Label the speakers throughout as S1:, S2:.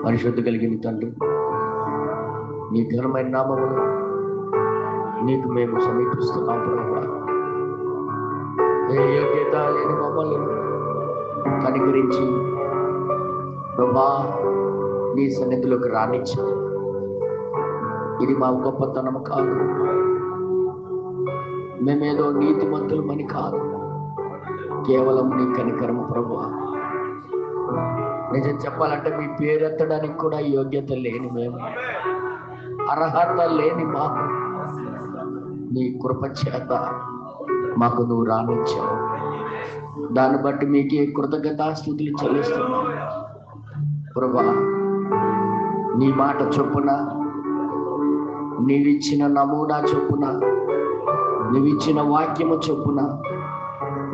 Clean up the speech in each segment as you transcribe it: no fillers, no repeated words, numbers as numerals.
S1: పరిశుద్ధ కలిగిన తండ్రి, నీ ఘనమైన నామమును నీకు మేము సమీపిస్తున్నాం ప్రభువా. ఏ యోగ్యత లేని మమ్మల్ని కనికరించి ప్రభువా నీ సన్నిధిలోకి రానిచ్చు. ఇది మా గొప్పతనం కాదు, మేమేదో నీతిమంతులమని కాదు, కేవలం నీ కనికరం ప్రభువా. నిజం చెప్పాలంటే మీ పేరెత్తడానికి కూడా యోగ్యత లేని మేము, అర్హత లేని మాకు నీ కృప చేత మాకు నువ్వు రానిచ్చావు. దాన్ని బట్టి మీకు కృతజ్ఞతాస్తుతులు చెల్లిస్తున్నాం ప్రభువా. నీ మాట చొప్పున, నీవిచ్చిన నమూనా చొప్పున, నీవిచ్చిన వాక్యము చొప్పున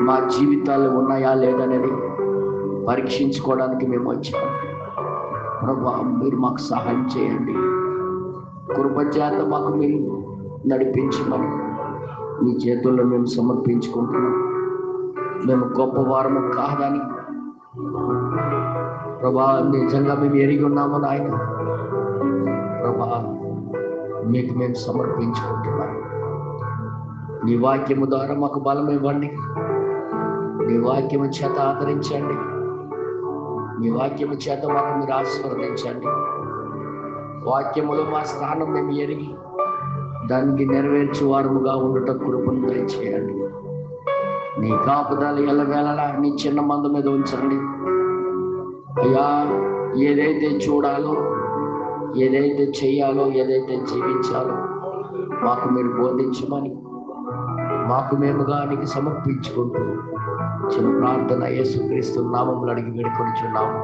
S1: మా జీవితాలు ఉన్నాయా లేదనేది పరీక్షించుకోవడానికి మేము వచ్చాము ప్రభువా. మీరు మాకు సహాయం చేయండి, కృప చేత మాకు మీరు నడిపించమని మీ చేతుల్లో మేము సమర్పించుకుంటున్నాం. మేము గొప్పవారము కాదని ప్రభువా నిజంగా మేము ఎరిగి ఉన్నాము నాయన ప్రభువా. మీకు మేము సమర్పించుకుంటున్నాం. నీ వాక్యము ద్వారా మాకు బలం ఇవ్వండి, నీ వాక్యము చేత ఆదరించండి, నీ వాక్యము చేత మాకు మీరు ఆశీర్వదించండి. వాక్యములో మా స్థానం మేము ఎరిగి దానికి నెరవేర్చే వారముగా ఉండటం కృపను దయచేయండి. నీ కాపుదల ఎల్లవేళలా నీ చిన్న మంద మీద ఉంచండి అయ్యా. ఏదైతే చూడాలో, ఏదైతే చెయ్యాలో, ఏదైతే జీవించాలో మాకు మీరు బోధించమని మాకు మేముగా నీకు సమర్పించుకుంటూ చిన్న ప్రార్థన యేసుక్రీస్తు నామములో అడిగి వేడుకొనిచున్నాము.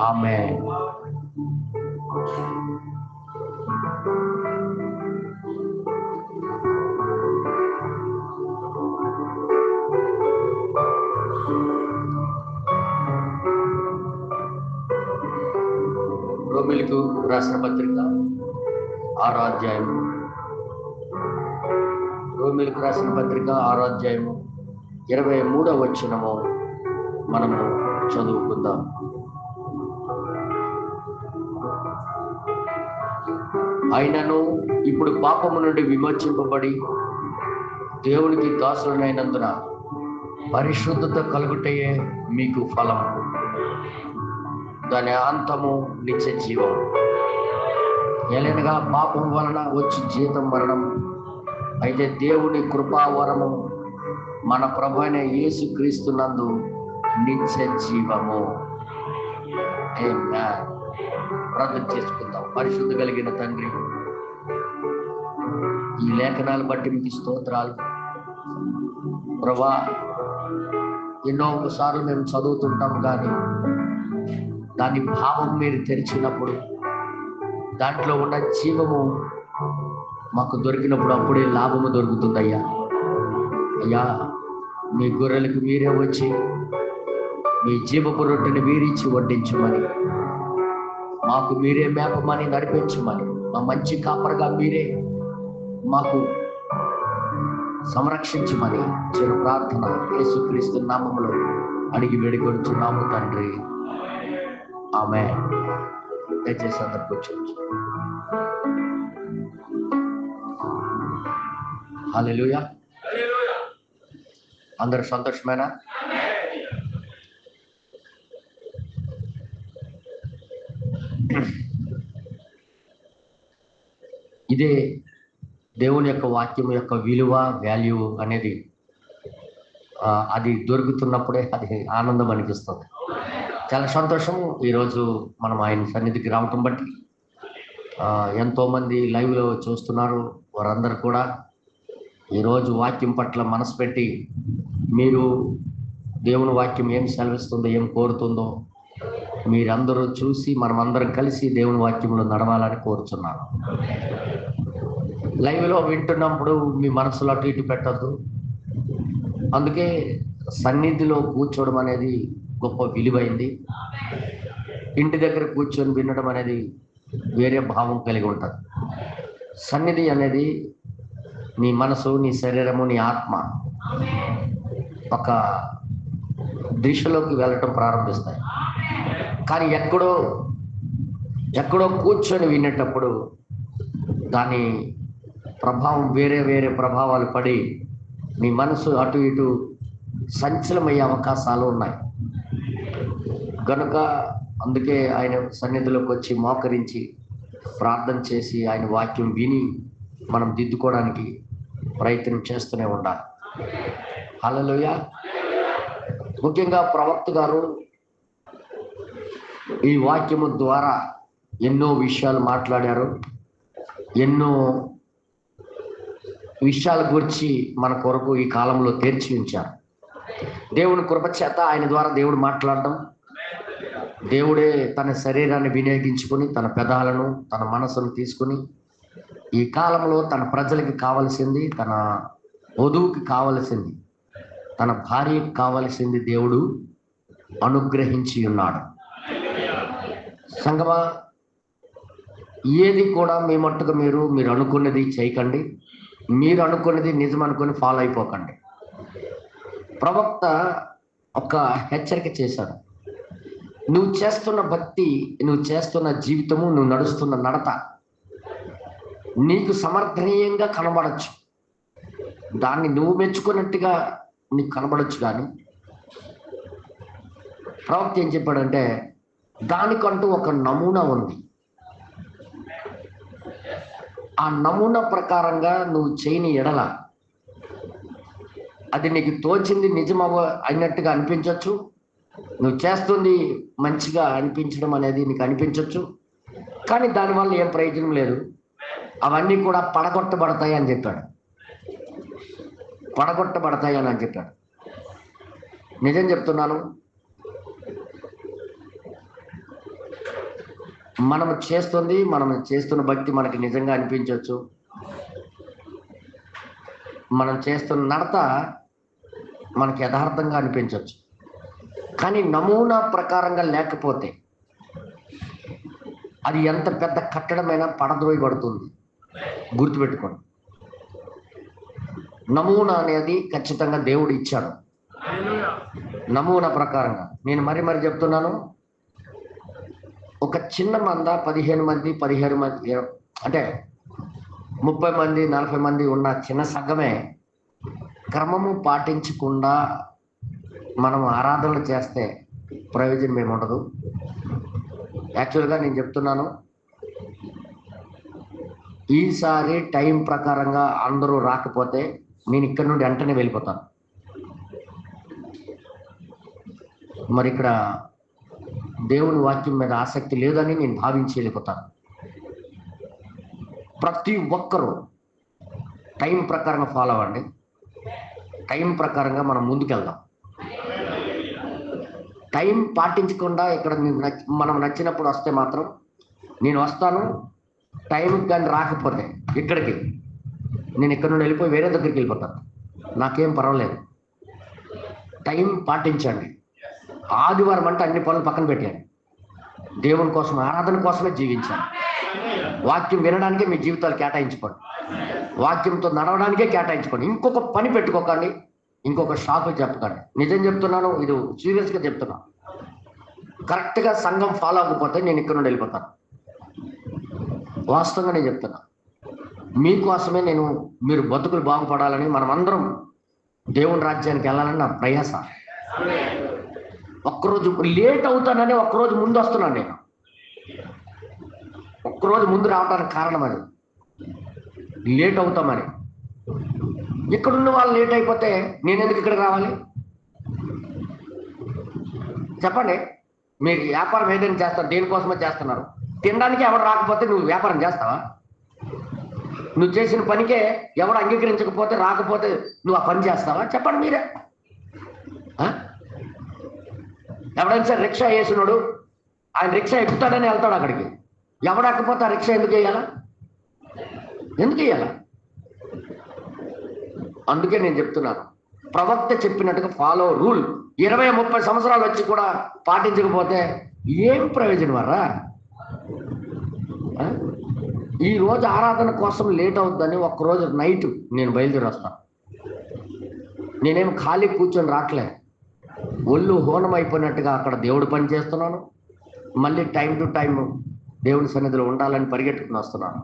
S1: ఆమేన్. రోమీయులకు రాసిన పత్రిక 6వ అధ్యాయము, రోమీయులకు రాసిన పత్రిక 6వ అధ్యాయము 23వ వచనము మనము చదువుకుందాం. అయినను ఇప్పుడు పాపము నుండి విమోచింపబడి దేవునికి దాసులైనందున పరిశుద్ధత కలుగుటయే మీకు ఫలం, దాని అంతము నిత్య జీవం. ఎలానగా పాపం వలన వచ్చి జీతం మరణం, అయితే దేవుని కృపావరము మన ప్రభు అయిన యేసుక్రీస్తు నందు నిత్య జీవము. ఆమేన్. ప్రార్థన చేసుకుందాం. పరిశుద్ధ కలిగిన తండ్రి, ఈ లేఖనాలు బట్టి మీకు స్తోత్రాలు ప్రభా. ఎన్నో సార్లు మేము చదువుతుంటాం, కానీ దాని భావం మీరు తెరిచినప్పుడు, దాంట్లో ఉన్న జీవము మాకు దొరికినప్పుడు అప్పుడే లాభము దొరుకుతుందయ్యా. అయ్యా, మీ గొర్రెలకు మీరే వచ్చి మీ జీవపు రొట్టెని మీరిచ్చి వడ్డించమని, మాకు మీరే మేపమని, నడిపించమని, మా మంచి కాపరగా మీరే మాకు సంరక్షించమని చిన్న ప్రార్థన యేసుక్రీస్తు నామములో అడిగి వేడుకొనుచున్నాము తండ్రి. ఆమేన్. దయచేసి అందరు కూర్చోవచ్చు. హల్లెలూయా. అందరు సంతోషమేనా? ఇదే దేవుని యొక్క వాక్యం యొక్క విలువ, వాల్యూ అనేది అది దొరుకుతున్నప్పుడే అది ఆనందం అనిపిస్తుంది. చాలా సంతోషం. ఈరోజు మనం ఆయన సన్నిధికి రావటం బట్టి ఎంతోమంది లైవ్లో చూస్తున్నారు. వారందరూ కూడా ఈరోజు వాక్యం పట్ల మనసు పెట్టి, మీరు దేవుని వాక్యం ఏం సెలవిస్తుందో, ఏం కోరుతుందో మీరందరూ చూసి మనమందరం కలిసి దేవుని వాక్యంలో నడవాలని కోరుచున్నాను. లైవ్లో వింటున్నప్పుడు మీ మనసులో అటు ఇటు పెట్టద్దు. అందుకే సన్నిధిలో కూర్చోవడం అనేది గొప్ప విలువైంది. ఇంటి దగ్గర కూర్చొని వినడం అనేది వేరే భావం కలిగి ఉంటుంది. సన్నిధి అనేది నీ మనసు, నీ శరీరము, నీ ఆత్మ ఒక దిశలోకి వెళ్ళటం ప్రారంభిస్తాయి. కానీ ఎక్కడో కూర్చొని వినేటప్పుడు దాని ప్రభావం వేరే వేరే ప్రభావాలు పడి నీ మనసు అటు ఇటు సంచలమయ్యే అవకాశాలు ఉన్నాయి. కనుక అందుకే ఆయన సన్నిధిలోకి వచ్చి మోకరించి ప్రార్థన చేసి ఆయన వాక్యం విని మనం దిద్దుకోవడానికి ప్రయత్నం చేస్తూనే ఉండాలి. హల్లెలూయా. ముఖ్యంగా ప్రవక్త గారు ఈ వాక్యము ద్వారా ఎన్నో విషయాలు మాట్లాడారు. ఎన్నో విషయాల గురించి మన కొరకు ఈ కాలంలో తెరిచి ఉంచారు. దేవుని కృప చేత ఆయన ద్వారా దేవుడు మాట్లాడడం, దేవుడే తన శరీరాన్ని వినియోగించుకొని, తన పెదాలను, తన మనసును తీసుకుని ఈ కాలంలో తన ప్రజలకి కావలసింది, తన వధువుకి కావలసింది, తన భార్యకి కావలసింది దేవుడు అనుగ్రహించి ఉన్నాడు. సంగమా, ఏది కూడా మీ మట్టుకు మీరు అనుకున్నది చేయకండి. మీరు అనుకున్నది నిజం అనుకుని ఫాలో అయిపోకండి. ప్రవక్త ఒక హెచ్చరిక చేశాడు. నువ్వు చేస్తున్న భక్తి, నువ్వు చేస్తున్న జీవితము, నువ్వు నడుస్తున్న నడత నీకు సమర్థనీయంగా కనబడచ్చు, దాన్ని నువ్వు మెచ్చుకున్నట్టుగా నీకు కనబడచ్చు. కానీ ప్రవక్త ఏం చెప్పాడంటే, దానికంటూ ఒక నమూనా ఉంది. ఆ నమూనా ప్రకారంగా నువ్వు చేయని ఎడల అది నీకు తోచింది అయినట్టుగా అనిపించవచ్చు. నువ్వు చేస్తుంది మంచిగా అనిపించడం అనేది నీకు అనిపించవచ్చు, కానీ దానివల్ల ఏం ప్రయోజనం లేదు. అవన్నీ కూడా పడగొట్టబడతాయి అని చెప్పాడు. పడగొట్టబడతాయి అని చెప్పాడు. నిజం చెప్తున్నాను. మనం చేస్తున్న భక్తి మనకి నిజంగా అనిపించవచ్చు. మనం చేస్తున్న నడత మనకి యథార్థంగా అనిపించవచ్చు. కానీ నమూనా ప్రకారంగా లేకపోతే అది ఎంత పెద్ద కట్టడమైనా పడద్రోయబడుతుంది. గుర్తుపెట్టుకోండి. నమూనా అనేది ఖచ్చితంగా దేవుడు ఇచ్చాడు. నమూనా ప్రకారంగా నేను మరి చెప్తున్నాను. ఒక చిన్న మంద 15 మంది 17 మంది అంటే 30 మంది 40 మంది ఉన్న చిన్న సంఘమే క్రమము పాటించకుండా మనం ఆరాధనలు చేస్తే ప్రయోజనం ఏముండదు. యాక్చువల్గా నేను చెప్తున్నాను, ఈసారి టైం ప్రకారంగా అందరూ రాకపోతే నేను ఇక్కడి నుండి వెంటనే వెళ్ళిపోతాను. మరి ఇక్కడ దేవుని వాక్యం మీద ఆసక్తి లేదని నేను భావించి వెళ్ళిపోతాను. ప్రతి ఒక్కరూ టైం ప్రకారంగా ఫాలో అవ్వండి. టైం ప్రకారంగా మనం ముందుకెళ్దాం. టైం పాటించకుండా ఇక్కడ మనం నచ్చినప్పుడు వస్తే మాత్రం నేను వస్తాను, టైంకి కానీ రాకపోతే ఇక్కడికి నేను ఇక్కడ నుండి వెళ్ళిపోయి వేరే దగ్గరికి వెళ్ళిపోతాను, నాకేం పర్వాలేదు. టైం పాటించండి. ఆదివారం అంటే అన్ని పనులు పక్కన పెట్టండి. దేవుని కోసం, ఆరాధన కోసమే జీవించాలి. వాక్యం వినడానికే మీ జీవితాలు కేటాయించుకోండి. వాక్యంతో నడవడానికే కేటాయించుకోండి. ఇంకొక పని పెట్టుకోకండి, ఇంకొక షాపు చెప్పకండి. నిజం చెప్తున్నాను, ఇది సీరియస్గా చెప్తున్నాను. కరెక్ట్గా సంఘం ఫాలో అవ్వకపోతే నేను ఇక్కడ నుండి వెళ్ళిపోతాను. వాస్తవంగా నేను చెప్తున్నా. మీకోసమే మీరు బతుకులు బాగుపడాలని, మనం అందరం దేవుని రాజ్యానికి వెళ్ళాలని నా ప్రయాస. ఒక్కరోజు లేట్ అవుతానని ఒక్కరోజు ముందు వస్తున్నాను. నేను ఒక్కరోజు ముందు రావడానికి కారణం అది, లేట్ అవుతామని. ఇక్కడున్న వాళ్ళు లేట్ అయిపోతే నేను ఎందుకు ఇక్కడికి రావాలి చెప్పండి? మీరు వ్యాపారం ఏదైనా చేస్తారు, దేనికోసమే చేస్తున్నారు. తినడానికి ఎవరు రాకపోతే నువ్వు వ్యాపారం చేస్తావా? నువ్వు చేసిన పనికే ఎవడు అంగీకరించకపోతే, రాకపోతే నువ్వు ఆ పని చేస్తావా? చెప్పండి మీరే. ఎవడైనా సరే రిక్షా వేసినాడు, ఆయన రిక్షా ఎక్కుతాడని వెళ్తాడు అక్కడికి. ఎవడెక్కపోతే ఆ రిక్షా ఎందుకు వేయాలా? ఎందుకు వేయాలా? అందుకే నేను చెప్తున్నాను, ప్రవక్త చెప్పినట్టుగా ఫాలో రూల్. 20-30 సంవత్సరాలు వచ్చి కూడా పాటించకపోతే ఏం ప్రయోజనం వర్రా? ఈ రోజు ఆరాధన కోసం లేట్ అవుతుందని ఒక్కరోజు నైట్ నేను బయలుదేరి వస్తాను. నేనేం ఖాళీ కూర్చొని రావట్లే, ఒళ్ళు హోనం అయిపోయినట్టుగా అక్కడ దేవుడు పని చేస్తున్నాను. మళ్ళీ టైం టు టైం దేవుడి సన్నిధిలో ఉండాలని పరిగెట్టుకుని వస్తున్నాను.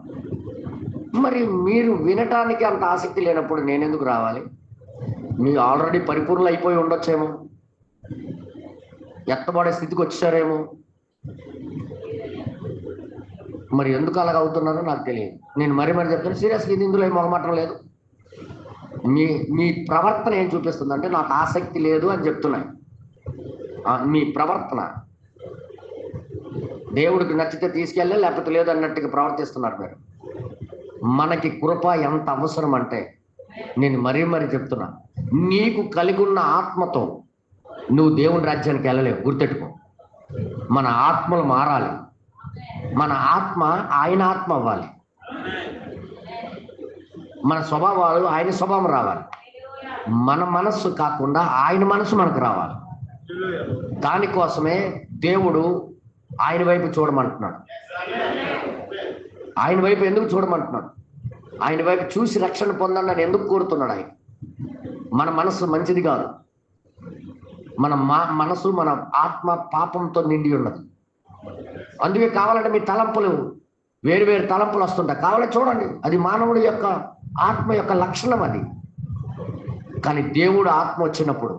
S1: మరి మీరు వినటానికి అంత ఆసక్తి లేనప్పుడు నేనెందుకు రావాలి? మీరు ఆల్రెడీ పరిపూర్ణలు అయిపోయి ఉండొచ్చేమో, ఎత్తబడే స్థితికి వచ్చారేమో. మరి ఎందుకు అలాగ అవుతున్నారో నాకు తెలియదు. నేను మరి చెప్తాను, సీరియస్గా ఇది ఇందులో ఏం మొగమాటం లేదు. మీ ప్రవర్తన ఏం చూపిస్తుందంటే నాకు ఆసక్తి లేదు అని చెప్తున్నాయి. మీ ప్రవర్తన దేవుడికి నచ్చితే తీసుకెళ్ళి, లేకపోతే లేదు అన్నట్టుగా ప్రవర్తిస్తున్నారు మీరు. మనకి కృప ఎంత అవసరం అంటే నేను మరీ చెప్తున్నా, నీకు కలిగి ఉన్న ఆత్మతో నువ్వు దేవుని రాజ్యానికి వెళ్ళలేవు. గుర్తెట్టుకో, మన ఆత్మలు మారాలి. మన ఆత్మ ఆయన ఆత్మ అవ్వాలి. మన స్వభావాలు ఆయన స్వభావం రావాలి. మన మనస్సు కాకుండా ఆయన మనసు మనకు రావాలి. దానికోసమే దేవుడు ఆయన వైపు చూడమంటున్నాడు. ఆయన వైపు ఎందుకు చూడమంటున్నాడు? ఆయన వైపు చూసి రక్షణ పొందండి అని ఎందుకు కోరుతున్నాడు ఆయన? మన మనసు మంచిది కాదు. మన మనసు, మన ఆత్మ పాపంతో నిండి ఉన్నది. అందుకే కావాలంటే మీ తలంపులు వేరు తలంపులు వస్తుంటాయి, కావాలంటే చూడండి. అది మానవుడి యొక్క ఆత్మ యొక్క లక్షణం అది. కానీ దేవుడు ఆత్మ వచ్చినప్పుడు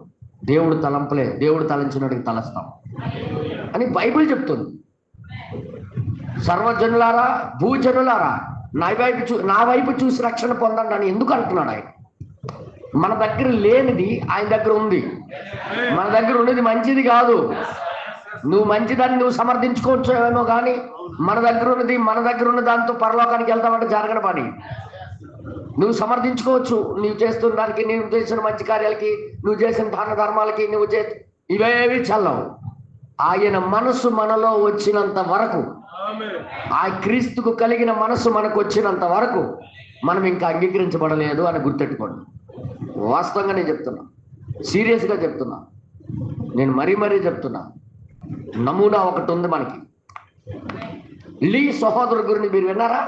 S1: దేవుడు తలంపులే, దేవుడు తలంచినట్టుగా తలస్తాం అని బైబిల్ చెప్తుంది. సర్వజనులారా, భూజనులారా, నా వైపు చూసి రక్షణ పొందండి అని ఎందుకు అంటున్నాడు ఆయన? మన దగ్గర లేనిది ఆయన దగ్గర ఉంది. మన దగ్గర ఉన్నది మంచిది కాదు. నువ్వు మంచిదాన్ని నువ్వు సమర్థించుకోవచ్చేమో, కానీ మన దగ్గర ఉన్న దాంతో పరలోకానికి వెళ్తామంటే జరగని పని. నువ్వు సమర్థించుకోవచ్చు, నువ్వు చేస్తున్న దానికి, నువ్వు చేసిన మంచి కార్యాలకి, నువ్వు చేసిన దాన ధర్మాలకి, ఇవేవి చల్లవు. ఆయన మనసు మనలో వచ్చినంత వరకు, ఆ క్రీస్తుకు కలిగిన మనసు మనకు వచ్చినంత వరకు మనం ఇంకా అంగీకరించబడలేదు అని గుర్తెట్టుకోండి. వాస్తవంగా నేను చెప్తున్నా, సీరియస్గా చెప్తున్నా. నేను మరీ చెప్తున్నా. నమూనా ఒకటి ఉంది మనకి. లీ సహోదరుడు గురించి మీరు విన్నారా?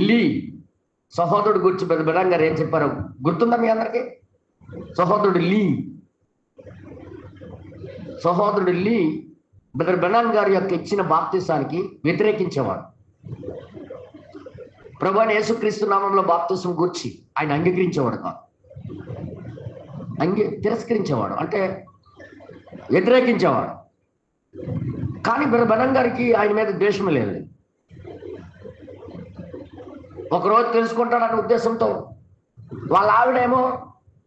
S1: లీ సహోదరుడు గురించి పెద్ద బిడ్డ గారు ఏం చెప్పారు గుర్తుందా మీ అందరికి? సహోదరుడు లీ బ్రదర్ బెనాన్ గారి యొక్క ఇచ్చిన బాప్తిసానికి వ్యతిరేకించేవాడు. ప్రభువైన యేసుక్రీస్తు నామంలో బాప్తిసం గురించి ఆయన అంగీకరించేవాడు కాదు, తిరస్కరించేవాడు, అంటే వ్యతిరేకించేవాడు. కానీ బ్రదర్ బెనాన్ గారికి ఆయన మీద ద్వేషం లేదు. ఒకరోజు తెలుసుకుంటాడనే ఉద్దేశంతో వాళ్ళ ఆవిడేమో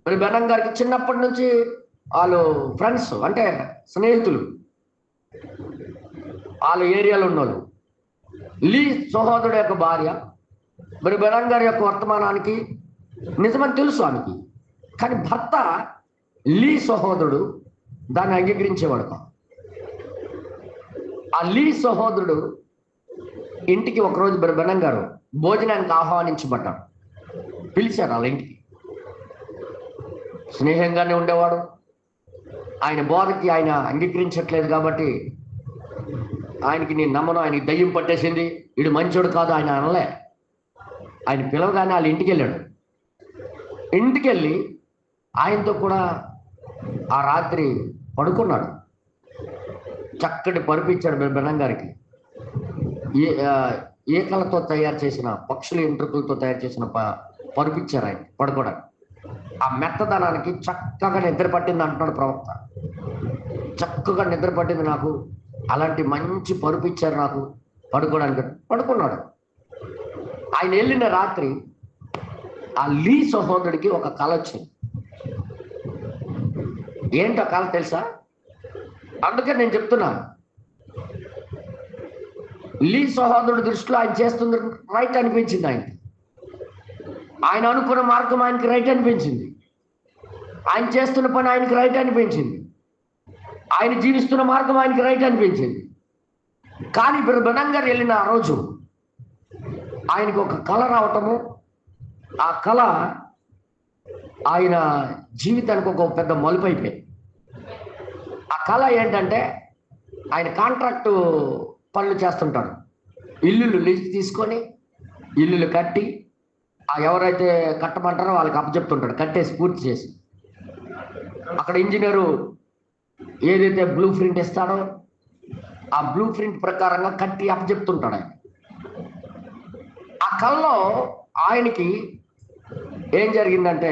S1: బ్రదర్ బెనాన్ గారికి చిన్నప్పటి నుంచి వాళ్ళు ఫ్రెండ్స్ అంటే స్నేహితులు, వాళ్ళ ఏరియాలో ఉన్నోళ్ళు. లీ సహోదరుడు యొక్క భార్య బ్రహ్మన్ గారి యొక్క వర్తమానానికి నిజమని తెలుసు ఆమెకి. కానీ భర్త లీ సహోదరుడు దాన్ని అంగీకరించేవాడు కాదు. ఆ లీ సహోదరుడు ఇంటికి ఒకరోజు బ్రహ్మన్ గారు భోజనానికి ఆహ్వానించబడ్డాడు. పిలిచారు వాళ్ళ ఇంటికి. స్నేహంగానే ఉండేవాడు. ఆయన బోధకి ఆయన అంగీకరించట్లేదు కాబట్టి ఆయనకి నేను నమ్మను, ఆయనకి దయ్యం పట్టేసింది, వీడు మంచోడు కాదు ఆయన అనలే. ఆయన పిలవగానే వాళ్ళ ఇంటికి వెళ్ళాడు. ఇంటికి వెళ్ళి ఆయనతో కూడా ఆ రాత్రి పడుకున్నాడు. చక్కటి పరుపు ఇచ్చాడు బ్రహ్మన్ గారికి. ఏకలతో తయారు చేసిన పక్షుల ఎంట్రుకలతో తయారు చేసిన పరుపు ఇచ్చారు ఆయన పడుకోవడానికి. ఆ మెత్తదనానికి చక్కగా నిద్ర పట్టింది అంటున్నాడు ప్రవక్త. చక్కగా నిద్ర పట్టింది నాకు, అలాంటి మంచి పరుపు ఇచ్చారు నాకు పడుకోవడానికి. పడుకున్నాడు. ఆయన వెళ్ళిన రాత్రి ఆ లీ సహోదరుడికి ఒక కళ వచ్చింది. ఏంటో కళ తెలుసా? అందుకే నేను చెప్తున్నాను, లీ సహోదరుడి దృష్టిలో ఆయన చేస్తుంది రైట్ అనిపించింది. ఆయన అనుకున్న మార్గం ఆయనకి రైట్ అనిపించింది. ఆయన చేస్తున్న పని ఆయనకి రైట్ అనిపించింది. ఆయన జీవిస్తున్న మార్గం ఆయనకి రైట్ అనిపించింది. కానీ బ్రహ్మన్ గారు వెళ్ళిన ఆ రోజు ఆయనకు ఒక కళ రావటము, ఆ కళ ఆయన జీవితానికి ఒక పెద్ద మలుపు అయిపోయింది. ఆ కళ ఏంటంటే, ఆయన కాంట్రాక్టు పనులు చేస్తుంటాడు. ఇల్లులు లీజ్ తీసుకొని ఇల్లులు కట్టి ఎవరైతే కట్టమంటారో వాళ్ళకి అప్పచెప్తుంటాడు, కట్టేసి పూర్తి చేసి. అక్కడ ఇంజనీరు ఏదైతే బ్లూ ప్రింట్ ఇస్తాడో ఆ బ్లూ ప్రింట్ ప్రకారంగా కట్టి అప్పచెప్తుంటాడు ఆయన. ఆ కళలో ఆయనకి ఏం జరిగిందంటే,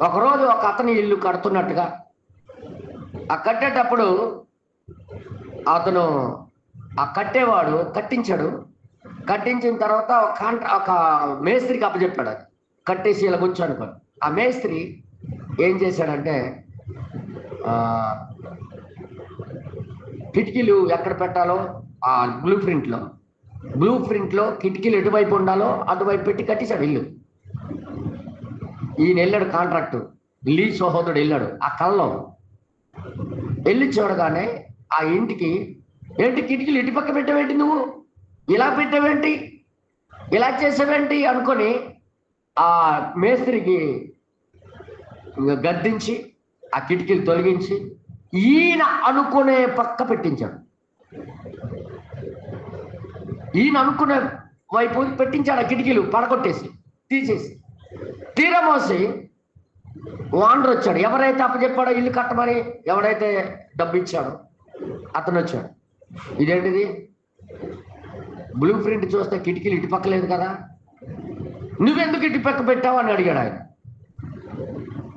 S1: ఒకరోజు ఒక అతని ఇల్లు కడుతున్నట్టుగా ఆ కట్టేటప్పుడు అతను ఆ కట్టేవాడు కట్టించాడు. కట్టించిన తర్వాత ఒక మేస్త్రికి అప్పచెప్పాడు. అది కట్టేసి ఇలా కూర్చో అనుకోండి. ఆ మేస్త్రి ఏం చేశాడంటే, కిటికీలు ఎక్కడ పెట్టాలో ఆ బ్లూ ప్రింట్లో కిటికీలు ఎటువైపు ఉండాలో అటువైపు పెట్టి కట్టించాడు ఇల్లు. ఈయన వెళ్ళాడు, కాంట్రాక్టు లీ సహోదరుడు వెళ్ళాడు. ఆ కళ్ళలో వెళ్ళి చూడగానే ఆ ఇంటికి, ఏంటి కిటికీలు ఇటు పక్క పెట్టావేంటి, నువ్వు ఇలా పెట్టావేంటి, ఇలా చేసావేంటి అనుకొని ఆ మేస్త్రికి గద్దించి ఆ కిటికీలు తొలగించి ఈయన అనుకునే పక్క పెట్టించాడు. ఈయన అనుకునే వైపు పెట్టించాడు. ఆ కిటికీలు పడగొట్టేసి తీసేసి తీరమోసి వాండర్ వచ్చాడు. ఎవరైతే అప్పచెప్పాడో ఇల్లు కట్టమని, ఎవరైతే డబ్బు ఇచ్చాడో అతను వచ్చాడు. ఇదేంటిది, బ్లూ ప్రింట్ చూస్తే కిటికీలు ఇటు పక్క లేదు కదా, నువ్వెందుకు ఇటు పక్క పెట్టావు అని అడిగాడు ఆయన.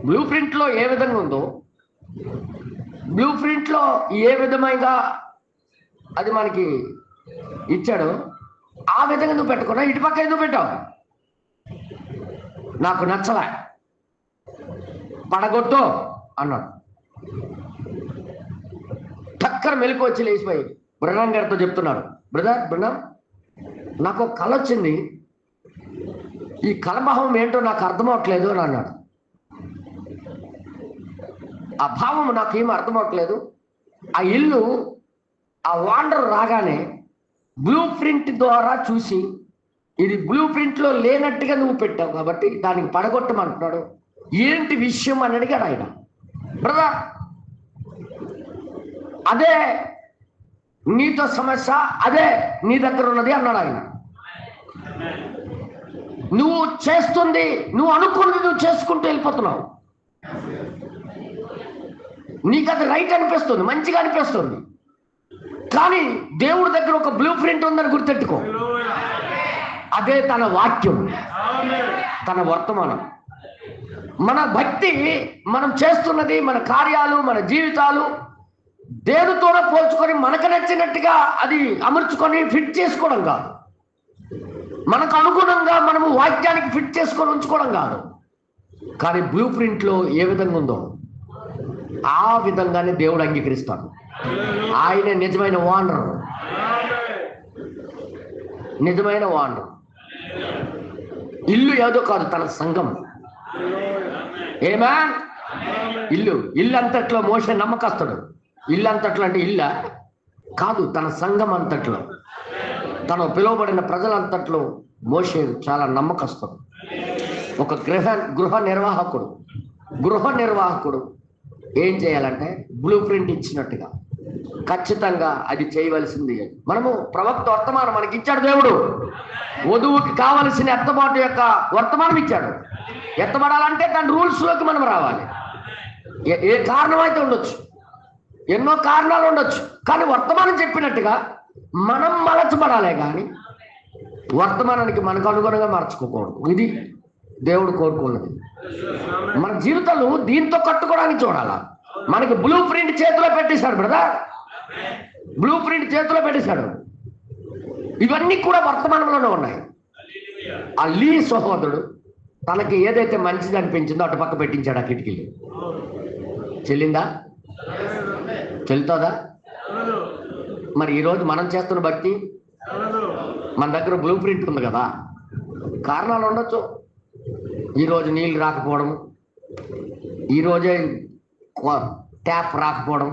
S1: బ్లూ ప్రింట్లో ఏ విధంగా ఉందో, బ్లూ ప్రింట్లో ఏ విధంగా అది మనకి ఇచ్చాడో ఆ విధంగా నువ్వు పెట్టుకున్నా, ఇటు పక్క ఎందుకు పెట్టావు, నాకు నచ్చలే, పడగొట్టు అన్నాడు. టక్కర మెలకు వచ్చి లేచిపోయి బ్రహ్మన్ గారితో చెప్తున్నాడు, బ్రహ్మన్ నాకు ఒక కళ వచ్చింది, ఈ కళభావం ఏంటో నాకు అర్థం అవట్లేదు అని అన్నాడు. ఆ భావం నాకేం అర్థం అవట్లేదు. ఆ ఇల్లు ఆ వాండర్ రాగానే బ్లూ ప్రింట్ ద్వారా చూసి, ఇది బ్లూ ప్రింట్లో లేనట్టుగా నువ్వు పెట్టావు కాబట్టి దానికి పడగొట్టమంటున్నాడు, ఏంటి విషయం అని అడిగాడు ఆయన. బ్రదర్, అదే నీతో సమస్య, అదే నీ దగ్గర ఉన్నది అన్నాడు ఆయన. నువ్వు చేస్తుంది, నువ్వు అనుకున్నది నువ్వు చేసుకుంటూ వెళ్ళిపోతున్నావు. నీకు అది రైట్ అనిపిస్తుంది, మంచిగా అనిపిస్తుంది, కానీ దేవుడి దగ్గర ఒక బ్లూ ప్రింట్ ఉందని గుర్తెట్టుకో. అదే తన వాక్యం, తన వర్తమానం. మన భక్తి, మనం చేస్తున్నది, మన కార్యాలు, మన జీవితాలు దేనితోనో పోల్చుకొని మనకు నచ్చినట్టుగా అది అమర్చుకొని ఫిట్ చేసుకోవడం కాదు. మనకు అనుగుణంగా మనము వాక్యానికి ఫిట్ చేసుకొని ఉంచుకోవడం కాదు. కానీ బ్లూ ప్రింట్లో ఏ విధంగా ఉందో ఆ విధంగానే దేవుడు అంగీకరిస్తాడు. ఆయన నిజమైన ఓనర్, నిజమైన ఓనర్. ఇల్లు ఏదో కాదు, తన సంఘం. ఏమా ఇల్లు అంతట్లో మోషే నమ్మకస్తుడు. ఇల్లు అంతట్లో అంటే ఇల్లా కాదు, తన సంఘం అంతట్లో, తను పిలువబడిన ప్రజలంతట్లో మోషే చాలా నమ్మకస్తుడు. ఒక గృహ నిర్వాహకుడు ఏం చేయాలంటే బ్లూ ప్రింట్ ఇచ్చినట్టుగా ఖచ్చితంగా అది చేయవలసింది. మనము ప్రవక్త వర్తమానం మనకి ఇచ్చాడు దేవుడు. వధువుకి కావలసిన ఎత్తబాటు యొక్క వర్తమానం ఇచ్చాడు. ఎత్తబడాలంటే దాని రూల్స్లోకి మనం రావాలి. ఏ కారణం అయితే ఉండొచ్చు, ఎన్నో కారణాలు ఉండొచ్చు, కానీ వర్తమానం చెప్పినట్టుగా మనం మలచబడాలే కానీ వర్తమానానికి మనకు అనుగుణంగా మార్చుకోకూడదు. ఇది దేవుడు కోరుకున్నది. మన జీవితాలు దీంతో కట్టుకోవడానికి చూడాలా. మనకి బ్లూ ప్రింట్ చేతిలో పెట్టేశాడు బ్రదర్, బ్లూ ప్రింట్ చేతిలో పెట్టేశాడు. ఇవన్నీ కూడా వర్తమానంలోనే ఉన్నాయి. ఆ లీ సహోదరుడు తనకి ఏదైతే మంచిది అనిపించిందో అటు పక్క పెట్టించాడు. ఆ కిటికీలు చెల్లిందా? చెల్లుతుందా? మరి ఈరోజు మనం చేస్తున్న భక్తి, మన దగ్గర బ్లూ ప్రింట్ ఉంది కదా. కారణాలు ఉండొచ్చు. ఈరోజు నీళ్ళు రాకపోవడం, ఈరోజే ట్యాప్ రాకపోవడం,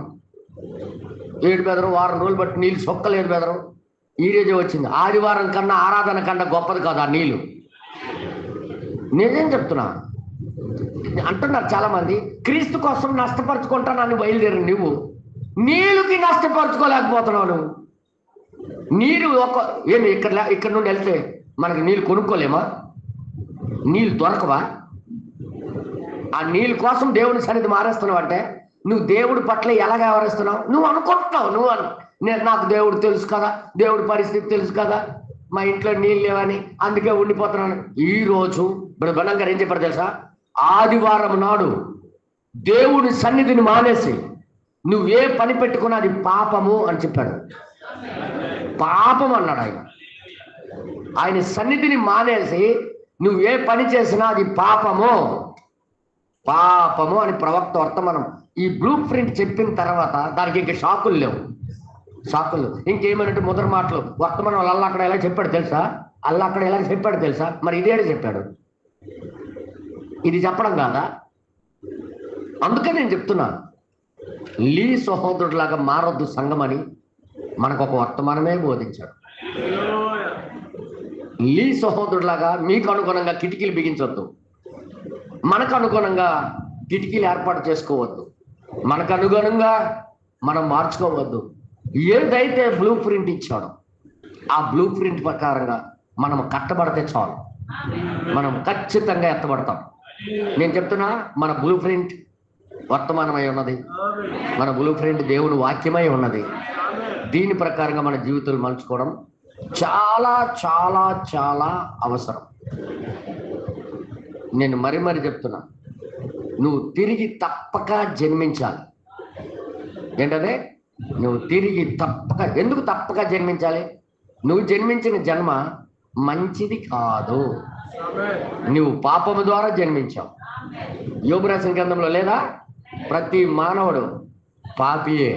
S1: ఏడు బెదరం వారం రోజులు బట్టి నీళ్ళు సొక్కలేదు బెదరం. ఈ రోజే వచ్చింది. ఆదివారం కన్నా ఆరాధన కన్నా గొప్పది కాదు ఆ నీళ్ళు. నేనేం చెప్తున్నా అంటున్నారు చాలా మంది, క్రీస్తు కోసం నష్టపరుచుకుంటానని బయలుదేరి నువ్వు నీళ్ళకి నష్టపరుచుకోలేకపోతున్నావు. నువ్వు నీరు ఏమి ఇక్కడ నుండి వెళ్తే మనకి నీళ్ళు కొనుక్కోలేమా? నీళ్ళు దొరకవా? ఆ నీళ్ళ కోసం దేవుని సన్నిధి మారేస్తున్నావు అంటే నువ్వు దేవుడి పట్ల ఎలాగ వ్యవహరిస్తున్నావు? నువ్వు అనుకుంటున్నావు, నాకు దేవుడు తెలుసు కదా, దేవుడి పరిస్థితి తెలుసు కదా, మా ఇంట్లో నీళ్ళు లేవని అందుకే ఉండిపోతున్నాను. ఈ రోజు ఇప్పుడు బలం గారు ఏం చెప్పారు తెలుసా? ఆదివారం నాడు దేవుడి సన్నిధిని మానేసి నువ్వే పని పెట్టుకున్నా అది పాపము అని చెప్పాడు. పాపం అన్నాడు ఆయన. ఆయన సన్నిధిని మానేసి నువ్వే పని చేసినా అది పాపము అని ప్రవక్త వర్తమానం ఈ బ్లూ ప్రింట్ చెప్పిన తర్వాత దానికి ఇంక షాకులు లేవు. ఇంకేమనంటే మొదటి మాటలు వర్తమానం అల్లా అక్కడ ఎలా చెప్పాడు తెలుసా? మరి ఇదేడే చెప్పాడు. ఇది చెప్పడం కాదా? అందుకే నేను చెప్తున్నాను, లీ సహోదరుడిలాగా మారొద్దు సంఘం అని మనకు ఒక వర్తమానమే బోధించాడు. లీ సహోదరులాగా మీకు అనుగుణంగా కిటికీలు బిగించవద్దు, మనకు అనుగుణంగా కిటికీలు ఏర్పాటు చేసుకోవద్దు, మనకు అనుగుణంగా మనం మార్చుకోవద్దు. ఏదైతే బ్లూ ప్రింట్ ఇచ్చాడో ఆ బ్లూ ప్రింట్ ప్రకారంగా మనం కట్టబడితే చాలు, మనం ఖచ్చితంగా ఎత్తబడతాం. నేను చెప్తున్నా, మన బ్లూ ప్రింట్ వర్తమానమై ఉన్నది, మన బ్లూ ప్రింట్ దేవుని వాక్యమై ఉన్నది. దీని ప్రకారంగా మన జీవితాలు మలుచుకోవడం చాలా చాలా చాలా అవసరం. నేను మరి చెప్తున్నా, నువ్వు తిరిగి తప్పక జన్మించాలి. ఏంటదే? నువ్వు తిరిగి ఎందుకు తప్పక జన్మించాలి? నువ్వు జన్మించిన జన్మ మంచిది కాదు. నువ్వు పాపము ద్వారా జన్మించావు. యోబు రాసిన గ్రంథంలో లేదా? ప్రతి మానవుడు పాపియే.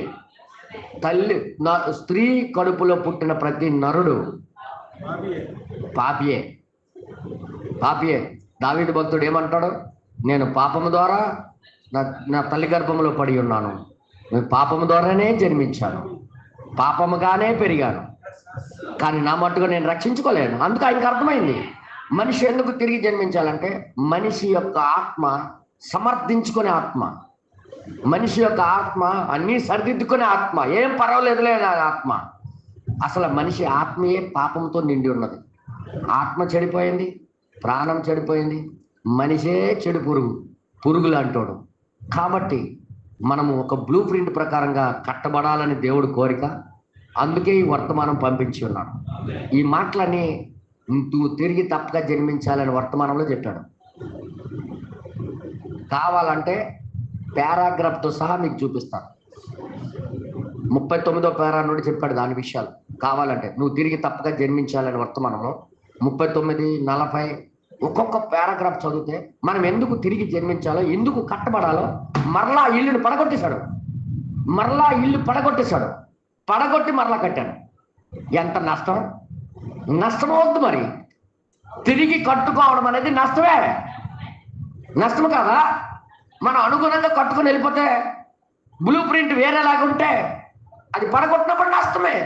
S1: స్త్రీ కడుపులో పుట్టిన ప్రతి నరుడు పాపియే. దావీదు భక్తుడు ఏమంటాడు? నేను పాపము ద్వారా నా తల్లి గర్భంలో పడి ఉన్నాను, నేను పాపము ద్వారానే జన్మించాను, పాపముగానే పెరిగాను, కానీ నా మట్టుగా నేను రక్షించుకోలేను. అందుకు ఆయనకు అర్థమైంది మనిషి ఎందుకు తిరిగి జన్మించాలంటే మనిషి యొక్క ఆత్మ సమర్థించుకునే ఆత్మ, మనిషి యొక్క ఆత్మ అన్నీ సరిదిద్దుకునే ఆత్మ, ఏం పర్వాలేదులే ఆత్మ. అసలు మనిషి ఆత్మయే పాపంతో నిండి ఉన్నది. ఆత్మ చెడిపోయింది, ప్రాణం చెడిపోయింది, మనిషే చెడు పురుగులు అంటాడు. కాబట్టి మనము ఒక బ్లూ ప్రింట్ ప్రకారంగా కట్టబడాలని దేవుడు కోరిక. అందుకే ఈ వర్తమానం పంపించి ఉన్నాడు. ఈ మాటలని నువ్వు తిరిగి తప్పక జన్మించాలని వర్తమానంలో చెప్పాడు. కావాలంటే పారాగ్రాఫ్తో సహా మీకు చూపిస్తాను. 39వ పారా నుండి చెప్పాడు దాని విషయాలు. కావాలంటే నువ్వు తిరిగి తప్పక జన్మించాలని వర్తమానంలో 39, 40, ఒక్కొక్క పారాగ్రాఫ్ చదివితే మనం ఎందుకు తిరిగి జన్మించాలో, ఎందుకు కట్టబడాలో, మరలా ఇల్లుని పడగొట్టేశాడు. పడగొట్టి మరలా కట్టాడు. ఎంత నష్టం! నష్టమవుద్దు మరి. తిరిగి కట్టుకోవడం అనేది నష్టం కాదా? మనం అనుగుణంగా కట్టుకుని వెళ్ళిపోతే, బ్లూ ప్రింట్ వేరేలాగా ఉంటే అది పడగొట్టినప్పుడు నష్టమే,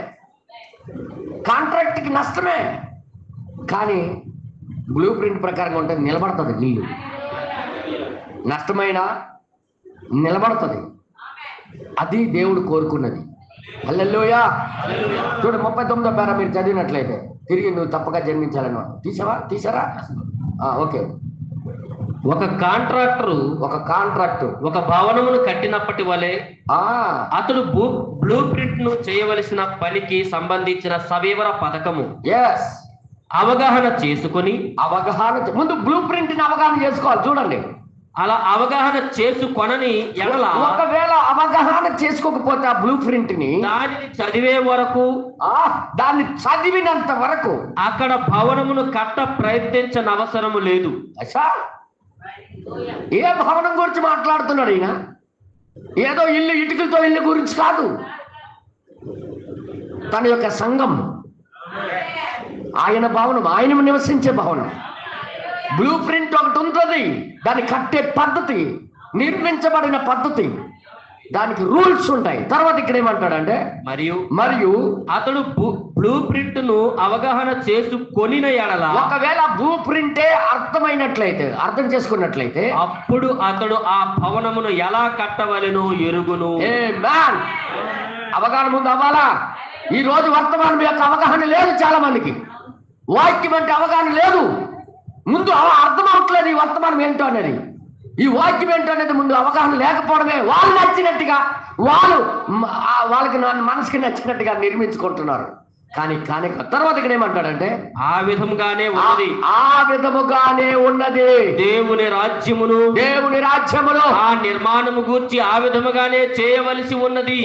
S1: కాంట్రాక్ట్కి నష్టమే. కానీ బ్లూ ప్రింట్ ప్రకారంగా ఉంటే నిలబడుతుంది. ఇల్లు నష్టమైనా నిలబడుతుంది. అది దేవుడు కోరుకున్నది. హల్లెలూయా. చూడు 39వ పేర మీరు చదివినట్లయితే, తిరిగి నువ్వు తప్పక జన్మించాలని. తీసారా? ఓకే.
S2: ఒక కాంట్రాక్టర్
S1: ఒక
S2: భవనమును కట్టినప్పటి వలె అతడు బ్లూ ప్రింట్ ను చేయవలసిన పనికి సంబంధించిన సవివర పథకము అవగాహన చేసుకొని,
S1: ముందు బ్లూ ప్రింట్ ని అవగాహన చేసుకోవాలి. చూడండి,
S2: అలా అవగాహన చేసుకొనని ఎడల,
S1: ఒకవేళ అవగాహన చేసుకోకపోతే ఆ బ్లూ ప్రింట్ ని
S2: దానిని చదివే వరకు,
S1: దాన్ని చదివినంత వరకు
S2: అక్కడ భవనమును కట్ట ప్రయత్నించనవసరము లేదు.
S1: ఏ భవనం గురించి మాట్లాడుతున్నాడు ఈయన? ఏదో ఇటుకలతో ఇల్లు గురించి కాదు. తన యొక్క సంఘం, ఆయన భవనం, ఆయన నివసించే భవనం. బ్లూ ప్రింట్ ఒకటి ఉంటుంది, దాన్ని కట్టే పద్ధతి, నిర్మించబడిన పద్ధతి, దానికి రూల్స్ ఉంటాయి. తర్వాత ఇక్కడ ఏమంటాడంటే, మరియు
S2: అతడు బ్లూ ప్రింట్ ను అవగాహన చేసుకొనిన ఎడల,
S1: ఒకవేళ బ్లూ ప్రింటే అర్థం చేసుకున్నట్లయితే,
S2: అప్పుడు అతడు ఆ భవనమును ఎలా కట్టవలెనో ఎరుగును.
S1: అవగాహన ముందు అవ్వాలా? ఈ రోజు వర్తమానం యొక్క అవగాహన లేదు చాలా మందికి. వాక్యం అంటే అవగాహన లేదు. ముందు అర్థం అవట్లేదు ఈ వర్తమానం ఏంటో అనేది, ఈ వాక్యం ఏంటో అనేది ముందు అవగాహన లేకపోవడమే. వాళ్ళు నచ్చినట్టుగా, వాళ్ళకి మనసుకి నచ్చినట్టుగా నిర్మించుకుంటున్నారు. కానీ తర్వాత ఇక్కడ ఏమంటాడంటే,
S2: ఆ విధముగానే
S1: ఉన్నది
S2: దేవుని రాజ్యమును ఆ నిర్మాణము గూర్చి ఆ విధముగానే చేయవలసి ఉన్నది.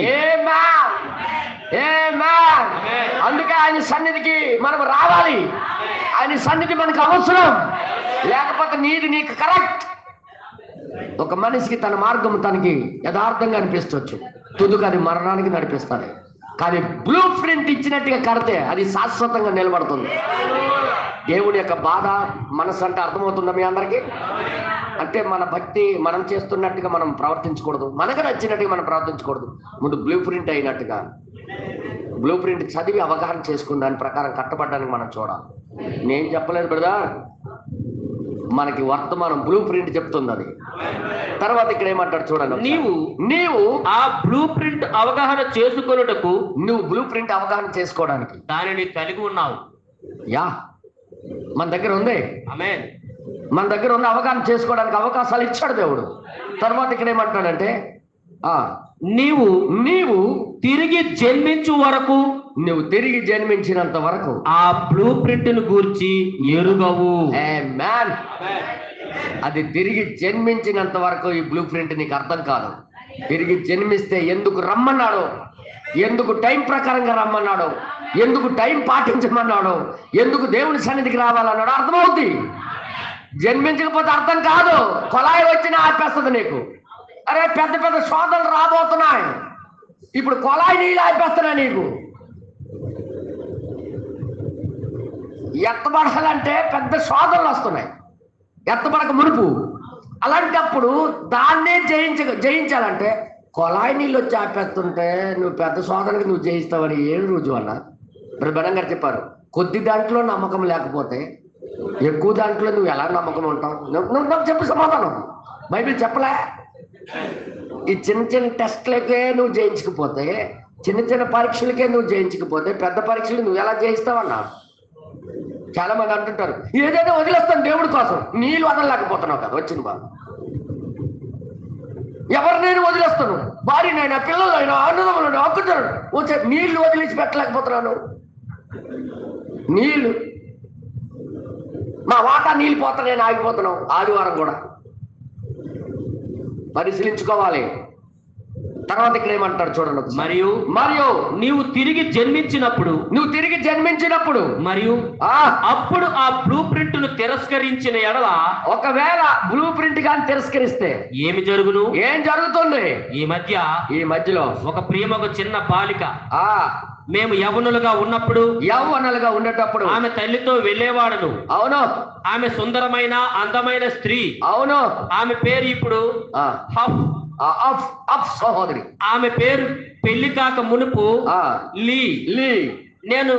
S1: అందుకే ఆయన సన్నిధికి మనం రావాలి. ఆయన సన్నిధి మనకు అవసరం. లేకపోతే నీకు కరెక్ట్. ఒక మనిషికి తన మార్గం తనకి యథార్థంగా అనిపించవచ్చు, తుదుకు అది మరణానికి నడిపిస్తుంది. కానీ బ్లూ ప్రింట్ ఇచ్చినట్టుగా కడితే అది శాశ్వతంగా నిలబడుతుంది. దేవుని యొక్క బాధ మనసు అంటే అర్థమవుతుందా మీ అందరికీ? అంటే మన భక్తి మనం చేస్తున్నట్టుగా మనం ప్రవర్తించకూడదు, మనకు నచ్చినట్టుగా మనం ప్రవర్తించకూడదు. ముందు బ్లూ ప్రింట్ అయినట్టుగా, బ్లూ ప్రింట్ చదివి అవగాహన చేసుకుని దాని ప్రకారం కట్టబడడానికి మనం చూడాలి. నేను చెప్పలేదు బ్రదర్, మనకి వర్తమానం బ్లూ ప్రింట్ చెప్తుంది అది. తర్వాత ఇక్కడ ఏమంటాడు చూడండి, నీవు
S2: ఆ బ్లూ ప్రింట్ అవగాహన చేసుకొనుటకు,
S1: నువ్వు బ్లూ ప్రింట్ అవగాహన చేసుకోవడానికి
S2: దానిని కలిగి ఉన్నావు.
S1: మన దగ్గర ఉంది.
S2: ఆమేన్.
S1: మన దగ్గర ఉన్న అవగాహన చేసుకోవడానికి అవకాశాలు ఇచ్చాడు దేవుడు. తర్వాత ఇక్కడ ఏమంటాడంటే, నీవు
S2: తిరిగి జన్మించు వరకు,
S1: నువ్వు తిరిగి జన్మించినంత వరకు
S2: ఆ బ్లూ ప్రింట్ ను గూర్చి ఎరుగవు.
S1: అది తిరిగి జన్మించినంత వరకు ఈ బ్లూ ప్రింట్ నీకు అర్థం కాదు. తిరిగి జన్మిస్తే ఎందుకు రమ్మన్నాడో, ఎందుకు టైం ప్రకారంగా రమ్మన్నాడో, ఎందుకు టైం పాటించమన్నాడో, ఎందుకు దేవుని సన్నిధికి రావాలన్నాడో అర్థమవుతుంది. జన్మించకపోతే అర్థం కాదు. కొలాయి వచ్చినా ఆపేస్తుంది నీకు. అరే పెద్ద పెద్ద శోధనలు రాబోతున్నాయి, ఇప్పుడు కొలాయి నీళ్ళు ఆపేస్తున్నాయి నీకు. ఎత్తబడాలంటే పెద్ద శోధనలు వస్తున్నాయి, ఎత్తబడక మునుపు. అలాంటప్పుడు దాన్నే జయించాలంటే కొలాయి నీళ్ళు వచ్చి ఆపేస్తుంటే నువ్వు పెద్ద శోధనకి నువ్వు జయిస్తావని ఏం రుజువు అన్న? బ్రహ్మణం గారు చెప్పారు, కొద్ది దాంట్లో నమ్మకం లేకపోతే ఎక్కువ దాంట్లో నువ్వు ఎలా నమ్మకం ఉంటావు? నువ్వు నాకు చెప్పు సమాధానం. బైబిల్ చెప్పలే? ఈ చిన్న టెస్ట్లకే నువ్వు జయించకపోతే, చిన్న పరీక్షలకే నువ్వు జయించకపోతే పెద్ద పరీక్షలు నువ్వు ఎలా జయిస్తావన్నా? చాలా మంది అంటుంటారు, ఏదైనా వదిలేస్తాను దేవుడి కోసం. నీళ్ళు వదలలేకపోతున్నావు కదా వచ్చిన బాధ. ఎవరినైనా వదిలేస్తాను, భార్యనైనా పిల్లలైనా అన్నదమ్ములైనా అక్కుతారు, వచ్చే నీళ్లు వదిలేసి పెట్టలేకపోతున్నాను. నీళ్లు మా వాటా నీళ్ళు పోతా నేను ఆగిపోతున్నావు. ఆదివారం కూడా పరిశీలించుకోవాలి. తర్వాత ఇక్కడ ఏమంటాడు చూడండి ఒకసారి.
S2: మరియు
S1: మరియు
S2: నీవు తిరిగి జన్మించినప్పుడు
S1: నువ్వు తిరిగి జన్మించినప్పుడు
S2: మరియు
S1: ఆ
S2: అప్పుడు ఆ బ్లూ ప్రింట్ ను తిరస్కరించిన ఎడల
S1: ఒకవేళ బ్లూ ప్రింట్ గాని తిరస్కరిస్తే
S2: ఏమి జరుగును?
S1: ఏం జరుగుతుంది?
S2: ఈ మధ్యలో ఒక ప్రియమొక చిన్న బాలిక
S1: ఆ
S2: మేము యవ్వనులుగా ఉన్నప్పుడు
S1: యవ్వనులుగా ఉండేటప్పుడు
S2: ఆమె తల్లితో వెళ్ళేవాడును.
S1: అవును.
S2: ఆమె సుందరమైన అందమైన స్త్రీ.
S1: అవును.
S2: ఆమె పేరు ఇప్పుడు
S1: సహోదరి.
S2: ఆమె పేరు పెళ్లి కాక మునుపు లీ. నేను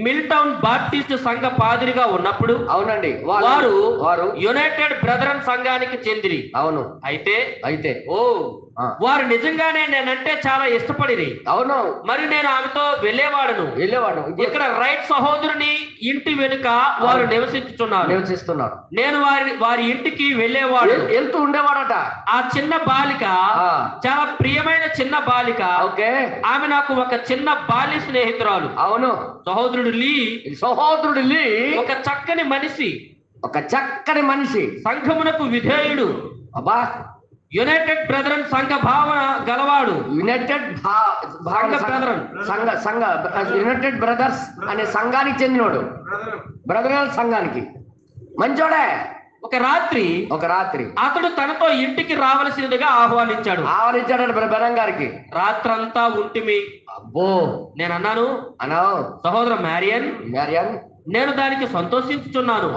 S2: మిల్టౌన్ బాప్టిస్ట్ సంఘ పాదిరిగా ఉన్నప్పుడు
S1: అవునండి
S2: వారు యునైటెడ్ బ్రదరన్ సంఘానికి చెందిరి.
S1: అవును.
S2: అయితే వారు నిజంగానే నేనంటే చాలా ఇష్టపడిరి.
S1: అవును.
S2: మరి నేను ఆమెతో వెళ్ళేవాడు. ఇక్కడ రైట్ సహోదరుని ఇంటి వెనుక వారు నివసిస్తున్నారు. నేను వారి ఇంటికి వెళ్తూ ఉండేవాడట. ఆ చిన్న బాలిక చాలా ప్రియమైన చిన్న బాలిక. ఆమె నాకు ఒక చిన్న బాల్య స్నేహితురాలు. అవును. సహోదరుడు లీ ఒక చక్కని మనిషి, సంఘమునకు విధేయుడు, యునైటెడ్ బ్రదరన్ సంఘ భావన గలవాడు. యునైటెడ్
S1: బ్రదర్స్ అనే సంఘానికి చెందినవాడు. బ్రదరన్ సంఘానికి మంచోడే. ఒక రాత్రి అతడు తనతో ఇంటికి రావలసినదిగా ఆహ్వానించాడు బ్రదరం గారికి. రాత్రంతా ఉంటిమి. అబ్బో నేను అన్నాను సహోదర మ్యారియన్, నేను దానికి సంతోషించుచున్నాను.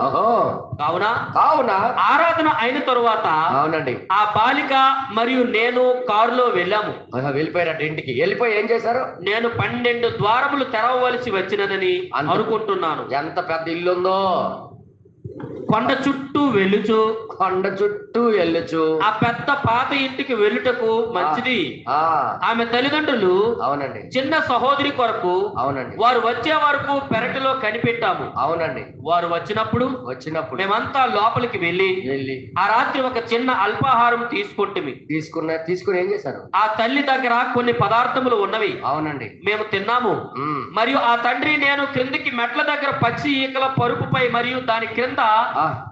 S1: కావున ఆరాధన అయిన తరువాత అవునండి ఆ బాలిక మరియు నేను కారులో వెళ్ళిపోయారట ఇంటికి. వెళ్ళిపోయి ఏం చేశారు? నేను 12 ద్వారములు తెరవవలసి వచ్చినదని అనుకుంటున్నాను. ఎంత పెద్ద ఇల్లు ఉందో! కొండ చుట్టూ వెళ్ళుచు ఆ పెద్ద పాత ఇంటికి వెళ్ళుటకు మంచిది. ఆమె తల్లిదండ్రులు అవునండి చిన్న సహోదరి కొరకు అవునండి వారు వచ్చే వరకు పెరటిలో కనిపెట్టాము. అవునండి. వారు వచ్చినప్పుడు మేమంతా లోపలికి వెళ్ళి ఆ రాత్రి ఒక చిన్న అల్పాహారం తీసుకుని ఏం చేశారు? ఆ తల్లి దగ్గర కొన్ని పదార్థములు ఉన్నవి. అవునండి. మేము తిన్నాము. మరియు ఆ తండ్రి నేను క్రిందికి మెట్ల దగ్గర పచ్చి ఈకల పరుపుపై మరియు దాని క్రింద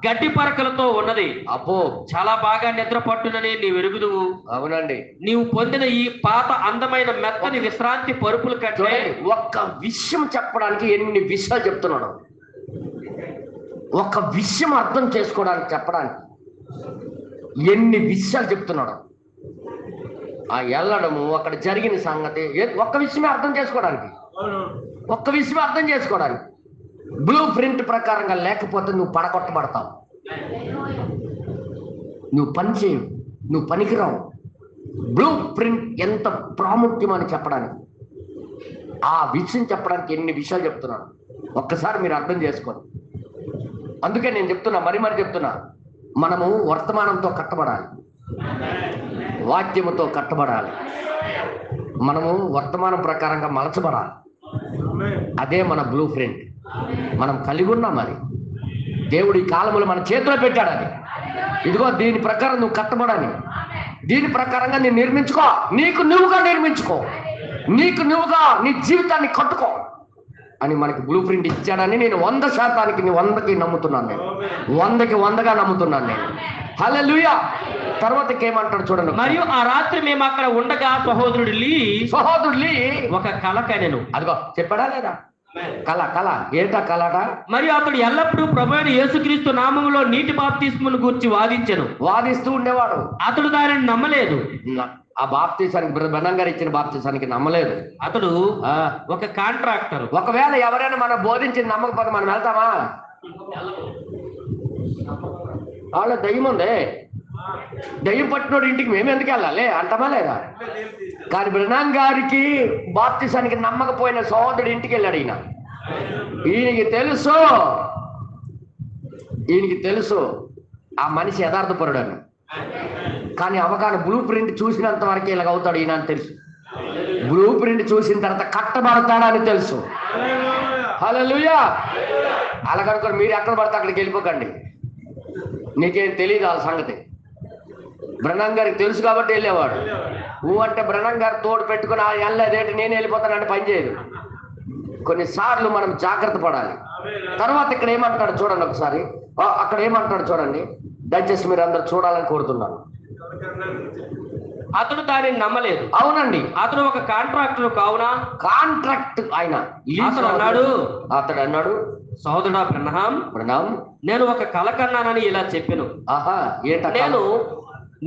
S1: గడ్డి పరకలతో ఉన్నది. అబ్బో చాలా బాగా నిద్ర పట్టునని నీ వెరుగుదువు. అవునండి. నీవు పొందిన ఈ పాత అందమైన మెత్తని విశ్రాంతి పరుపుల కంటే ఒక్క విషయం చెప్పడానికి ఎన్ని విషయాలు చెప్తున్నాడు. ఒక విషయం అర్థం చేసుకోవడానికి చెప్పడానికి ఎన్ని విషయాలు చెప్తున్నాడు. ఆ వెళ్ళడము అక్కడ జరిగిన సంగతి ఒక్క విషయమే అర్థం చేసుకోవడానికి బ్లూ ప్రింట్ ప్రకారంగా లేకపోతే నువ్వు పడగొట్టబడతావు, నువ్వు పని చేయవు, నువ్వు పనికిరావు. బ్లూ ప్రింట్ ఎంత ప్రాముఖ్యం అని చెప్పడానికి ఆ విషయం చెప్పడానికి ఎన్ని విషయాలు చెప్తున్నాను ఒక్కసారి మీరు అర్థం చేసుకోండి. అందుకే నేను చెప్తున్నా, మరి చెప్తున్నా, మనము వర్తమానంతో కట్టబడాలి, వాక్యముతో కట్టబడాలి, మనము వర్తమానం ప్రకారంగా మలచబడాలి. అదే మన బ్లూ ప్రింట్ మనం కలిగి ఉన్నాం. మరి దేవుడు ఈ కాలంలో మన చేతిలో పెట్టాడు. అది ఇదిగో దీని ప్రకారం నువ్వు కట్టబడాలి, దీని ప్రకారంగా నేను నిర్మించుకో, నీకు నువ్వుగా నీ జీవితాన్ని కట్టుకో అని మనకి బ్లూ ప్రింట్ ఇచ్చాడని నేను 100%కి నమ్ముతున్నాను. నేను 100కి 100గా నమ్ముతున్నాను నేను. హల్లెలూయా. తర్వాత ఏమంటాడు చూడండి. మరియు ఆ రాత్రి మేము అక్కడ ఉండగా సహోదరుడు లీ ఒక కల కనెను. అదిగో చెప్పాడా లేదా? కళ ఏంటా కలట? మరియు అతడు ఎల్లప్పుడూ ప్రభువైన యేసుక్రీస్తు నామములో నీటి బాప్తిస్మను గురించి వాదిస్తూ ఉండేవాడు. అతడు దానిని నమ్మలేదు. ఆ బాప్తిసానికి బ్రహ్మం గారు ఇచ్చిన బాప్తిసానికి నమ్మలేదు. అతడు ఒక కాంట్రాక్టర్. ఒకవేళ ఎవరైనా మనం బోధించి నమ్మకపోతే మనం వెళ్తామా? వాళ్ళ దయ్యం ఉంది, దయ్యం పట్టినోడు ఇంటికి మేము ఎందుకు వెళ్ళాలి అంటామా లేదా? కానీ బ్రహ్మం గారికి బాప్తిసానికి నమ్మకపోయిన సహోదరుడు ఇంటికి వెళ్ళాడు. ఈయనకి తెలుసు ఆ మనిషి యథార్థపరుడు అని. కానీ అవగాహన బ్లూ ప్రింట్ చూసినంత వరకు ఇలాగ అవుతాడు ఈయన అని తెలుసు. బ్లూ ప్రింట్ చూసిన తర్వాత కట్టబడతాడని తెలుసు. హల్లెలూయా. అలాగనుకో మీరు ఎక్కడ పడితే అక్కడికి వెళ్ళిపోకండి. నీకేం తెలియదు వాళ్ళ సంగతి. బ్రహ్మం గారికి తెలుసు కాబట్టి వెళ్ళేవాడు. అంటే బ్రహ్మం గారు తోడు పెట్టుకుని వెళ్ళలేదేంటి నేను వెళ్ళిపోతానంటే పని చేయదు. కొన్నిసార్లు మనం జాగ్రత్త పడాలి. తర్వాత ఇక్కడ ఏమంటాడు చూడండి ఒకసారి. అక్కడ ఏమంటాడు చూడండి, దయచేసి మీరు అందరు చూడాలని కోరుతున్నాను.
S2: అతడు దానిని నమ్మలేదు.
S1: అవునండి,
S2: అతడు ఒక కాంట్రాక్టర్ కావున
S1: కాంట్రాక్ట్ ఆయన. అతడు అన్నాడు,
S2: సహోదరుడా బ్రహ్మం, నేను ఒక కల కన్నానని ఇలా చెప్పాను.
S1: ఆహా,
S2: నేను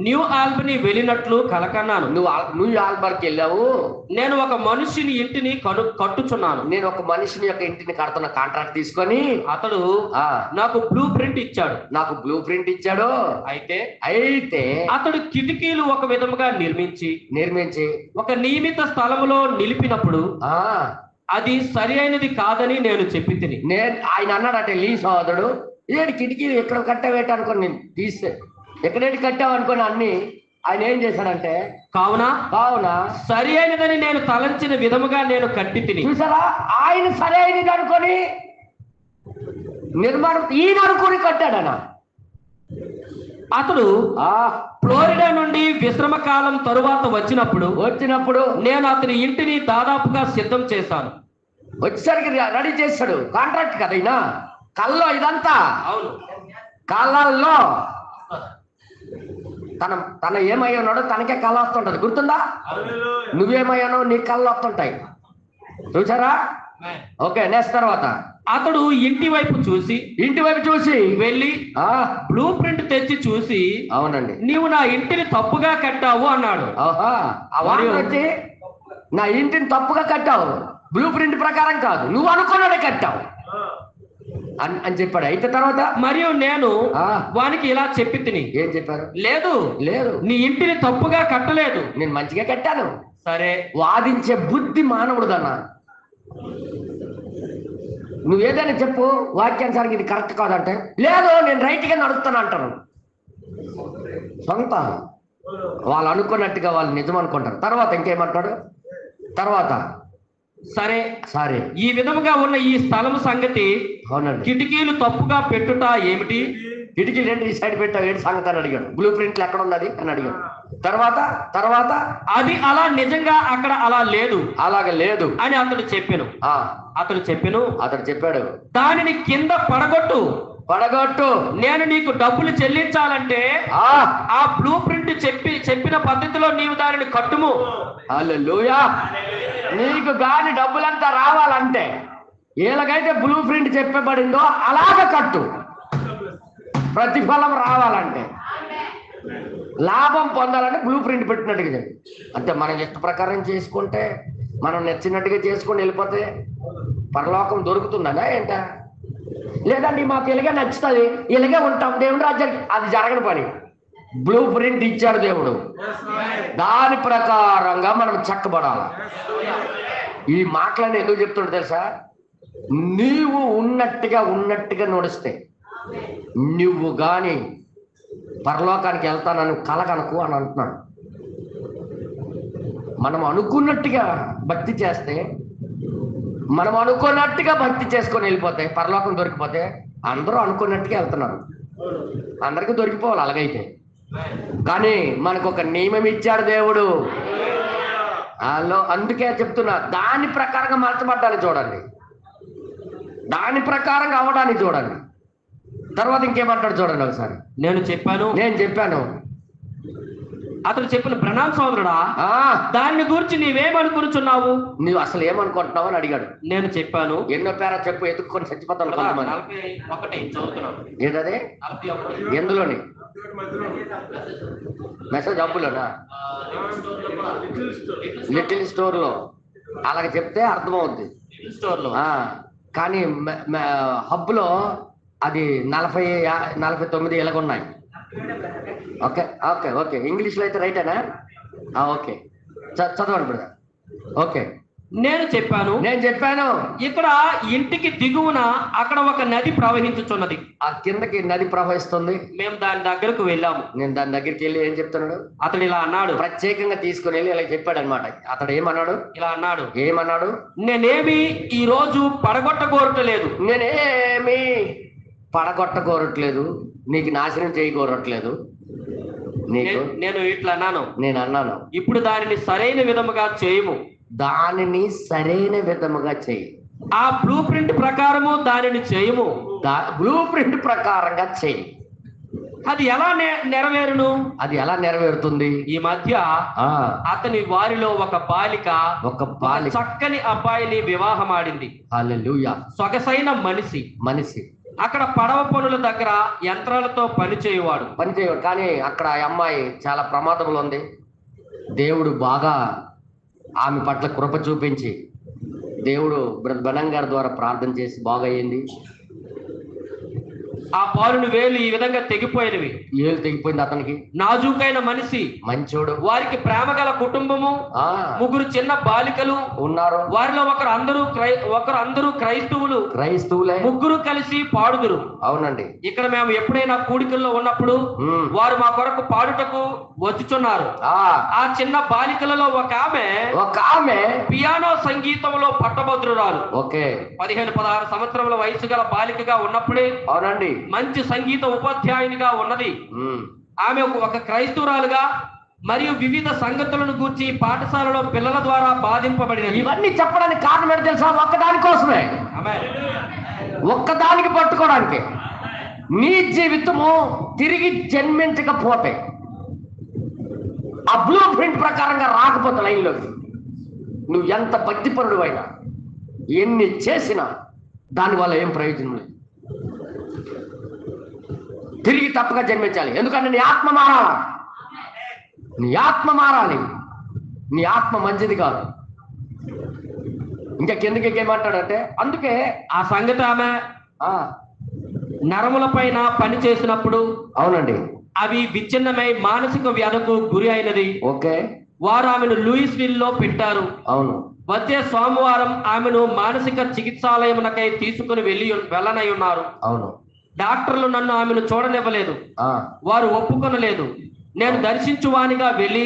S2: న్యూ ఆల్బనీ వెళ్ళినట్లు కలకన్నాను.
S1: న్యూ ఆల్బర్కి వెళ్ళావు.
S2: నేను ఒక మనిషిని ఇంటిని కట్టుచున్నాను.
S1: నేను ఒక మనిషిని యొక్క ఇంటిని కడుతున్న కాంట్రాక్ట్ తీసుకొని
S2: అతడు నాకు బ్లూ ప్రింట్ ఇచ్చాడు. అయితే అతడు కిటికీలు ఒక విధముగా నిర్మించి ఒక నియమిత స్థలములో నిలిపినప్పుడు అది సరి అయినది కాదని నేను చెప్పి తిని.
S1: ఆయన అన్నాడట, లీ సోదరుడు, ఏడు కిటికీలు ఎక్కడ కట్టవేట అనుకోని నేను తీస్తే ఎక్కడేటి కట్టావు అనుకోని అన్ని ఆయన ఏం చేశాడంటే, కావున
S2: సరి అయినదని నేను తలంచిన విధముగా నేను కట్టి తిని.
S1: చూసారా, ఆయన సరి అయినది అనుకొని నిర్మాణం ఈయన అనుకొని కట్టాడనా.
S2: అతడు ఫ్లోరిడా నుండి విశ్రమ కాలం తరువాత వచ్చినప్పుడు నేను అతని ఇంటిని దాదాపుగా సిద్ధం చేశాను.
S1: వచ్చేసరికి రెడీ చేశాడు. కాంట్రాక్ట్ కదా ఈయన. కల్లో ఇదంతా,
S2: అవును,
S1: కళ్ళల్లో తన ఏమై ఉన్నాడో తనకే కళ్ళ వస్తుంటది. గుర్తుందా? నువ్వేమయ్యానో నీ కళ్ళు వస్తుంటాయి. చూసారా? ఓకే, నెక్స్ట్ తర్వాత
S2: అతడు ఇంటి వైపు చూసి వెళ్ళి బ్లూ ప్రింట్ తెచ్చి చూసి,
S1: అవునండి,
S2: నీవు నా ఇంటిని తప్పుగా కట్టావు అన్నాడు.
S1: వచ్చి నా ఇంటిని తప్పుగా కట్టావు, బ్లూ ప్రింట్ ప్రకారం కాదు, నువ్వు అనుకున్నాడే కట్టావు అని చెప్పాడు. అయితే తర్వాత
S2: మరియు నేను వానికి ఇలా చెప్పి తిని.
S1: ఏం చెప్పారు?
S2: లేదు నీ ఇంటిని తప్పుగా కట్టలేదు,
S1: నేను మంచిగా కట్టాను.
S2: సరే,
S1: వాదించే బుద్ధి మానవుడుదన్నా. నువ్వేదైనా చెప్పు, వాక్యానుసారికి ఇది కరెక్ట్ కాదంటే, లేదు నేను రైట్ గా నడుస్తాను అంటారు. సొంత వాళ్ళు అనుకున్నట్టుగా వాళ్ళు నిజం అనుకుంటారు. తర్వాత ఇంకేమంటాడు? తర్వాత సరే
S2: ఈ విధముగా ఉన్న ఈ స్థలము సంగతి, కిటికీలు తప్పుగా పెట్టుట ఏమిటి?
S1: కిటికీలు ఏంటి ఈ సైడ్ పెట్టావు ఏంటి సంగతి అని అడిగాడు. బ్లూ ప్రింట్లు ఎక్కడ ఉన్నది అని అడిగాడు. తర్వాత
S2: అది అలా నిజంగా అక్కడ అలా లేదు,
S1: అలాగే లేదు
S2: అని అతడు చెప్పాడు. దానిని కింద పడగొట్టు, నేను నీకు డబ్బులు చెల్లించాలంటే ఆ బ్లూ ప్రింట్ చెప్పిన పద్ధతిలో నీవు దానిని కట్టుము.
S1: హల్లెలూయా. నీకు గాని డబ్బులంతా రావాలంటే, ఎలాగైతే బ్లూ ప్రింట్ చెప్పబడిందో అలాగ కట్టు. ప్రతిఫలం రావాలంటే, లాభం పొందాలంటే బ్లూ ప్రింట్ పెట్టినట్టుగా చెప్పి. అంటే మనం ఇష్ట ప్రకారం చేసుకుంటే, మనం నచ్చినట్టుగా చేసుకొని వెళ్ళిపోతే పరలోకం దొరుకుతుందనా ఏంట? లేదండి మాకు ఇలాగే నచ్చుతుంది, ఇలాగే ఉంటాం దేవుడు రాజ్యానికి, అది జరగని పని. బ్లూ ప్రింట్ ఇచ్చాడు దేవుడు, దాని ప్రకారంగా మనం చక్కబడాలి. ఈ మాటలని ఎందుకు చెప్తుండే తెలుసా? నీవు ఉన్నట్టుగా నడుస్తే, నువ్వు గాని పరలోకానికి వెళ్తానని కలగనుకు అని అంటున్నాడు. మనం అనుకున్నట్టుగా భక్తి చేస్తే, మనం అనుకున్నట్టుగా భక్తి చేసుకొని వెళ్ళిపోతే పరలోకం దొరికిపోతే, అందరూ అనుకున్నట్టుగా వెళ్తున్నారు, అందరికీ దొరికిపోవాలి అలాగైతే. కానీ మనకు ఒక నియమం ఇచ్చాడు దేవుడు. అందుకే చెప్తున్నా, దాని ప్రకారంగా మార్చబడ్డానికి చూడండి, దాని ప్రకారంగా అవ్వడానికి చూడండి. తర్వాత ఇంకేమంటాడు చూడండి ఒకసారి.
S2: నేను చెప్పాను అతడు చెప్పిన, బ్రహ్మం సోదరుడా, దాన్ని గురించి నీవేమనుకుంటున్నావు?
S1: నువ్వు అసలు ఏమనుకుంటున్నావు అని అడిగాడు.
S2: నేను చెప్పాను.
S1: ఎన్నో పేరా చెప్పు, ఎత్తుక్కొని చచ్చిపోతాను.
S2: 41 చదువుతున్నాను.
S1: ఏంటది? ఎందులోని మెసేజ్ అప్పులోనా? లిటిల్ స్టోర్ లో అలాగ చెప్తే అర్థమవుద్ది. కానీ హబ్ లో అది 49 ఎలాగున్నాయి. ఓకే ఇంగ్లీష్ లో అయితే రైటేనా? ఓకే, చదవండి బ్రదర్. ఓకే,
S2: నేను చెప్పాను ఇక్కడ ఇంటికి దిగువన అక్కడ ఒక నది ప్రవహించుచున్నది.
S1: ఆ కిందకి నది ప్రవహిస్తుంది.
S2: మేము దాని దగ్గరకు వెళ్ళాము.
S1: నేను దాని దగ్గరికి వెళ్ళి ఏం చెప్తున్నాడు?
S2: అతడు ఇలా అన్నాడు,
S1: ప్రత్యేకంగా తీసుకుని వెళ్ళి ఇలా చెప్పాడు అనమాట. అతడు ఏమన్నాడు?
S2: ఇలా అన్నాడు,
S1: నేనేమి
S2: ఈ రోజు పడగొట్టగోరట్లేదు,
S1: నీకు నాశనం చేయగోరట్లేదు.
S2: నేను ఇట్లా అన్నాను.
S1: నేను అన్నాను,
S2: ఇప్పుడు దానిని సరైన విధముగా చేయము.
S1: దానిని సరైన విధముగా చేయి.
S2: ఆ బ్లూ ప్రింట్ ప్రకారము దానిని చేయము.
S1: బ్లూ ప్రింట్ ప్రకారంగా చేయి.
S2: అది ఎలా నెరవేరును? అది ఎలా నెరవేరుతుంది? ఈ మధ్య అతని వారిలో ఒక బాలిక చక్కని అబ్బాయిని వివాహం ఆడింది. హల్లెలూయా. సొగసైన మనిషి అక్కడ పడవ పనుల దగ్గర యంత్రాలతో పనిచేయవాడు. కానీ అక్కడ ఆ అమ్మాయి చాలా ప్రమాదంలో ఉంది. దేవుడు బాగా ఆమె పట్ల కృప చూపించి దేవుడు బ్రదర్ బెనం గారి ద్వారా ప్రార్థన చేసి బాగయ్యింది. ఆ పాలుని వేలు ఈ విధంగా తెగిపోయినవి. ఏలు తెగిపోయింది. అతనికి నాజూకైన మనిషి, మంచోడు. వారికి ప్రేమ గల కుటుంబము, 3 చిన్న బాలికలు ఉన్నారు. వారిలో ఒకరు అందరూ క్రైస్తవులే. 3 కలిసి పాడుదురు. అవునండి. ఇక్కడ మేము ఎప్పుడైనా కూడికల్లో ఉన్నప్పుడు వారు మా కొరకు పాడుటకు వచ్చుచున్నారు. ఆ చిన్న బాలికలలో ఒక ఆమె పియానో సంగీతంలో పట్టభద్రురాలు. 15-16 సంవత్సరముల వయసు గల బాలికగా ఉన్నప్పుడే అవునండి మంచి సంగీత ఉపాధ్యాయునిగా ఉన్నది. ఆమె ఒక క్రైస్తవురాలుగా మరియు వివిధ సంగతులను గూర్చి పాఠశాలలో పిల్లల ద్వారా బాధింపబడినది. ఇవన్నీ చెప్పడానికి కారణం ఏంటి తెలుసా? ఒక్కదానికోసమే, ఒక్కదానికి పట్టుకోవడానికి. నీ జీవితము తిరిగి జన్మించకపోతే, ఆ బ్లూ ప్రింట్ ప్రకారంగా రాకపోతే లైన్లోకి, నువ్వు ఎంత భక్తిపరుడు అయినా ఎన్ని చేసినా దానివల్ల ఏం ప్రయోజనం లేదు. తిరిగి తప్పగా జన్మించాలి. ఎందుకంటే నీ ఆత్మ మారాలి. నీ ఆత్మ మంచిది కాదు. ఇంకా కిందకి ఏమంటాడంటే, అందుకే ఆ సంగతి ఆమె నరముల పైన పని చేసినప్పుడు అవునండి అవి విచ్ఛిన్నమై మానసిక వ్యాధకు గురి అయినది. వారు ఆమెను లూయిస్విల్ లో పెట్టారు. అవును. వచ్చే సోమవారం ఆమెను మానసిక చికిత్సాలయమునకై తీసుకుని వెళ్ళనై ఉన్నారు. అవును. డాక్టర్లు నన్ను ఆమెను చూడనివ్వలేదు. వారు ఒప్పుకొనలేదు. నేను దర్శించువానిగా వెళ్ళి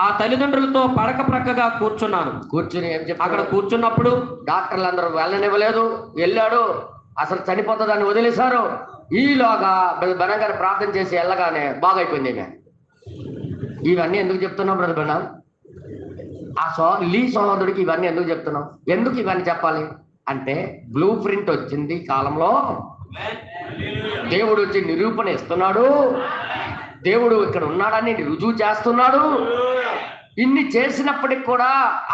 S2: ఆ తల్లిదండ్రులతో పడక ప్రక్కగా కూర్చుని అక్కడ కూర్చున్నప్పుడు డాక్టర్లు అందరూ వెళ్ళనివ్వలేదు. వెళ్ళాడు, అసలు చనిపోతుందని వదిలేశారు. ఈలోగా బెనం గారు ప్రార్థన చేసి వెళ్ళగానే బాగైపోయింది. ఇవన్నీ ఎందుకు చెప్తున్నాం బ్రదర్ బెనం? లీ సహోదరుడికి ఇవన్నీ ఎందుకు చెప్తున్నాం? ఎందుకు ఇవన్నీ చెప్పాలి అంటే, బ్లూ ప్రింట్ వచ్చింది కాలంలో. దేవుడు వచ్చి నిరూపణ ఇస్తున్నాడు. దేవుడు ఇక్కడ ఉన్నాడని రుజువు చేస్తున్నాడు. ఇన్ని చేసినప్పటికి కూడా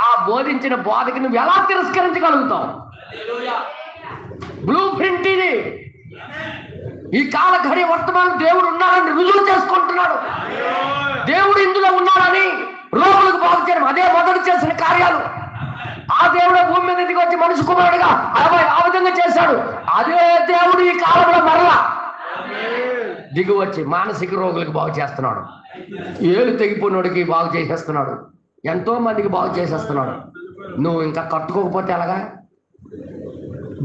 S2: ఆ బోధించిన బోధకి నువ్వు ఎలా తిరస్కరించగలుగుతావు? బ్లూ ప్రింట్ ఇది. ఈ కాల ఘడి వర్తమానం దేవుడు ఉన్నాడని రుజువు చేసుకుంటున్నాడు. దేవుడు ఇందులో ఉన్నాడని రోగులకు బాగు చేయడం అదే మొదలు చేసిన కార్యాలు. ఆ దేవుడు భూమి మీద దిగి వచ్చి మనిషి కుమారుడుగా ఆ విధంగా చేశాడు. అదే దేవుడు ఈ కాలంలో మరలా దిగి వచ్చి మానసిక రోగులకు బాగు చేస్తున్నాడు. ఏలు తెగిపోయినోడికి బాగు చేసేస్తున్నాడు. ఎంతో మందికి బాగు చేసేస్తున్నాడు. నువ్వు ఇంకా కట్టుకోకపోతే ఎలాగా?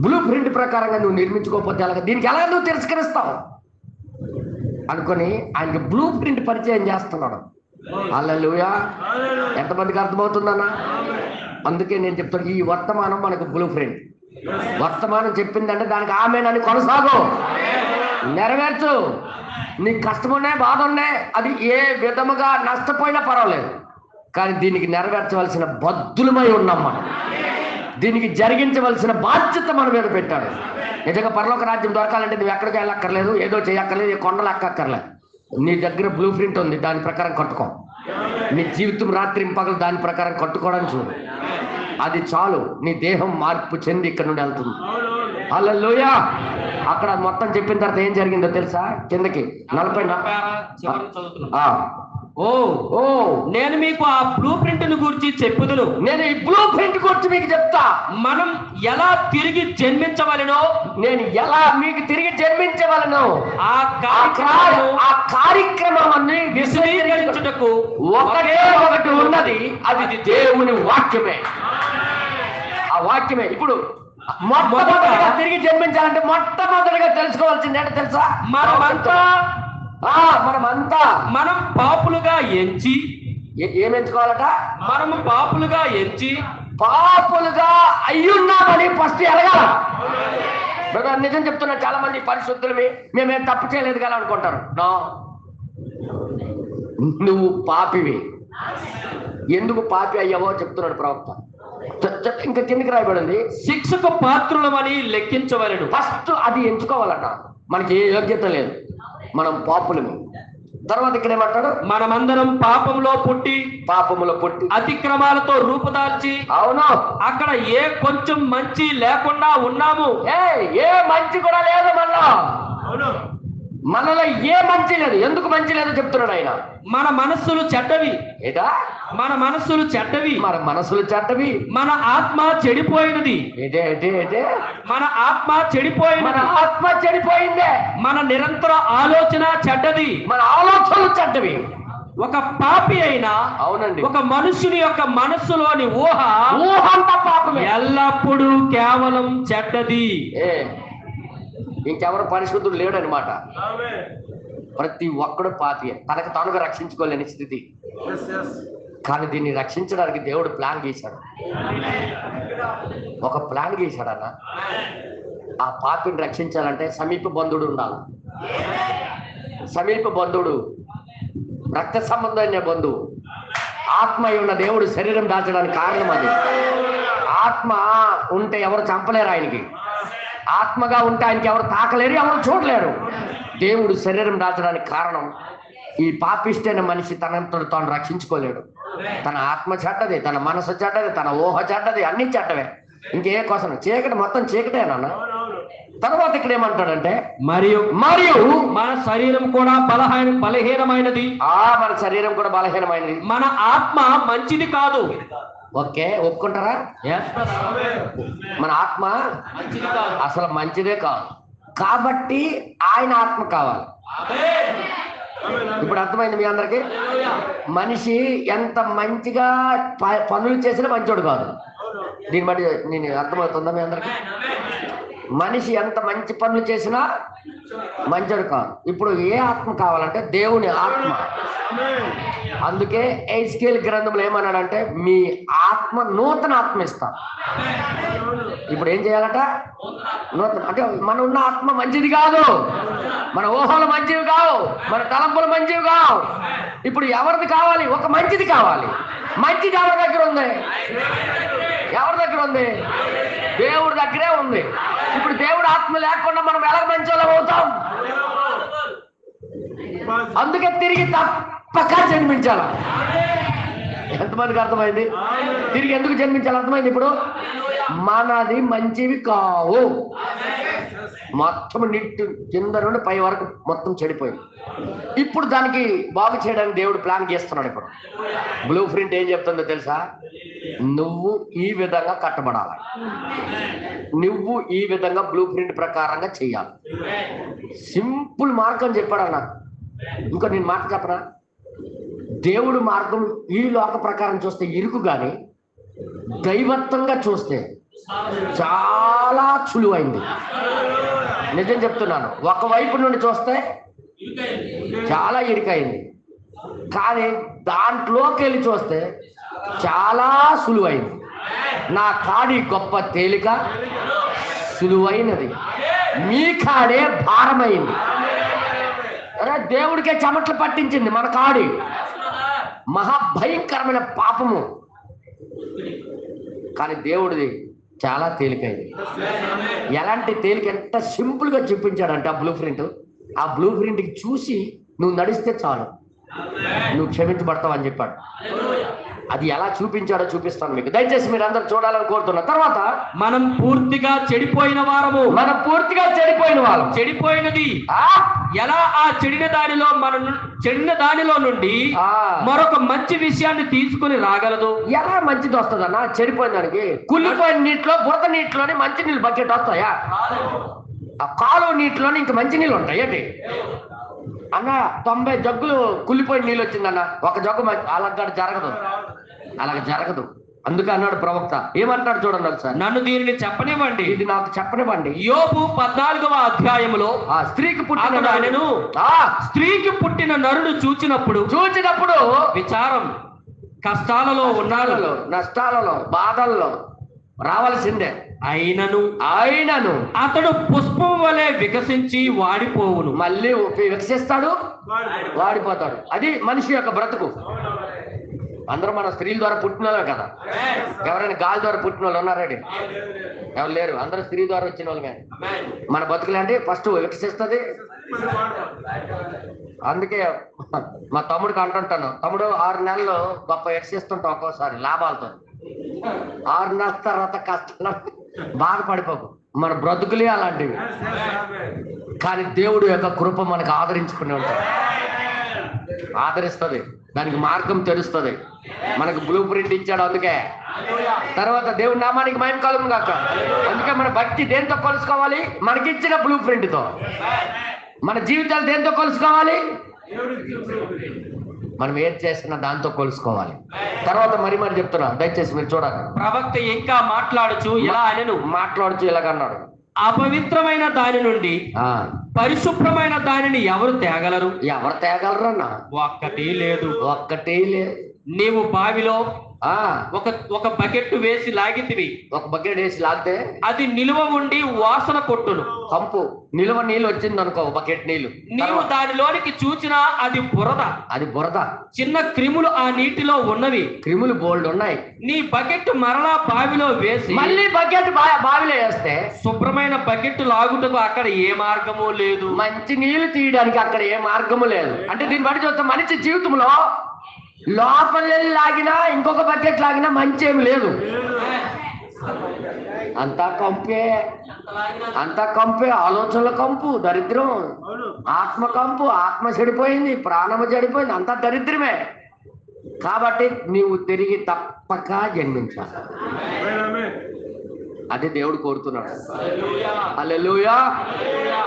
S2: బ్లూ ప్రింట్ ప్రకారంగా నువ్వు నిర్మించుకోకపోతే ఎలాగా? దీనికి ఎలా నువ్వు తిరస్కరిస్తావు అనుకొని ఆయనకి బ్లూ ప్రింట్ పరిచయం చేస్తున్నాడు. హల్లెలూయా. ఎంతమందికి అర్థమవుతుందన్నా? అందుకే నేను చెప్తాను, ఈ వర్తమానం మనకు బ్లూ ప్రింట్. వర్తమానం చెప్పిందంటే దానికి ఆమేనని కొనసాగు, నెరవేర్చు. నీకు కష్టమున్నాయి, బాధ ఉన్నాయి, అది ఏ విధముగా నష్టపోయినా పర్వాలేదు, కానీ దీనికి నెరవేర్చవలసిన బద్దులమై ఉన్నాం మనం. దీనికి జరిగించవలసిన బాధ్యత మన మీద పెట్టాడు. నిజంగా పరలోక రాజ్యం దొరకాలంటే నువ్వు ఎక్కడికి వెళ్ళక్కర్లేదు, ఏదో చేయక్కర్లేదు, కొండలు ఎక్కక్కర్లేదు. నీ దగ్గర బ్లూ ప్రింట్ ఉంది, దాని ప్రకారం కట్టుకో. నీ జీవితం రాత్రి పగలు దాని ప్రకారం కట్టుకోవడానికి చూడు. అది చాలు. నీ దేహం మార్పు చెంది ఇక్కడ నుండి వెళ్తుంది. హల్లెలూయా. అక్కడ మొత్తం చెప్పిన తర్వాత ఏం జరిగిందో తెలుసా? కిందకి 40 నేను మీకు ఆ బ్లూ ప్రింట్ ను గురించి చెప్పుదును. నేను ఈ బ్లూ ప్రింట్ గురించి మీకు చెప్తా. మనం ఎలా తిరిగి జన్మించవలెనో, నేను ఎలా మీకు తిరిగి జన్మించవలెనో ఆ కార్యక్రమాన్ని విశదీకరించుటకు ఒకటి ఉన్నది. అది దేవుని వాక్యమే. ఆ వాక్యమే. ఇప్పుడు మొట్టమొదటిగా తిరిగి జన్మించాలంటే మొట్టమొదటిగా తెలుసుకోవాల్సింది ఏంటో తెలుసా? మనం పాపులుగా ఎంచి ఏం ఎంచుకోవాలట? మనము పాపులుగా ఎంచి పాపులుగా అయ్యున్నామని ఫస్ట్ ఎరగాల. నిజం చెప్తున్నా, చాలా మంది పరిశుద్ధులవి, మేమేం తప్పు చేయలేదు కదా అనుకుంటారు. నువ్వు పాపివి. ఎందుకు పాపి అయ్యావో చెప్తున్నాడు ప్రవక్త. ఇంకా కిందకి రాయబడింది, శిక్షకు పాత్రులమని లెక్కించవలను. ఫస్ట్ అది ఎంచుకోవాలట. మనకి ఏ యోగ్యత లేదు.
S1: మనం పాపులము. తర్వాత ఇక్కడ ఏమంటాడు?
S2: మనమందరం పాపంలో పుట్టి
S1: అతిక్రమాలతో
S2: రూపుదాల్చి,
S1: అవును,
S2: అక్కడ ఏ కొంచెం మంచి లేకుండా ఉన్నాము.
S1: ఏ మంచి కూడా లేదు మనలో ఏ మంచి లేదు. ఎందుకు మంచి లేదు చెప్తున్నాడు ఆయన.
S2: మన మనస్సులు చెడ్డవి. మన మనస్సులు చెడ్డవి. మన ఆత్మ చెడిపోయినది. మన ఆత్మ చెడిపోయిందే. మన నిరంతర ఆలోచన చెడ్డది. మన ఆలోచనలు చెడ్డవి. ఒక పాపి అయినా, అవునండి, ఒక మనుషుని యొక్క మనస్సులోని ఊహ అంతా పాపమే, ఎల్లప్పుడూ కేవలం చెడ్డది.
S1: ఇంకెవరు పరిశుద్ధుడు లేడనమాట. ప్రతి ఒక్కడు పాపి, తనకు తానుగా రక్షించుకోలేని స్థితి. కానీ దీన్ని రక్షించడానికి దేవుడు ప్లాన్ గీశాడు. ఒక ప్లాన్ గీశాడన్న. ఆ పాపిని రక్షించాలంటే సమీప బంధువుడు ఉండాలి. సమీప బంధువుడు, రక్త సంబంధమైన బంధువు, ఆత్మ ఉన్న దేవుడు శరీరం దాల్చడానికి కారణం అది. ఆత్మ ఉంటే ఎవరు చంపలేరు ఆయనకి. ఆత్మగా ఉంటే ఆయనకి ఎవరు తాకలేరు, ఎవరు చూడలేరు. దేవుడు శరీరం దాల్చడానికి కారణం ఈ పాపిష్టైన మనిషి తనంతో తాను రక్షించుకోలేడు. తన ఆత్మ చెడ్డది, తన మనసు చెడ్డది, తన ఊహ చెడ్డది, అన్ని చెడ్డవే. ఇంకే కోసం చీకటి, మొత్తం చీకటే నాన్న. తర్వాత ఇక్కడ ఏమంటాడంటే
S2: మరియు మన శరీరం కూడా బలహీనమైనది.
S1: మన శరీరం కూడా బలహీనమైనది.
S2: మన ఆత్మ మంచిది కాదు.
S1: ఓకే, ఒప్పుకుంటారా? మన ఆత్మ అసలు మంచిదే కాదు. కాబట్టి ఆయన ఆత్మ కావాలి. ఇప్పుడు అర్థమైంది మీ అందరికి? మనిషి ఎంత మంచిగా పనులు చేసినా మంచోడు కాదు. దీన్ని బట్టి నేను అర్థమవుతుందా మీ అందరికి? మనిషి ఎంత మంచి పనులు చేసినా మంచోడు కాదు. ఇప్పుడు ఏ ఆత్మ కావాలంటే దేవుని ఆత్మ. అందుకే ఎహెజ్కేలు గ్రంథంలో ఏమన్నాడంటే మీ ఆత్మ, నూతన ఆత్మ ఇస్తా. ఇప్పుడు ఏం చేయాలట? నూతన అంటే మన ఉన్న ఆత్మ మంచిది కాదు, మన ఊహలు మంచివి కావు, మన తలంపులు మంచివి కావు. ఇప్పుడు ఎవరిది కావాలి? ఒక మంచిది కావాలి. మంచిది ఎవరి దగ్గర ఉంది? దేవుడి దగ్గరే ఉంది. ఇప్పుడు దేవుడు ఆత్మ లేకుండా మనం ఎలా మంచి వాళ్ళం అవుతాం? అందుకే తిరిగి తప్పక జన్మించాల. ఎంతమందికి అర్థమైంది? తిరిగి ఎందుకు జన్మించాలి అర్థమైంది. ఇప్పుడు మనది మంచివి కావు, మొత్తం నిట్టు కింద నుండి పై వరకు మొత్తం చెడిపోయింది. ఇప్పుడు దానికి బాగు చేయడానికి దేవుడు ప్లాన్ చేస్తున్నాడు. ఇప్పుడు బ్లూ ప్రింట్ ఏం చెప్తుందో తెలుసా? నువ్వు ఈ విధంగా కట్టబడాలి, నువ్వు ఈ విధంగా బ్లూ ప్రింట్ ప్రకారంగా చెయ్యాలి. సింపుల్ మార్గం చెప్పాడు అన్న. ఇంకో నేను మాట చెప్పనా? దేవుడు మార్గం ఈ లోక ప్రకారం చూస్తే ఇరుకు, కానీ దైవత్వంగా చూస్తే చాలా సులువైంది. నిజం చెప్తున్నాను. ఒకవైపు నుండి చూస్తే చాలా ఇరుకైంది, కానీ దాంట్లోకి వెళ్ళి చూస్తే చాలా సులువైంది. నా కాడి గొప్ప తేలిక, సులువైనది, మీ కాడే భారమైంది. అరే దేవుడికే చెమట్లు పట్టించింది మన కాడి. మహాభయంకరమైన పాపము, కానీ దేవుడిది చాలా తేలికైంది. ఎలాంటి తేలిక, ఎంత సింపుల్ గా చూపించాడంటే ఆ బ్లూ ప్రింట్. ఆ బ్లూ ప్రింట్కి చూసి నువ్వు నడిస్తే చాలు, నువ్వు క్షమించబడతావు అని చెప్పాడు. అది ఎలా చూపించాడో చూపిస్తాను మీకు. దయచేసి మీరు అందరు చూడాలని కోరుతున్నా. తర్వాత
S2: మనం పూర్తిగా చెడిపోయిన వారము. చెడిపోయినది ఎలా? ఆ చెడిన దానిలో నుండి మరొక మంచి విషయాన్ని తీసుకుని రాగలదు.
S1: ఎలా మంచిది వస్తుందన్న? చెడిపోయిన దానికి కుళ్ళిపోయిన నీటిలో, బురద నీటిలోని మంచి నీళ్ళు బకెట్ వస్తాయా? ఆ కాలువ నీటిలోని ఇంక మంచి నీళ్ళు ఉంటాయి ఏంటి అన్న? 90 జగ్గులు కుళ్ళిపోయిన నీళ్ళు వచ్చిందన్న, ఒక జగ్గు అలాగ జరగదు. అందుకే అన్నాడు ప్రవక్త. ఏమంటాడు చూడండి ఒకసారి.
S2: నన్ను దీనిని చెప్పనివ్వండి,
S1: ఇది నాకు చెప్పనివ్వండి.
S2: యోబు 14వ అధ్యాయములో స్త్రీకి పుట్టిన నరుడు చూచినప్పుడు విచారం, కష్టాలలో ఉన్నాడు,
S1: నష్టాలలో, బాధల్లో రావాల్సిందే.
S2: అయినను అతడు పుష్పం వలె వికసించి వాడిపోవును.
S1: మళ్ళీ వికసిస్తాడు, వాడిపోతాడు. అది మనిషి యొక్క బ్రతుకు. అందరూ మన స్త్రీల ద్వారా పుట్టిన వాళ్ళే కదా. ఎవరైనా గాలి ద్వారా పుట్టిన వాళ్ళు ఉన్నారండి? ఎవరు లేరు. అందరూ స్త్రీ ద్వారా వచ్చిన వాళ్ళు. కానీ మన బతుకులేంటి? ఫస్ట్ వికసిస్తుంది, అందుకే మా తమ్ముడికి అంటుంటాను, తమ్ముడు 6 నెలలు గొప్ప ఎడ్సిస్తుంటాం ఒక్కోసారి లాభాలతో, 6 నెలల తర్వాత కష్టాలు బాధపడిపోకు, మన బ్రతుకులే అలాంటివి. కానీ దేవుడు యొక్క కృప మనకు ఆదరించుకుని ఉంటాడు, ఆదరిస్తుంది, దానికి మార్గం తెలుస్తుంది, మనకు బ్లూ ప్రింట్ ఇచ్చాడు. అందుకే తర్వాత దేవుడి నామానికి మహిమ కలుగును గాక. అందుకే మన భక్తి దేంతో కొలుసుకోవాలి? మనకిచ్చిన బ్లూ ప్రింట్ తో. మన జీవితాలు దేంతో కొలుసుకోవాలి? మనం ఏం చేస్తున్నా దాంతో కొలుసుకోవాలి. తర్వాత మరి చెప్తున్నా, దయచేసి మీరు చూడాలి.
S2: ప్రవక్త ఇంకా మాట్లాడుచు ఇలా అనెను,
S1: మాట్లాడుచు ఇలాగన్నాడు,
S2: అపవిత్రమైన దాని నుండి పరిశుభ్రమైన దానిని ఎవరు తేగలరు?
S1: ఎవరు తేగలరన్నా?
S2: ఒక్కటి లేదు.
S1: నీవు
S2: బావిలో ఒక బకెట్ వేసి లాగితివి,
S1: ఒక బకెట్ వేసి లాగితే
S2: అది నిలువ ఉండి వాసన కొట్టును.
S1: కంపు నిలువ నీళ్ళు వచ్చింది అనుకో, బకెట్ నీళ్లు,
S2: నీవు దానిలోనికి చూచినా అది బురద. చిన్న క్రిములు ఆ నీటిలో ఉన్నవి,
S1: క్రిములు బోల్డ్ ఉన్నాయి.
S2: నీ బకెట్ మరలా బావిలో వేసి
S1: మళ్ళీ బకెట్ బావిలో వేస్తే
S2: శుభ్రమైన బకెట్ లాగుటకు అక్కడ ఏ మార్గము లేదు.
S1: మంచి నీళ్లు తీయడానికి అక్కడ ఏ మార్గము లేదు. అంటే దీన్ని బట్టి చూస్తే మనిషి జీవితంలో లోపల లాగినా ఇంకొక బకెట్ లాగినా మంచి ఏమి లేదు, అంతా కంపే, ఆలోచనల కంపు, దరిద్రం, ఆత్మ కంపు, ఆత్మ చెడిపోయింది, ప్రాణము చెడిపోయింది, అంతా దరిద్రమే. కాబట్టి నీవు తిరిగి తప్పక జన్మించాలి, అది దేవుడు కోరుతున్నాడు. హల్లెలూయా.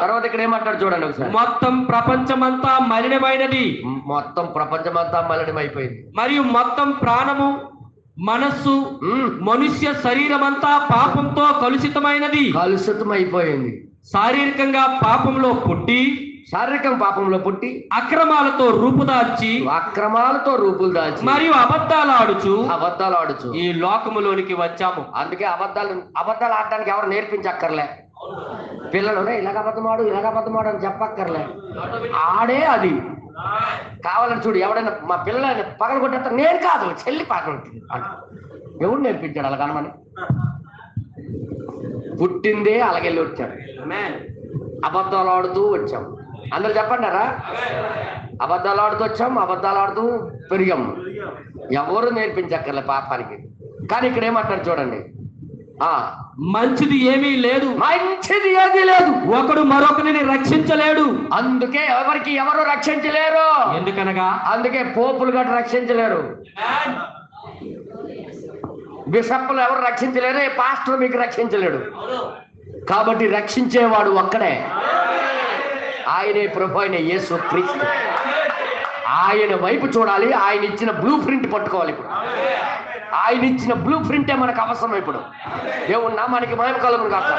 S1: తర్వాత ఇక్కడ ఏమంటాడు చూడండి ఒకసారి,
S2: మొత్తం ప్రపంచమంతా మలినమైనది.
S1: మొత్తం ప్రపంచమంతా మలినమైపోయింది.
S2: మరియు మొత్తం ప్రాణము, మనస్సు, మనుష్య శరీరం అంతా పాపంతో కలుషితమైనది. శారీరకంగా పాపంలో పుట్టి అక్రమాలతో రూపులు దాల్చి మరియు అబద్ధాలు ఆడుచు ఈ లోకములోనికి వచ్చాము.
S1: అందుకే అబద్ధాలు ఆడడానికి ఎవరు నేర్పించక్కర్లే. పిల్లలు ఇలాగ అబద్ధమాడు అని చెప్పక్కర్లే, ఆడే అది కావాలని చూడు. ఎవడైనా మా పిల్లలని పగల కొట్టేస్తారు, నేను కాదు చెల్లి పగలొట్టింది అంట. ఎవడు నేర్పించాడు అలా కనమని? పుట్టిందే అలాగెళ్ళి వచ్చాడు. అబద్ధాలు ఆడుతూ వచ్చాం. అందరు చెప్పండారా? అబద్ధాలు ఆడుతూ వచ్చాం, అబద్ధాలు ఆడుతూ పెరిగాము. ఎవరు నేర్పించక్కర్లే పాపానికి. కానీ ఇక్కడ ఏమంటారు చూడండి,
S2: మంచిది ఏమీ లేదు,
S1: ఒకడు మరొకరిని రక్షించలేడు. అందుకే ఎవరు రక్షించలేరు.
S2: ఎందుకనగా
S1: అందుకే పోపులు గట్రా రక్షించలేరు, బిషప్లు ఎవరు రక్షించలేరు, పాస్టర్ మీకు రక్షించలేడు. కాబట్టి రక్షించేవాడు ఒక్కడే, ఆయనే ప్రభు అయిన యేసు క్రీస్తు. ఆయన వైపు చూడాలి, ఆయన ఇచ్చిన బ్లూ ప్రింట్ పట్టుకోవాలి. ఇప్పుడు ఆయన ఇచ్చిన బ్లూ ప్రింటే మనకు అవసరం. ఇప్పుడు దేవుడు నామానికి మహిమ కలుగును గాక.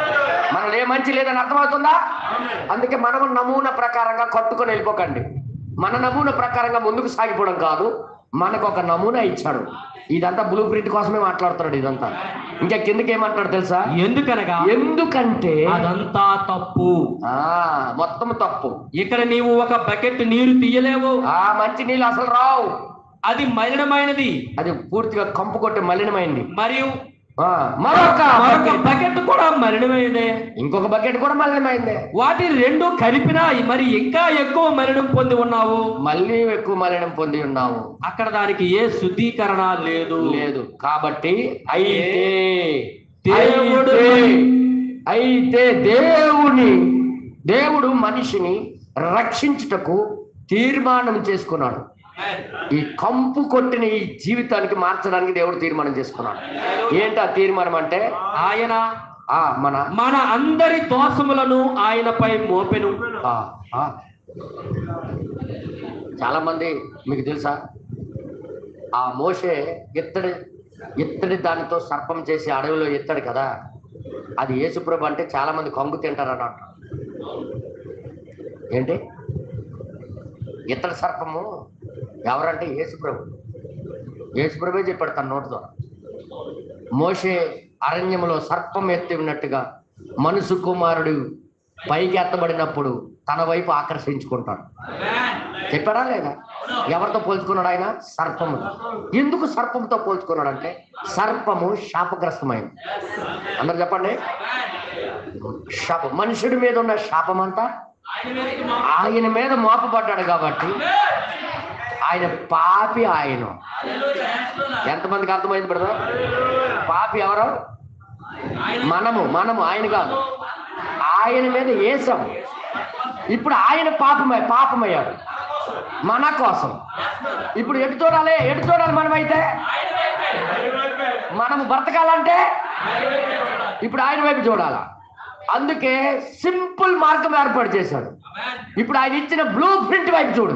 S1: మనలో ఏ మంచి లేదని అర్థమవుతుందా? అందుకే మనము నమూనా ప్రకారంగా కట్టుకొని వెళ్ళిపోకండి. మన నమూనా ప్రకారంగా ముందుకు సాగిపోవడం కాదు, మనకు ఒక నమూనా ఇచ్చాడు. ఇదంతా బ్లూ ప్రింట్ కోసమే మాట్లాడుతున్నాడు. ఇదంతా ఇంకా కిందకి ఏమంటాడు తెలుసా? ఎందుకంటే
S2: అదంతా తప్పు,
S1: మొత్తం తప్పు.
S2: ఇక్కడ నీవు ఒక బకెట్ నీరు తీయలేవు,
S1: మంచి నీళ్ళు అసలు రావు.
S2: అది మలినమైనది,
S1: అది పూర్తిగా కంపు కొట్టి మలినమైంది.
S2: మరియు
S1: మరొక
S2: బకెట్ కూడా మలినమైందే,
S1: ఇంకొక బకెట్ కూడా మలినమైందే.
S2: వాటి రెండు కలిపినా మరి ఇంకా ఎక్కువ మలినం పొంది ఉన్నావు,
S1: మళ్ళీ ఎక్కువ మలినం పొంది ఉన్నావు.
S2: అక్కడ దానికి ఏ శుద్ధీకరణ లేదు.
S1: కాబట్టి అయితే దేవుడు మనిషిని రక్షించుటకు తీర్మానం చేసుకున్నాడు. ఈ కంపు కొట్టిన ఈ జీవితానికి మార్చడానికి దేవుడు తీర్మానం చేసుకున్నాడు. ఏంటి ఆ తీర్మానం అంటే?
S2: ఆయన
S1: మన
S2: అందరి దోషములను ఆయనపై మోపెను.
S1: చాలా మంది మీకు తెలుసా, ఆ మోషే ఇత్తడి దానితో సర్పం చేసి అడవిలో ఎత్తాడు కదా, అది యేసుప్రభు అంటే చాలా మంది కంగు తింటారన్నమాట. ఏంటి ఇత్తడి సర్పము ఎవరంటే యేసుప్రభే చెప్పాడు తన నోటితో. మోషే అరణ్యములో సర్పం ఎత్తినట్టుగా మనుషు కుమారుడు పైకి ఎత్తబడినప్పుడు తన వైపు ఆకర్షించుకుంటాడు. చెప్పాడా లేదా? ఎవరితో పోల్చుకున్నాడు ఆయన? సర్పము. ఎందుకు సర్పంతో పోల్చుకున్నాడు అంటే సర్పము శాపగ్రస్తమైంది. అందరు చెప్పండి. శాపం, మనుషుడి మీద ఉన్న శాపం అంతా ఆయన మీద మోపబడ్డాడు కాబట్టి ఆయన పాపి. ఆయన ఎంతమందికి అర్థమైంది బ్రదర్? పాపి ఎవరు? మనము ఆయన కాదు. ఆయన మీద వేసాం. ఇప్పుడు ఆయన పాపమయ్యాడు మన కోసం. ఇప్పుడు ఎటు చూడాలి మనమైతే? మనము బ్రతకాలంటే ఇప్పుడు ఆయన వైపు చూడాలా. అందుకే సింపుల్ మార్గం ఏర్పాటు చేశాడు. ఇప్పుడు ఆయన ఇచ్చిన బ్లూ ప్రింట్ వైపు చూడు,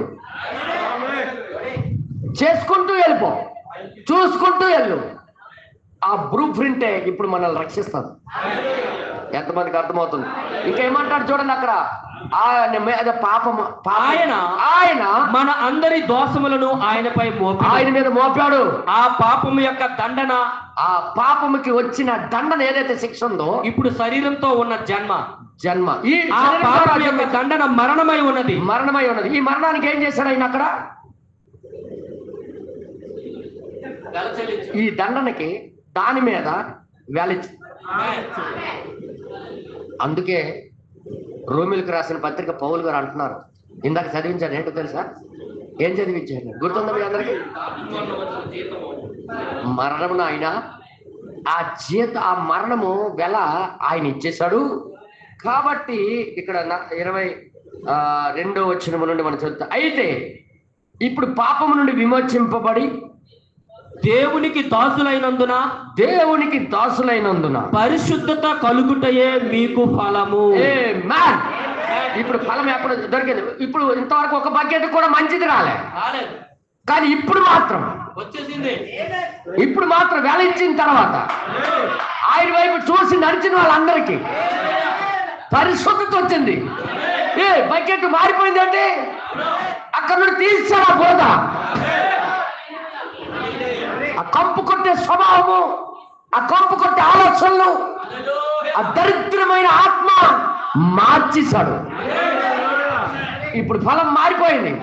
S1: చేసుకుంటూ వెళ్ళిపో, చూసుకుంటూ వెళ్ళు. ఆ బ్లూ ప్రింటే ఇప్పుడు మనల్ని రక్షిస్తుంది. ఎంతమందికి అర్థమవుతుంది? ఇంకేమంటాడు చూడండి అక్కడ, ఆయన
S2: మన అందరి దోషములను ఆయన మీద మోపాడు. ఆ పాపము యొక్క దండన,
S1: ఆ పాపముకి వచ్చిన దండన ఏదైతే శిక్ష ఉందో,
S2: ఇప్పుడు శరీరంతో ఉన్న జన్మ
S1: ఈ
S2: పాపం యొక్క దండన మరణమై ఉన్నది.
S1: ఈ మరణానికి ఏం చేశాడు ఆయన అక్కడ? ఈ దండనకి దాని మీద వేలిచ్చి. అందుకే రోమిలకు రాసిన పత్రిక పౌలు గారు అంటున్నారు, ఇందాక చదివించాడు, ఏంటో తెలుసా? ఏం చదివించాడు? గుర్తుందా మీ అందరికి? మరణమును ఆయన ఆ మరణము వెల ఆయన ఇచ్చేశాడు. కాబట్టి ఇక్కడ 22వ వచనము నుండి మనం చదువుతాం. అయితే ఇప్పుడు పాపము నుండి విమోచింపబడి దేవునికి దాసులైనందున పరిశుద్ధత కలుగుటయే మీకు ఫలము. ఇప్పుడు ఫలం ఎప్పుడు దొరికింది? ఇప్పుడు ఇంతవరకు ఒక బకెట్ కూడా మంచిది రాలేదు, కానీ ఇప్పుడు మాత్రం వచ్చేసింది. ఇప్పుడు మాత్రం వెలించిన తర్వాత ఆయన వైపు చూసి నడిచిన వాళ్ళందరికీ పరిశుద్ధత వచ్చింది. బకెట్ మారిపోయిందంటే అక్కడ నుండి తీసాడు ఆ బోధ. ఆ కంపు కొట్టే స్వభావము, ఆ కంపు కొట్టే ఆలోచనలు, ఆ దరిద్రమైన ఆత్మ మార్చేశాడు. ఇప్పుడు ఫలం మారిపోయింది.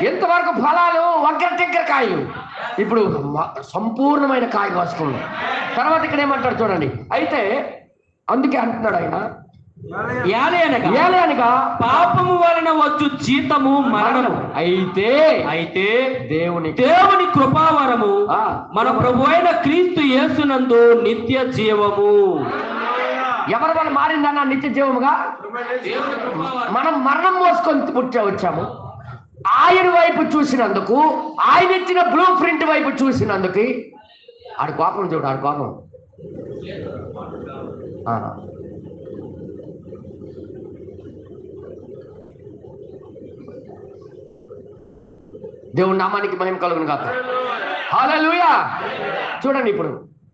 S1: ఎంతవరకు ఫలాలు వంకర కాయలు, ఇప్పుడు సంపూర్ణమైన కాయ వస్తుంది. తర్వాత ఇక్కడ ఏమంటాడు చూడండి. అయితే అందుకే అంటున్నాడు ఆయన, ఏలయనగా పాపము వలన వచ్చు జీతము మరణము, అయితే దేవుని కృపావరము మన ప్రభు అయిన క్రీస్తు యేసునందు నిత్య జీవము. ఎవరి వల్ల మారిందన్న నిత్య జీవముగా? మనం మరణం మోసుకొని వచ్చాము. ఆయన వైపు చూసినందుకు, ఆయన ఇచ్చిన బ్లూ ప్రింట్ వైపు చూసినందుకు ఆడి కోపం చూడు, ఆడి కోపం. దేవుని నామానికి మహిమ కలుగును గాక. హల్లెలూయా. చూడండి, ఇప్పుడు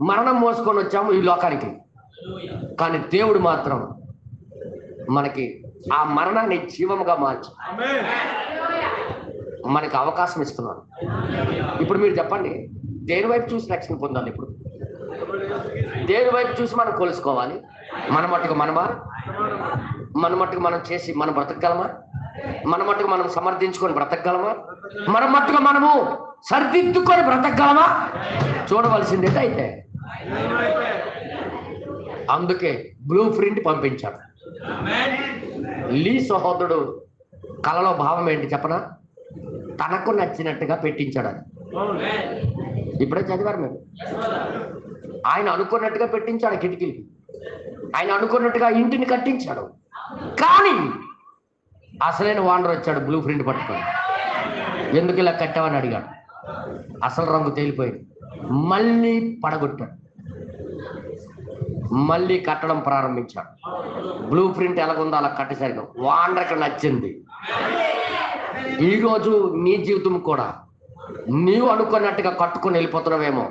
S1: మరణం మోసుకొని వచ్చాము ఈ లోకానికి, కానీ దేవుడు మాత్రం మనకి ఆ మరణాన్ని జీవముగా మార్చి మనకి అవకాశం ఇస్తున్నాడు. ఇప్పుడు మీరు చెప్పండి, దేని వైపు చూసి రక్షణ పొందాలి? ఇప్పుడు దేని వైపు చూసి మనం కొలుసుకోవాలి? మన మట్టుకు మనం చేసి మనం బ్రతకగలమా? మన మట్టుకు మనం సమర్థించుకొని బ్రతకగలమా? మన మట్టుకు మనము సరిదిద్దుకొని బ్రతకగలమా? చూడవలసిందే. అయితే అందుకే బ్లూ ప్రింట్ పంపించాడు. లీ సహోదరుడు కళలో భావం ఏంటి చెప్పనా? తనకు నచ్చినట్టుగా పెట్టించాడు. అది ఇప్పుడే చదివారు మీరు. ఆయన అనుకున్నట్టుగా పెట్టించాడు కిటికీలు, ఆయన అనుకున్నట్టుగా ఇంటిని కట్టించాడు. కానీ అసలైన వాండర్ వచ్చాడు బ్లూ ప్రింట్ పట్టుకొని. ఎందుకు ఇలా కట్టావని అడిగాడు. అసలు రంగు తేలిపోయింది. మళ్ళీ పడగొట్టాడు, మళ్ళీ కట్టడం ప్రారంభించాడు. బ్లూ ప్రింట్ ఎలాగుందో అలా కట్టేసరికి వాండర్కి నచ్చింది. ఈరోజు నీ జీవితం కూడా నీవు అనుకున్నట్టుగా కట్టుకొని వెళ్ళిపోతున్నావేమో,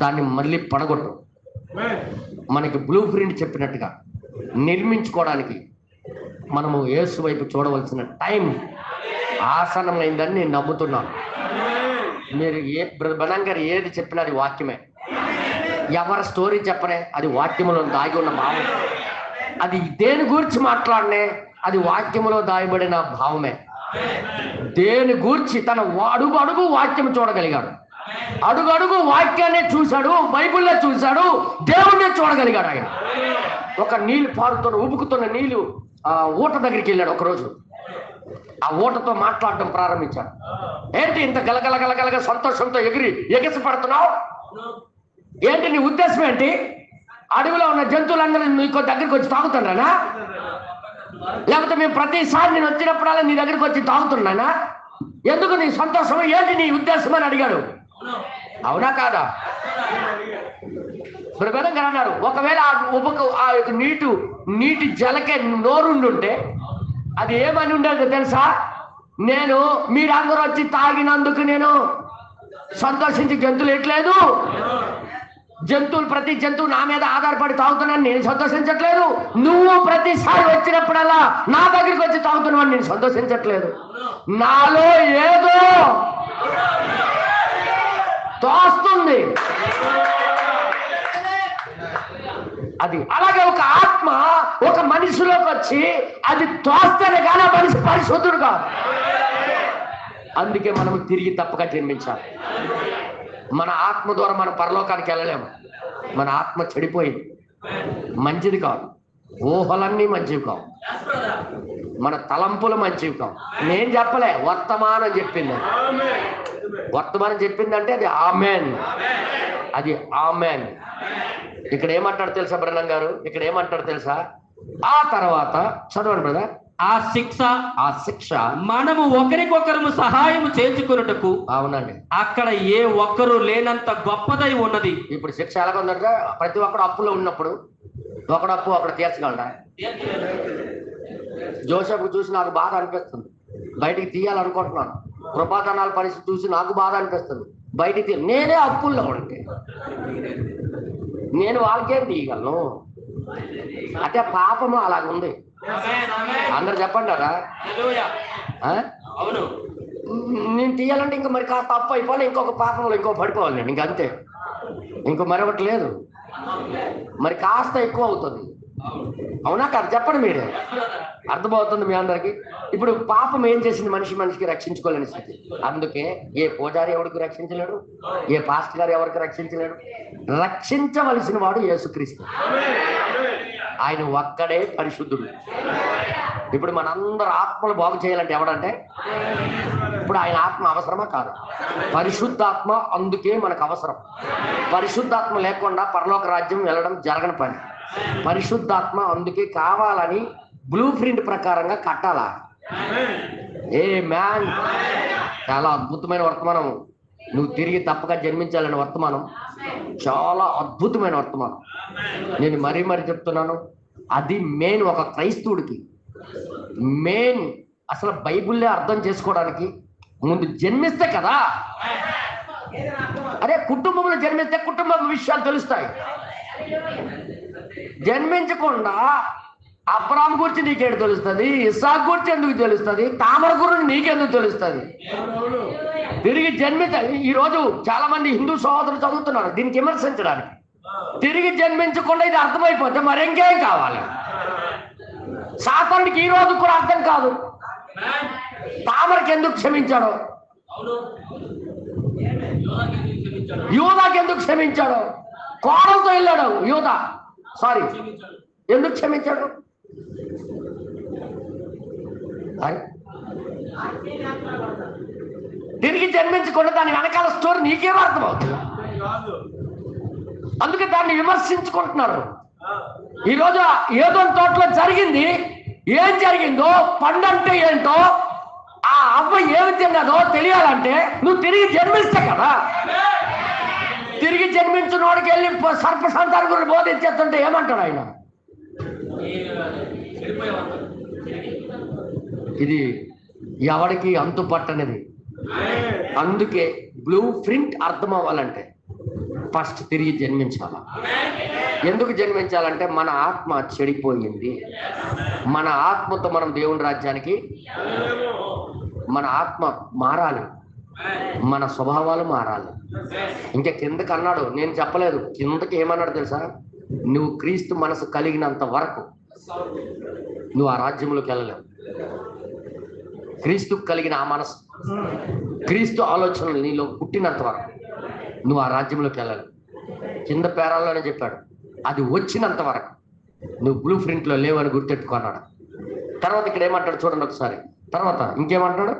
S1: దాన్ని మళ్ళీ పడగొట్టు. మనకి బ్లూ ప్రింట్ చెప్పినట్టుగా నిర్మించుకోవడానికి మనము యేసు వైపు చూడవలసిన టైం ఆసన్నమైందని నేను నమ్ముతున్నాను. మీరు బనంగారు ఏది చెప్పినా అది వాక్యమే. ఎవరి స్టోరీ చెప్పనే అది వాక్యములో దాగి ఉన్న భావం. అది దేని గురించి మాట్లాడనే అది వాక్యములో దాయబడిన భావమే. దేని గురించి తన అడుగు అడుగు వాక్యం చూడగలిగాడు. అడుగు అడుగు వాక్యాన్ని చూశాడు, బైబిల్లో చూశాడు, దేవుణ్ణి చూడగలిగాడు. ఆయన ఒక నీళ్లు పారుతున్న ఉబుకుతున్న నీళ్లు ఊట దగ్గరికి వెళ్ళాడు ఒకరోజు. ఆ ఊటతో మాట్లాడటం ప్రారంభించాడు. ఏంటి ఇంత గలగలగలగలగ సంతోషంతో ఎగిసి పడుతున్నావు? ఏంటి నీ ఉద్దేశం ఏంటి? అడవిలో ఉన్న జంతువులందరూ నీకు దగ్గరికి వచ్చి తాగుతున్నానా? లేకపోతే మేము ప్రతిసారి నేను వచ్చినప్పుడల్లా నీ దగ్గరికి వచ్చి తాగుతున్నానా? ఎందుకు నీ సంతోషం? ఏంటి నీ ఉద్దేశం అని అడిగాడు. అవునా కాదా? బ్రదర్ గారు అన్నారు, ఒకవేళ ఆ నీటి జలకే నోరుండుంటే అది ఏమని ఉండేది తెలుసా? నేను మీరందరూ వచ్చి తాగినందుకు నేను సంతోషించి గెంతులు ఎట్లేదు. ప్రతి జంతువు నా మీద ఆధారపడి తాగుతున్నాను, నేను సంతోషించట్లేదు. నువ్వు ప్రతిసారి వచ్చినప్పుడల్లా నా దగ్గరికి వచ్చి తాగుతున్నావు, నేను సంతోషించట్లేదు. నాలో ఏదో తోస్తుంది. అది అలాగే ఒక ఆత్మ ఒక మనిషిలోకి వచ్చి అది తోస్తేనే కానీ ఆ మనిషి పరిశుద్ధుడు కాదు. అందుకే మనం తిరిగి తప్పక జన్మించాలి. మన ఆత్మ ద్వారా మనం పరలోకానికి వెళ్ళలేము. మన ఆత్మ చెడిపోయింది, మంచిది కాదు. ఊహలన్నీ మంచివి కావు, మన తలంపులు మంచివి కావు. నేను చెప్పలే, వర్తమానం చెప్పింది. వర్తమానం చెప్పిందంటే అది ఆమెన్, అది ఆమెన్. ఇక్కడ ఏమంటాడు తెలుసా బ్రహ్మం గారు? ఇక్కడ ఏమంటాడు తెలుసా? ఆ తర్వాత చదవండి బ్రదర్. ఆ శిక్ష
S2: మనము ఒకరికొకరు సహాయం చేసుకున్నటకు.
S1: అవునండి,
S2: అక్కడ ఏ ఒక్కరు లేనంత గొప్పదై ఉన్నది.
S1: ఇప్పుడు శిక్ష ఎలాగ ఉందంటే, ప్రతి ఒక్కడు అప్పులో ఉన్నప్పుడు ఒకడు అప్పు ఒకడు తీర్చగలడా? జోసెఫ్ చూసి నాకు బాధ అనిపిస్తుంది, బయటికి తీయాలనుకుంటున్నాను. కృపాధనాల పరిస్థితి చూసి నాకు బాధ అనిపిస్తుంది, బయటికి నేనే అప్పుల్లో ఉంటే నేను వాళ్ళకేం తీయగలను? అంటే పాపము అలాగుంది. అందరు చెప్పండి కదా.
S2: అవును,
S1: నేను తీయాలంటే ఇంకా మరి కాస్త తప్పు అయిపోవాలి, ఇంకొక పాపంలో ఇంకో పడిపోవాలి నేను, ఇంకంతే, ఇంకో మరొకటి లేదు. మరి కాస్త ఎక్కువ అవుతుంది. అవునా కాదు? చెప్పండి మీరే, అర్థమవుతుంది మీ అందరికి. ఇప్పుడు పాపం ఏం చేసింది? మనిషికి రక్షించుకోలేని స్థితి. అందుకే ఏ పూజారి ఎవరికి రక్షించలేడు, ఏ పాస్టర్ గారు ఎవరికి రక్షించలేడు. రక్షించవలసిన వాడు యేసుక్రీస్తు. ఆయన ఒక్కడే పరిశుద్ధుడు. ఇప్పుడు మనందరూ ఆత్మలు బాగు చేయాలంటే ఎవడంటే? ఇప్పుడు ఆయన ఆత్మ అవసరమా కాదు? పరిశుద్ధాత్మ అందుకే మనకు అవసరం. పరిశుద్ధాత్మ లేకుండా పరలోక రాజ్యం వెళ్ళడం జరగని పని. పరిశుద్ధాత్మ అందుకే కావాలని బ్లూ ప్రింట్ ప్రకారంగా కట్టాలా. ఏ మ్యాన్, చాలా అద్భుతమైన వర్తమానం. నువ్వు తిరిగి తప్పక జన్మించాలనే వర్తమానం చాలా అద్భుతమైన వర్తమానం. నేను మరీ చెప్తున్నాను, అది మెయిన్. ఒక క్రైస్తవుడికి మెయిన్ అసలు బైబిల్లే అర్థం చేసుకోవడానికి ముందు జన్మిస్తే కదా. అదే కుటుంబంలో జన్మిస్తే కుటుంబ విషయాలు తెలుస్తాయి. జన్మించకుండా అబ్రాహాం గురించి నీకేడు తెలుస్తుంది? ఇస్సాకు గురించి ఎందుకు తెలుస్తుంది? తామర గురించి నీకెందుకు తెలుస్తుంది? తిరిగి ఈరోజు చాలా మంది హిందూ సహోదరులు చదువుతున్నారు దీనికి విమర్శించడానికి. తిరిగి జన్మించకుండా ఇది అర్థమైపోతే మరింకేం కావాలి? సాతానుడికి ఈ రోజు కూడా అర్థం కాదు తామరకి ఎందుకు క్షమించాడో, యూదాకి ఎందుకు క్షమించాడో. కోడలతో వెళ్ళాడు యూదా, ఎందుకు క్షమించాడు? తిరిగి జన్మించకుండా దాని వెనకాల స్టోరీ నీకేం అర్థమవుతుంది? అందుకే దాన్ని విమర్శించుకుంటున్నారు. ఈరోజు ఏదో తోటలో జరిగింది, ఏం జరిగిందో, పండు అంటే ఏంటో, ఆ అవ్వ ఏమి తిన్నదో తెలియాలంటే నువ్వు తిరిగి జన్మిస్తే కదా. తిరిగి జన్మించిన వాడికి వెళ్ళి సర్పసంతానం గురించి బోధించేస్తుంటే ఏమంటాడు ఆయన? ఇది ఎవడికి అంతు పట్టనిది. అందుకే బ్లూ ప్రింట్ అర్థం అవ్వాలంటే ఫస్ట్ తిరిగి జన్మించాలి. ఎందుకు జన్మించాలంటే మన ఆత్మ చెడిపోయింది. మన ఆత్మతో మనం దేవుని రాజ్యానికి, మన ఆత్మ మారాలి, మన స్వభావాలు మారాలి. ఇంకా కిందకి అన్నాడు, నేను చెప్పలేదు. కిందకి ఏమన్నాడు తెలుసా? నువ్వు క్రీస్తు మనసు కలిగినంత వరకు నువ్వు ఆ రాజ్యంలోకి వెళ్ళలేవు. క్రీస్తు కలిగిన ఆ మనసు, క్రీస్తు ఆలోచనలు నీలో పుట్టినంత వరకు నువ్వు ఆ రాజ్యంలోకి వెళ్ళలేవు. కింద పేరాల్లోనే చెప్పాడు, అది వచ్చినంత వరకు నువ్వు బ్లూ ప్రింట్లో లేవని గుర్తెట్టుకున్నాడు. తర్వాత ఇక్కడ ఏమంటాడు చూడండి ఒకసారి. తర్వాత ఇంకేమంటాడు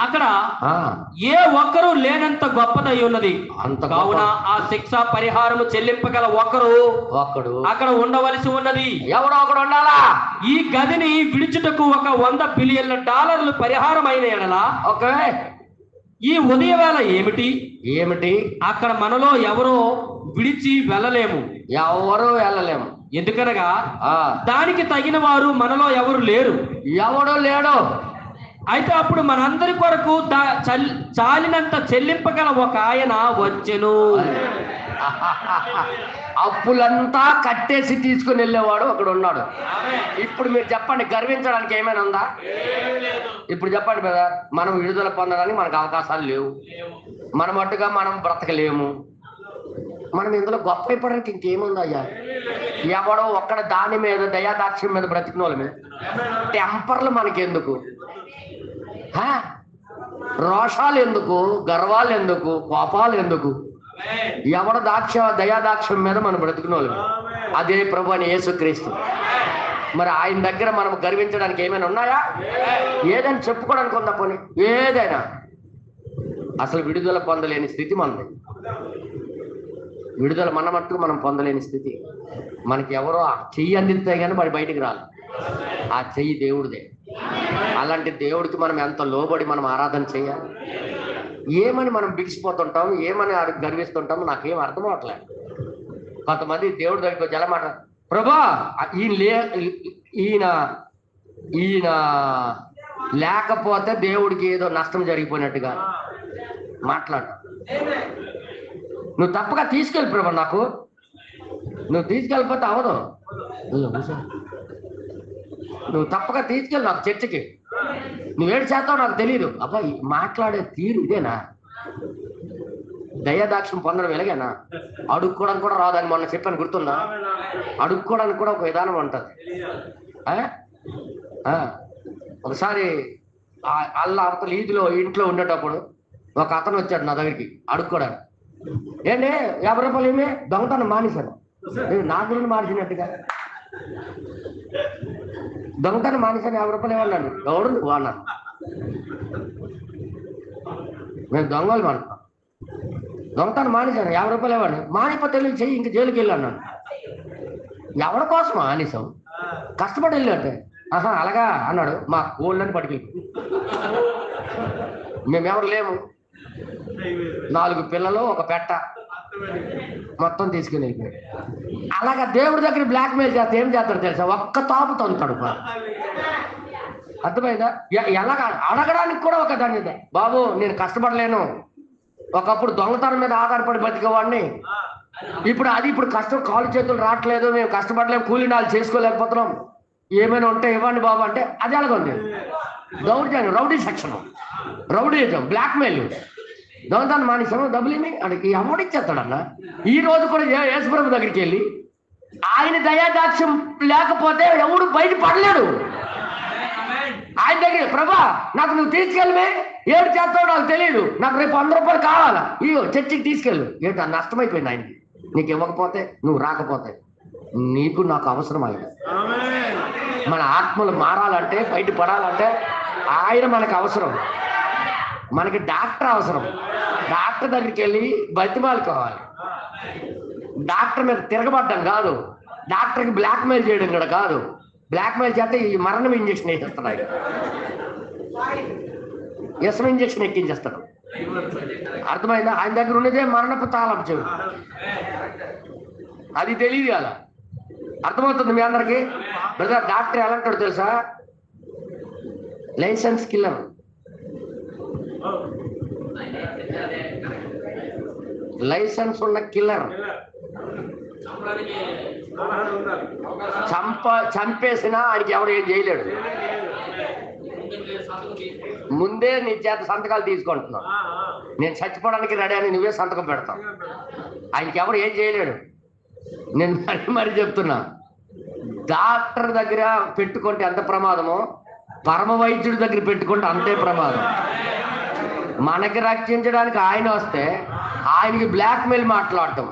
S2: అక్కడ, ఏ ఒక్కరు లేనంత గొప్పదై ఉన్నది, కావున ఆ శిక్ష పరిహారము చెల్లింపగల ఒకడు అక్కడ ఉండవలసి ఉన్నది.
S1: ఎవడో ఒకడు ఉండాలా.
S2: ఈ గదిని విడిచుటకు ఒక $100 బిలియన్ల పరిహారమైన ఎడల
S1: ఓకే,
S2: ఈ ఉదయవేళ ఏమిటి అక్కడ మనలో ఎవరో విడిచి వెళ్ళలేము. ఎందుకనగా దానికి తగిన వారు మనలో ఎవరు లేరు.
S1: ఎవడో లేడు.
S2: అయితే అప్పుడు మనందరి కొరకు చాలినంత చెల్లింపగల ఒక ఆయన వచ్చెను.
S1: అప్పులంతా కట్టేసి తీసుకుని వెళ్ళేవాడు ఒకడు ఉన్నాడు. ఇప్పుడు మీరు చెప్పండి, గర్వించడానికి ఏమైనా ఉందా? ఇప్పుడు చెప్పండి కదా, మనం విడుదల పొందడానికి మనకు అవకాశాలు లేవు. మన మట్టుగా మనం బ్రతకలేము. మనం ఇందులో గొప్ప అయిపోవడానికి ఇంకేముందయ్యా? ఎవడో ఒక్కడ దాని మీద దయాదాక్ష్యం మీద బ్రతికిన వాళ్ళ మీద టెంపర్లు మనకెందుకు? రోషాలు ఎందుకు? గర్వాలు ఎందుకు? కోపాలు ఎందుకు? ఎవడ దయాదాక్ష్యం మీద మనం బ్రతికిన వాళ్ళు అదే ప్రభు అని యేసుక్రీస్తు. మరి ఆయన దగ్గర మనం గర్వించడానికి ఏమైనా ఉన్నాయా? ఏదైనా చెప్పుకోవడానికి ఉందా? పోనీ ఏదైనా. అసలు విడుదల పొందలేని స్థితి మనది. విడుదల మన మట్టుకు మనం పొందలేని స్థితి. మనకి ఎవరో చెయ్యి అందిస్తే కానీ మరి బయటికి రాలి. ఆ చెయ్యి దేవుడిదే. అలాంటి దేవుడికి మనం ఎంత లోబడి మనం ఆరాధన చేయాలి? ఏమని మనం బిగిసిపోతుంటాం, ఏమని గర్విస్తుంటాం, నాకేం అర్థం అవట్లేదు. కొంతమంది దేవుడి దగ్గరికి ఎలా మాట, ప్రభా ఈయన లేకపోతే దేవుడికి ఏదో నష్టం జరిగిపోయినట్టుగా మాట్లాడు. నువ్వు తప్పగా తీసుకెళ్ళి ప్రభా, నాకు నువ్వు తీసుకెళ్ళిపోతే అవదు. నువ్వు తప్పగా తీసుకెళ్ళి నాకు చర్చికి. నువ్వేడు చేస్తావు నాకు తెలియదు. అబ్బాయి మాట్లాడే తీరు ఇదేనా? దయాదాక్ష్యం పొందడం ఎలాగేనా? అడుక్కోవడానికి కూడా రాదని మొన్న చెప్పాను, గుర్తుందా? అడుక్కోవడానికి కూడా ఒక విధానం ఉంటుంది. ఒకసారి అవతల ఈదిలో ఇంట్లో ఉండేటప్పుడు ఒక అతను వచ్చాడు నా దగ్గరికి అడుక్కోవడానికి. ఏంటి 50 రూపాయలు ఏమి దొంగతనం మానేశాను. నా గురించి మార్చినట్టుగా దొంగతనం మానేశాను, 50 రూపాయలు ఏమన్నాడు. ఎవడు నువ్వు అన్నాను. మేము దొంగలు మానుతాం. దొంగతనం మానేశాను, 50 రూపాయలు ఇవ్వండి. మానిపోతే వెళ్ళి చెయ్యి, ఇంక జైలుకి వెళ్ళి అన్నాడు. ఎవరి కోసం మానేశాం? కష్టపడి వెళ్ళి. అలాగా అన్నాడు. మా కోళ్ళని పట్టుకెళ్ళి. మేమెవరు లేము, 4 పిల్లలు, ఒక పెట్ట, మొత్తం తీసుకుని వెళ్ళిపోయాడు. అలాగా దేవుడి దగ్గర బ్లాక్ మెయిల్ చేస్తే ఏం చేస్తాడు తెలుసా? ఒక్క తాపు తొంతాడు. అర్థమైందా? ఎలాగా అడగడానికి కూడా ఒక దాని మీద, బాబు నేను కష్టపడలేను, ఒకప్పుడు దొంగతనం మీద ఆధారపడి బతికేవాడిని, ఇప్పుడు కష్టం, కాలు చేతులు రావట్లేదు, మేము కష్టపడలేము, కూలీ నాలు చేసుకోలేకపోతున్నాం, ఏమైనా ఉంటే ఇవ్వండి బాబు అంటే అది ఎలాగొంది? దౌర్జన్యం, rowdy section, rowdyism, blackmail. దొంగతనం మానేసాము, డబ్బులు అడిగి ఎవడిచ్చేస్తాడన్న. ఈ రోజు కూడా యేసుప్రభు దగ్గరికి వెళ్ళి ఆయన దయాదాక్ష్యం లేకపోతే ఎవడు బయట పడలేడు. ఆయన దగ్గర, ప్రభా నాకు నువ్వు తీసుకెళ్ళమే, ఏడు చేస్తావు నాకు తెలియదు, నాకు రేపు 100 రూపాయలు కావాలా, ఇగో చర్చికి తీసుకెళ్ళు. ఏంటో నష్టమైపోయింది ఆయనకి. నీకు ఇవ్వకపోతే, నువ్వు రాకపోతే నీకు నాకు అవసరం. ఆయన మన ఆత్మలు మారాలంటే, బయట పడాలంటే ఆయన మనకు అవసరం. మనకి డాక్టర్ అవసరం. డాక్టర్ దగ్గరికి వెళ్ళి బతిమాలుకోవాలి. డాక్టర్ మీద తిరగబడ్డం కాదు, డాక్టర్కి బ్లాక్ మెయిల్ చేయడం కూడా కాదు. బ్లాక్ మెయిల్ చేస్తే ఈ మరణం ఇంజక్షన్ వేసేస్తున్నాడు, విషం ఇంజక్షన్ ఎక్కించేస్తాడు. అర్థమైందా? ఆయన దగ్గర ఉన్నదే మరణపు తాళం చెవి. అది తెలియదు కదా. అర్థమవుతుంది మీ అందరికి? బ్రదర్, డాక్టర్ ఎలా అంటాడు తెలుసా? Licence killer. లైసెన్స్ ఉన్న కిల్లర్. చంపేసినా ఆయనకి ఎవరు ఏం చేయలేడు. ముందే నీ చేత సంతకాలు తీసుకుంటున్నావు. నేను చచ్చిపోవడానికి రెడీ అని నువ్వే సంతకం పెడతావు. ఆయనకి ఎవరు ఏం చేయలేడు. నేను మరి చెప్తున్నా, డాక్టర్ దగ్గర పెట్టుకుంటే ఎంత ప్రమాదమో, పరమ వైద్యుడి దగ్గర పెట్టుకుంటే అంతే ప్రమాదం. మనకి రక్షించడానికి ఆయన వస్తే ఆయనకి బ్లాక్ మెయిల్ మాట్లాడటం,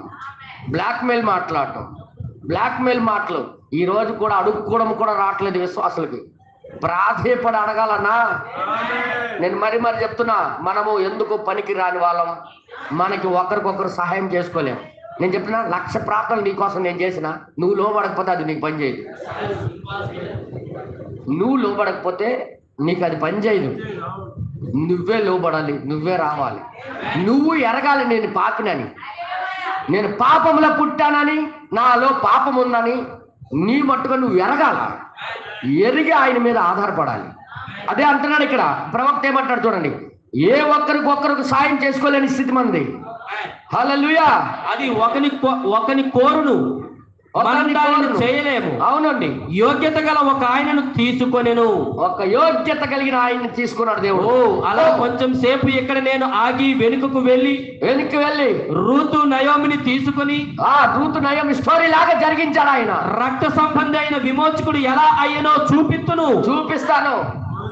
S1: బ్లాక్మెయిల్ మాటలు ఈ రోజు కూడా అడుక్కోవడం కూడా రావట్లేదు విశ్వాసులకి. ప్రాధేయపడి అడగాలన్నా. నేను మరి చెప్తున్నా, మనము ఎందుకు పనికి రాని వాళ్ళం, మనకి ఒకరికొకరు సహాయం చేసుకోలేం. నేను చెప్తున్నా, 1,00,000 ప్రార్థనలు నీకోసం నేను చేసిన, నువ్వు లోబడకపోతే అది నీకు పని చేయదు. నువ్వు లోబడకపోతే నీకు అది పని చేయదు. నువ్వే లోబడాలి, నువ్వే రావాలి, నువ్వు ఎరగాలి నేను పాపినని, నేను పాపంలో పుట్టానని, నాలో పాపం ఉందని నీ మట్టుగా నువ్వు ఎరగాల. ఎరిగి ఆయన మీద ఆధారపడాలి. అదే అంటున్నాడు ఇక్కడ ప్రవక్త. ఏమంటాడు చూడండి, ఏ ఒక్కరికొకరికి సాయం చేసుకోలేని స్థితి మంది. హల్లెలూయా.
S2: అది ఒకని కోరును చేయలేము.
S1: అవునండి.
S2: యోగ్యత గల ఒక ఆయనను తీసుకొనెను.
S1: ఒక యోగ్యత కలిగిన ఆయన్ని తీసుకున్నాడు దేవుడు.
S2: అలా కొంచెం సేపు ఇక్కడ నేను ఆగి వెనుకకు వెళ్ళి రూతు నయోమిని తీసుకుని,
S1: రూతు నయోమి స్టోరీ లాగా జరిగించాడు ఆయన.
S2: రక్త సంబంధి అయిన విమోచకుడు ఎలా అయ్యనో చూపిస్తాను.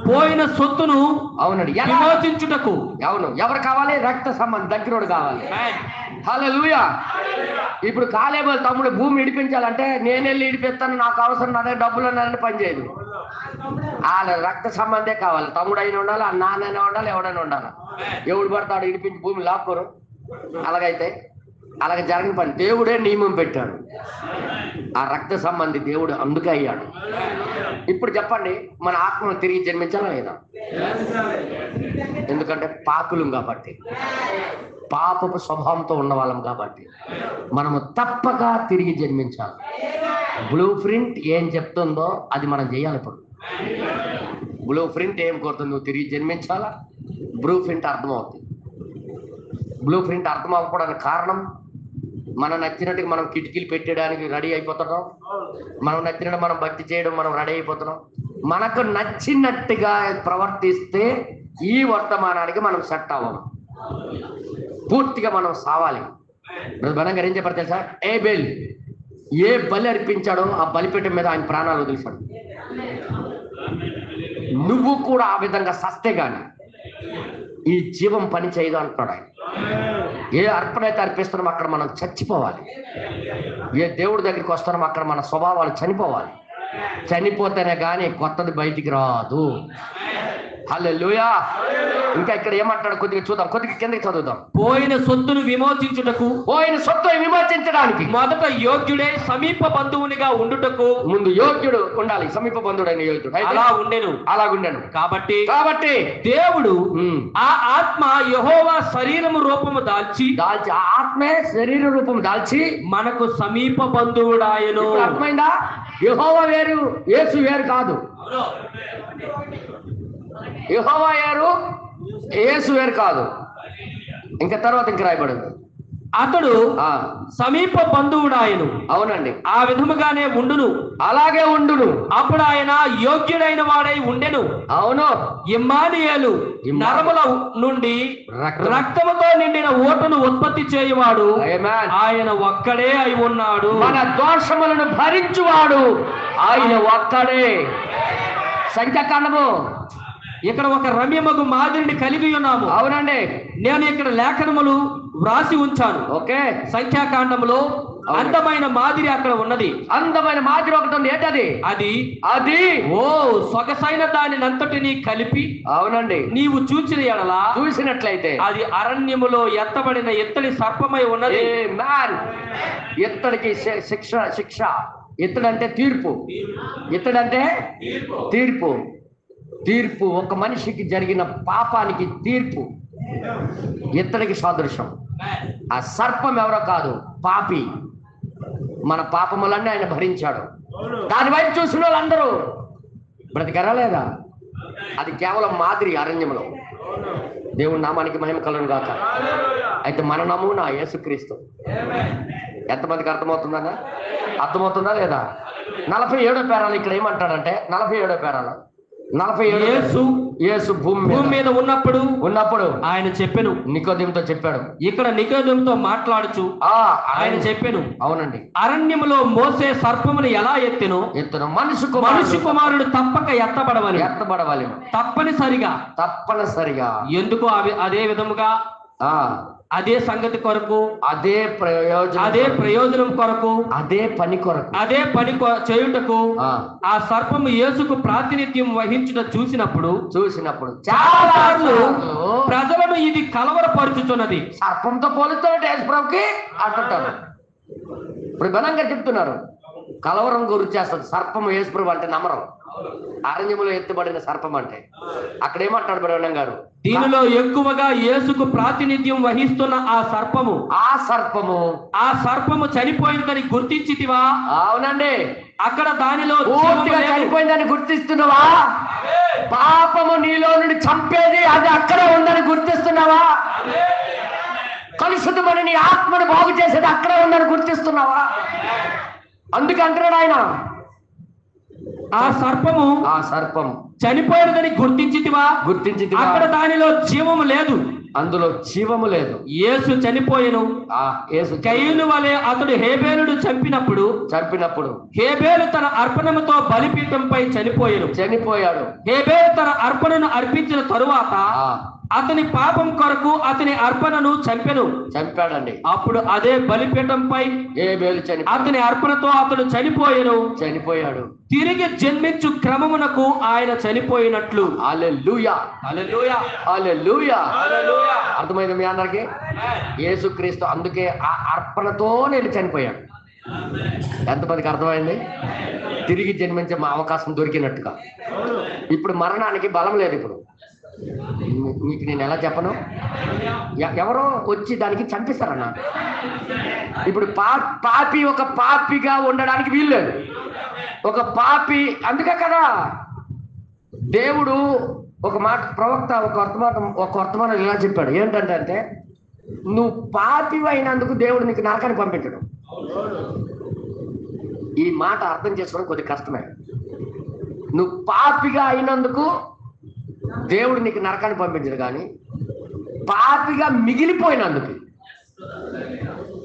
S2: పోయిన సొత్తును
S1: అవునండి
S2: విమోచించుటకు.
S1: అవును, ఎవరు కావాలి? రక్త సంబంధం దగ్గరోడు కావాలి. హల్లెలూయా. ఇప్పుడు కాలేబు తమ్ముడు భూమి ఇడిపించాలంటే నేను వెళ్ళి ఇడిపిస్తాను, నాకు అవసరం, నా దగ్గర డబ్బులు ఉన్నాయని పని చేయదు. వాళ్ళ రక్త సంబంధే కావాలి. తమ్ముడు అయినా ఉండాలి, ఆ నాన్నైనా ఉండాలి, ఎవడైనా ఉండాలి. ఎవడు పడతాడు ఇడిపించి భూమి లాక్కోరు. అలాగే జరగని పని. దేవుడే నియమం పెట్టాడు. ఆ రక్త సంబంధి దేవుడు అందుకే అయ్యాడు. ఇప్పుడు చెప్పండి, మన ఆత్మను తిరిగి జన్మించాలా లేదా? ఎందుకంటే పాపులం కాబట్టి, పాపపు స్వభావంతో ఉన్న వాళ్ళం కాబట్టి మనము తప్పక తిరిగి జన్మించాలి. బ్లూ ప్రింట్ ఏం చెప్తుందో అది మనం చేయాలి. ఇప్పుడు బ్లూ ప్రింట్ ఏం కోరుతుంది? నువ్వు తిరిగి జన్మించాలా. బ్లూ ప్రింట్ అర్థమవుతుంది. బ్లూ ప్రింట్ అర్థం అవ్వకపోవడానికి కారణం, మనం నచ్చినట్టుగా మనం కిటికీలు పెట్టడానికి రెడీ అయిపోతున్నాం, మనం నచ్చినట్టు మనం భక్తి చేయడం మనం రెడీ అయిపోతున్నాం. మనకు నచ్చినట్టుగా ప్రవర్తిస్తే ఈ వర్తమానానికి మనం సెట్ అవ్వం. పూర్తిగా మనం సావాలి. బలంగా ఏం చెప్పారు తెలుసా? ఏబేల్ ఏ బలి అర్పించాడో ఆ బలిపీఠం మీద ఆయన ప్రాణాలు వదిలేశాడు. నువ్వు కూడా ఆ విధంగా సస్తే గాని ఈ జీవం పని చేయదు అంటున్నాడు ఆయన. ఏ అర్పణ అయితే అర్పిస్తున్నామో అక్కడ మనం చచ్చిపోవాలి. ఏ దేవుడి దగ్గరికి వస్తున్నామో అక్కడ మన స్వభావాలు చనిపోవాలి. చనిపోతేనే కానీ కొత్తది బయటికి రాదు. హల్లెలూయా. ఇంకా ఇక్కడ ఏమంటాడు కొద్దిగా చూద్దాం, కొద్దిగా కిందకి చదువుదాం.
S2: పోయిన సొత్తును విమోచించడానికి మొదట యోగ్యుడే సమీప బంధువునిగా ఉండుటకు.
S1: ముందు యోగ్యుడు ఉండాలి, సమీప బంధువుడైన యోగ్యుడు. అలాగుండెను. కాబట్టి
S2: దేవుడు ఆ ఆత్మ యెహోవా శరీరము రూపము దాల్చి
S1: ఆ ఆత్మే శరీర రూపం దాల్చి మనకు సమీప బంధువుడాయను. అర్థమైందా? యెహోవా వేరు, యేసు వేరు కాదు. యెహోవా వేరు, యేసు వేరు కాదు. ఇంకా తర్వాత ఇంక రాయబడింది,
S2: అతడు సమీప బంధువుడాయను.
S1: అవునండి,
S2: ఆ విధముగానే ఉండును,
S1: అలాగే ఉండును.
S2: అప్పుడు ఆయన యోగ్యుడైన వాడై ఉండెను.
S1: అవును.
S2: ఇమ్మానుయేలు నరముల నుండి రక్తముతో నిండిన ఓటను ఉత్పత్తి చేయువాడు ఆయన ఒక్కడే అయి ఉన్నాడు.
S1: మన దోషములను భరించువాడు ఆయన ఒక్కడే. సంఖ్యాకాండము
S2: ఇక్కడ ఒక రమ్యమగు మాదిరిని కలిగి ఉన్నాము.
S1: అవునండి,
S2: నేను ఇక్కడ లేఖనములు వ్రాసి ఉంచాను.
S1: ఓకే.
S2: సంఖ్యాకాండములో అందమైన మాదిరి అక్కడ ఉన్నది.
S1: అందమైన మాదిరి ఒకటి ఉంది. ఏంటది? అది
S2: సొగసైన దానిని అంతటిని కలిపి,
S1: అవునండి,
S2: నీవు చూసినట్లయితే అది అరణ్యములో ఎత్తబడిన ఎత్తడి సర్పమై ఉన్నది.
S1: ఎత్తడికి శిక్ష. ఎత్తడంటే తీర్పు. ఎత్తడంటే తీర్పు. ఒక మనిషికి జరిగిన పాపానికి తీర్పు ఎత్తడికి సాదృశ్యం. ఆ సర్పం ఎవరో కాదు, పాపి. మన పాపములన్నీ ఆయన భరించాడు. దాని వైపు చూసిన వాళ్ళందరూ బ్రతికారా లేదా? అది కేవలం మాదిరి అరణ్యంలో. దేవుని నామానికి మహిమ కలుగును గాక. అయితే మన నమూనా యేసుక్రీస్తు. ఎంతమందికి అర్థమవుతుందా లేదా? 47వ పేరాలు ఇక్కడ ఏమంటాడంటే, 47వ పేరాలు 47 యేసు భూమి
S2: మీద ఉన్నప్పుడు ఆయన చెప్పెను.
S1: నికోదేముతో చెప్పాడు.
S2: ఇక్కడ నికోదేముతో మాట్లాడుచు ఆయన చెప్పెను,
S1: అవునండి,
S2: అరణ్యములో మోసే సర్పమును ఎలా ఎత్తెను మనుష్య కుమారుడు తప్పక ఎత్తబడవాలి. తప్పనిసరిగా.
S1: ఎందుకు
S2: అదే విధముగా అదే సంగతి కొరకు,
S1: అదే
S2: ప్రయోజనం కొరకు,
S1: అదే పని కొరకు,
S2: చేయుటకు ఆ సర్పము యేసుకు ప్రాతినిధ్యం వహించుట చూసినప్పుడు చాలా సార్లు ప్రజలను ఇది కలవరపరుచుతున్నది.
S1: సర్పంతో పోలుస్తాడు యేసుప్రభుకి అంటుంటారు. ఇప్పుడు ఘనంగా చెప్తున్నారు, కలవరం గురి చేస్తుంది. సర్పము యేసుప్రభు అంటే నమ్మరం. అరణ్యములో ఎత్తుబడిన సర్పం అంటే అక్కడ ఏమంటాడు బ్రహ్మణం గారు,
S2: దీనిలో ఎక్కువగా యేసుకు ప్రాతినిధ్యం వహిస్తున్న ఆ సర్పము చనిపోయిందని గుర్తించితివా?
S1: అవునండి.
S2: అక్కడ దానిలో
S1: చనిపోయిందని గుర్తిస్తున్నావా? పాపము నీలో నుండి చంపేది అది అక్కడ ఉందని గుర్తిస్తున్నావా? కలుషితమని నీ ఆత్మను బాగు చేసేది అక్కడ ఉందని గుర్తిస్తున్నావా? అందుకే అంటున్నాడు ఆయన,
S2: ఆ సర్పము చనిపోయినదని గుర్తించితివా? అక్కడ దానిలో జీవము లేదు,
S1: అందులో జీవము లేదు.
S2: యేసు చనిపోయెను. కయీను వలె అతడు హేబేలును చంపినప్పుడు హేబేలు తన అర్పణముతో బలిపీఠంపై చనిపోయాడు. హేబేలు తన అర్పణను అర్పించిన తరువాత అతని పాపం కొరకు అతని అర్పణను చంపాడండి. అప్పుడు అదే బలిపీఠంపై అతని అర్పణతో అతడు చనిపోయాడు. తిరిగి జన్మించు క్రమమునకు ఆయన చనిపోయినట్లు.
S1: హల్లెలూయా, హల్లెలూయా, హల్లెలూయా, హల్లెలూయా. అర్థమైంది మీ అందరికి? యేసుక్రీస్తు అందుకే ఆ అర్పణతో నేను చనిపోయాడు. ఎంతమందికి అర్థమైంది? తిరిగి జన్మించే మా అవకాశం దొరికినట్టుగా. ఇప్పుడు మరణానికి బలం లేదు. ఇప్పుడు మీకు నేను ఎలా చెప్పను? ఎవరో వచ్చి దానికి చంపిస్తారన్న. ఇప్పుడు పాపి ఒక పాపిగా ఉండడానికి వీల్లేదు. ఒక పాపి, అందుకే కదా దేవుడు ఒక మాట, ప్రవక్త ఒక వర్తమానం ఇలా చెప్పాడు. ఏంటంటే, నువ్వు పాపి అయినందుకు దేవుడు నీకు నరకానికి పంపించడు. ఈ మాట అర్థం చేసుకోవడం కొద్దిగా కష్టమే. నువ్వు పాపిగా అయినందుకు దేవుడు నీకు నరకాన్ని పంపించడు, కానీ పాపిగా మిగిలిపోయినందుకు.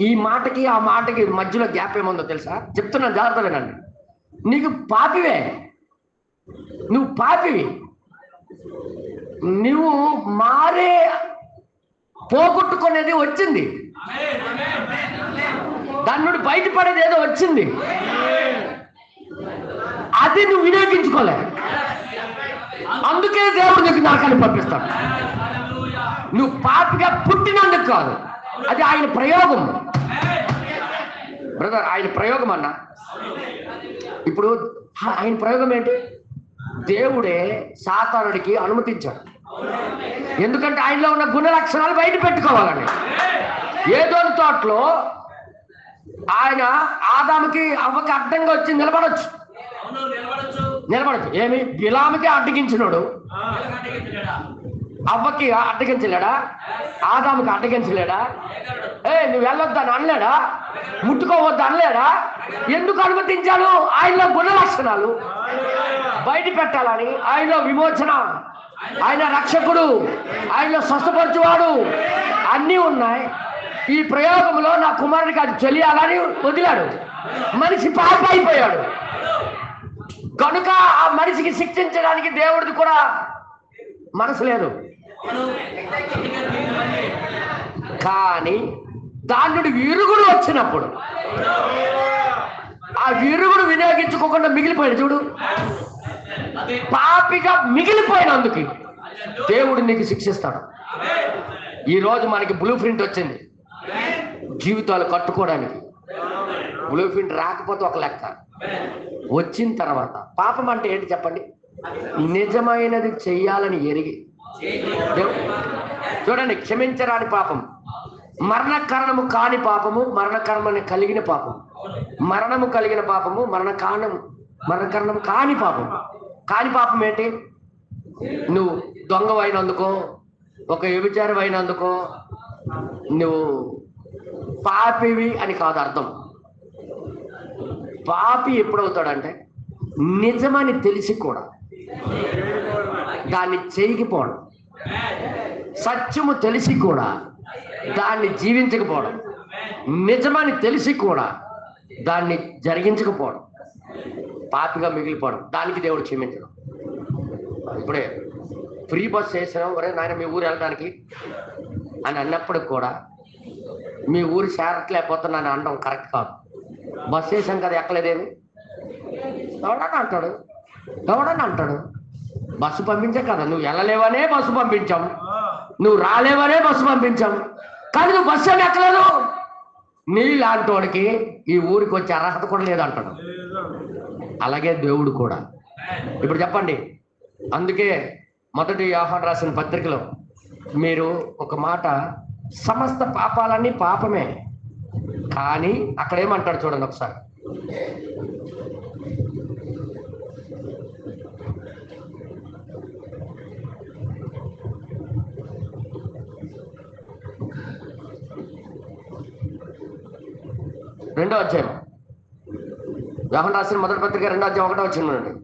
S1: ఈ మాటకి ఆ మాటకి మధ్యలో గ్యాప్ ఏముందో తెలుసా? చెప్తున్నాను, జాగ్రత్త వినండి. నీకు పాపివే, నువ్వు పాపివి, నువ్వు మారే పోగొట్టుకునేది వచ్చింది, దాని నుండి బయటపడేది ఏదో వచ్చింది, అది నువ్వు వినియోగించుకోలే. అందుకే దేవుడు నీకు నరకాన్ని పంపిస్తాడు. నువ్వు పాపిగా పుట్టినందుకు కాదు, అది ఆయన ప్రయోగం. బ్రదర్, ఆయన ప్రయోగం అన్న. ఇప్పుడు ఆయన ప్రయోగం ఏంటి? దేవుడే సాతానుడికి అనుమతించాడు. ఎందుకంటే ఆయనలో ఉన్న గుణ లక్షణాలు బయట పెట్టుకోవాలని. ఏదోని తోటలో ఆయన ఆదాముకి అవ్వకి అడ్డంగా వచ్చి నిలబడొచ్చు. ఏమి బిలాముకి అడ్డగించినాడు, అవ్వకి అడ్డగించలేడా? ఆదాముకి అడ్డగించలేడా? నువ్వు వెళ్ళొద్దని అనలేడా? ముట్టుకోవద్దు అనలేడా? ఎందుకు అనుమతించాడు? ఆయనలో గుణ లక్షణాలు బయట పెట్టాలని. ఆయనలో విమోచన, ఆయన రక్షకుడు, ఆయనలో స్వస్థపరచువాడు అన్నీ ఉన్నాయి. ఈ ప్రయోగంలో నా కుమారుడికి అది తెలియాలని వదిలాడు. మనిషి పాపి అయిపోయాడు కనుక ఆ మనిషికి శిక్షించడానికి దేవుడిది కూడా మనసు లేదు. కానీ దాని విరుగుడు వచ్చినప్పుడు ఆ విరుగుడు వినియోగించుకోకుండా మిగిలిపోయాడు. చూడు, పాపిగా మిగిలిపోయినందుకు దేవుడు నీకు శిక్షిస్తాడు. ఈరోజు మనకి బ్లూ ప్రింట్ వచ్చింది జీవితాలు కట్టుకోవడానికి. బ్లూ ప్రింట్ రాకపోతే ఒక లెక్క, వచ్చిన తర్వాత పాపం అంటే ఏంటి చెప్పండి? నిజమైనది చెయ్యాలని ఎరిగి. చూడండి, క్షమించరాని పాపం, మరణకారణము కాని పాపము, మరణకర్మని కలిగిన పాపం, మరణము కలిగిన పాపము, మరణకారణం కాని పాపం. కాని పాపం ఏంటి? నువ్వు దొంగవైనందుకో, ఒక వ్యభిచారం అయినందుకో నువ్వు పాపివి అని కాదు అర్థం. పాపి ఎప్పుడవుతాడంటే నిజమని తెలిసి కూడా దాన్ని చేయకపోవడం, సత్యము తెలిసి కూడా దాన్ని జీవించకపోవడం, నిజమని తెలిసి కూడా దాన్ని జరిగించకపోవడం, పాపిగా మిగిలిపోవడం. దానికి దేవుడు క్షమించడం. ఇప్పుడే ఫ్రీ బస్ చేసినాం, ఒరే నాయన మీ ఊరు వెళ్ళడానికి అని అన్నప్పుడు కూడా మీ ఊరు చేరట్లేకపోతున్నాను అనడం కరెక్ట్ కాదు. బస్సు వేసాం కదా, ఎక్కలేదేమి, ఎవడని అంటాడు, ఎవడని అంటాడు. బస్సు పంపించే కదా, నువ్వు వెళ్ళలేవనే బస్సు పంపించాం, నువ్వు రాలేవనే బస్సు పంపించాం, కానీ నువ్వు బస్సు అని ఎక్కలేదు. నీలాంటి వాడికి ఈ ఊరికి వచ్చే అర్హత కూడా లేదంటాడు. అలాగే దేవుడు కూడా. ఇప్పుడు చెప్పండి, అందుకే మొదటి యోహాను రాసిన పత్రికలో మీరు ఒక మాట, సమస్త పాపాలన్నీ పాపమే, కానీ అక్కడ ఏమంటాడు చూడండి ఒకసారి. రెండో అధ్యాయం, యోహాను రాసిన మొదటి పత్రిక 2వ అధ్యాయం 1వ వచనం.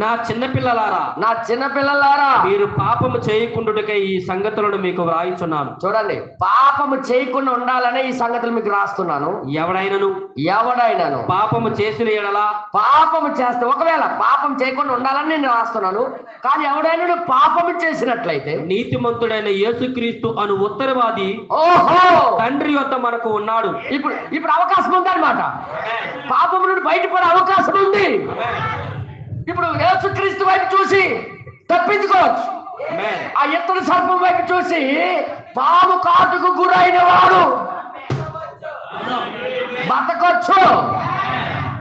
S2: నా చిన్నపిల్లలారా, నా చిన్నపిల్లలారా, మీరు పాపము చేయకుండాకై ఈ సంగతులను మీకు వ్రాయించున్నాను. చూడండి, పాపము చేయకుండా ఉండాలనే ఈ సంగతులు మీకు రాస్తున్నాను. ఎవడైనాను పాపము చేసిన ఎడల, పాపము చేస్తే, ఒకవేళ పాపం చేయకుండా ఉండాలని నేను రాస్తున్నాను, కానీ ఎవడైనా పాపము చేసినట్లయితే నీతిమంతుడైన యేసుక్రీస్తు అను ఉత్తరవాది తండ్రి యొద్ద మనకు ఉన్నాడు. ఇప్పుడు అవకాశం ఉందన్నమాట. పాపము నుండి బయటపడే అవకాశం ఉంది. ఇప్పుడు యేసుక్రీస్తు వైపు చూసి తప్పించుకోవచ్చు. ఆ ఎత్తుల సర్పం వైపు చూసి పాము కాటుకు గురైన వాడు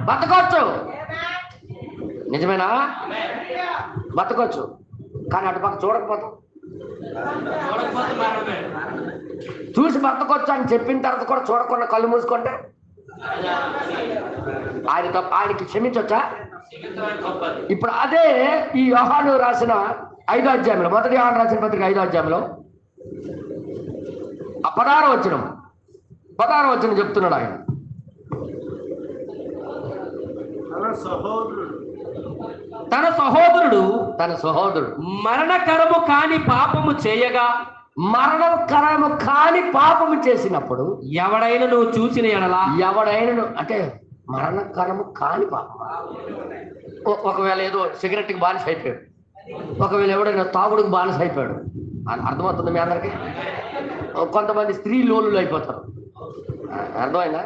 S2: బతకొచ్చు. నిజమేనా? బతకొచ్చు, కానీ అటుపక్క చూడకపోతాం. చూసి బతకొచ్చు అని చెప్పిన తర్వాత కూడా చూడకుండా కళ్ళు మూసుకుంటే ఆయనకి క్షమించొచ్చా? ఇప్పుడు అదే ఈ యోహాను రాసిన 5వ అధ్యాయంలో, మొదటి యోహాను రాసిన పత్రిక 5వ అధ్యాయంలో 16వ వచనం చెప్తున్నాడు ఆయన. తన సహోదరుడు మరణకరము కాని పాపము చేయగా, మరణకరము కాని పాపము చేసినప్పుడు ఎవడైనా నువ్వు చూసిన ఎడలా, ఎవడైనా అంటే మరణకరము కాని పాపం. ఒకవేళ ఏదో సిగరెట్కి బానిస అయిపోయాడు, ఒకవేళ ఎవడైనా తాగుడుకు బానిస అయిపోయాడు, అర్థమవుతుంది మీ అందరికీ. కొంతమంది స్త్రీ లోలులు అయిపోతారు, అర్థమైందా?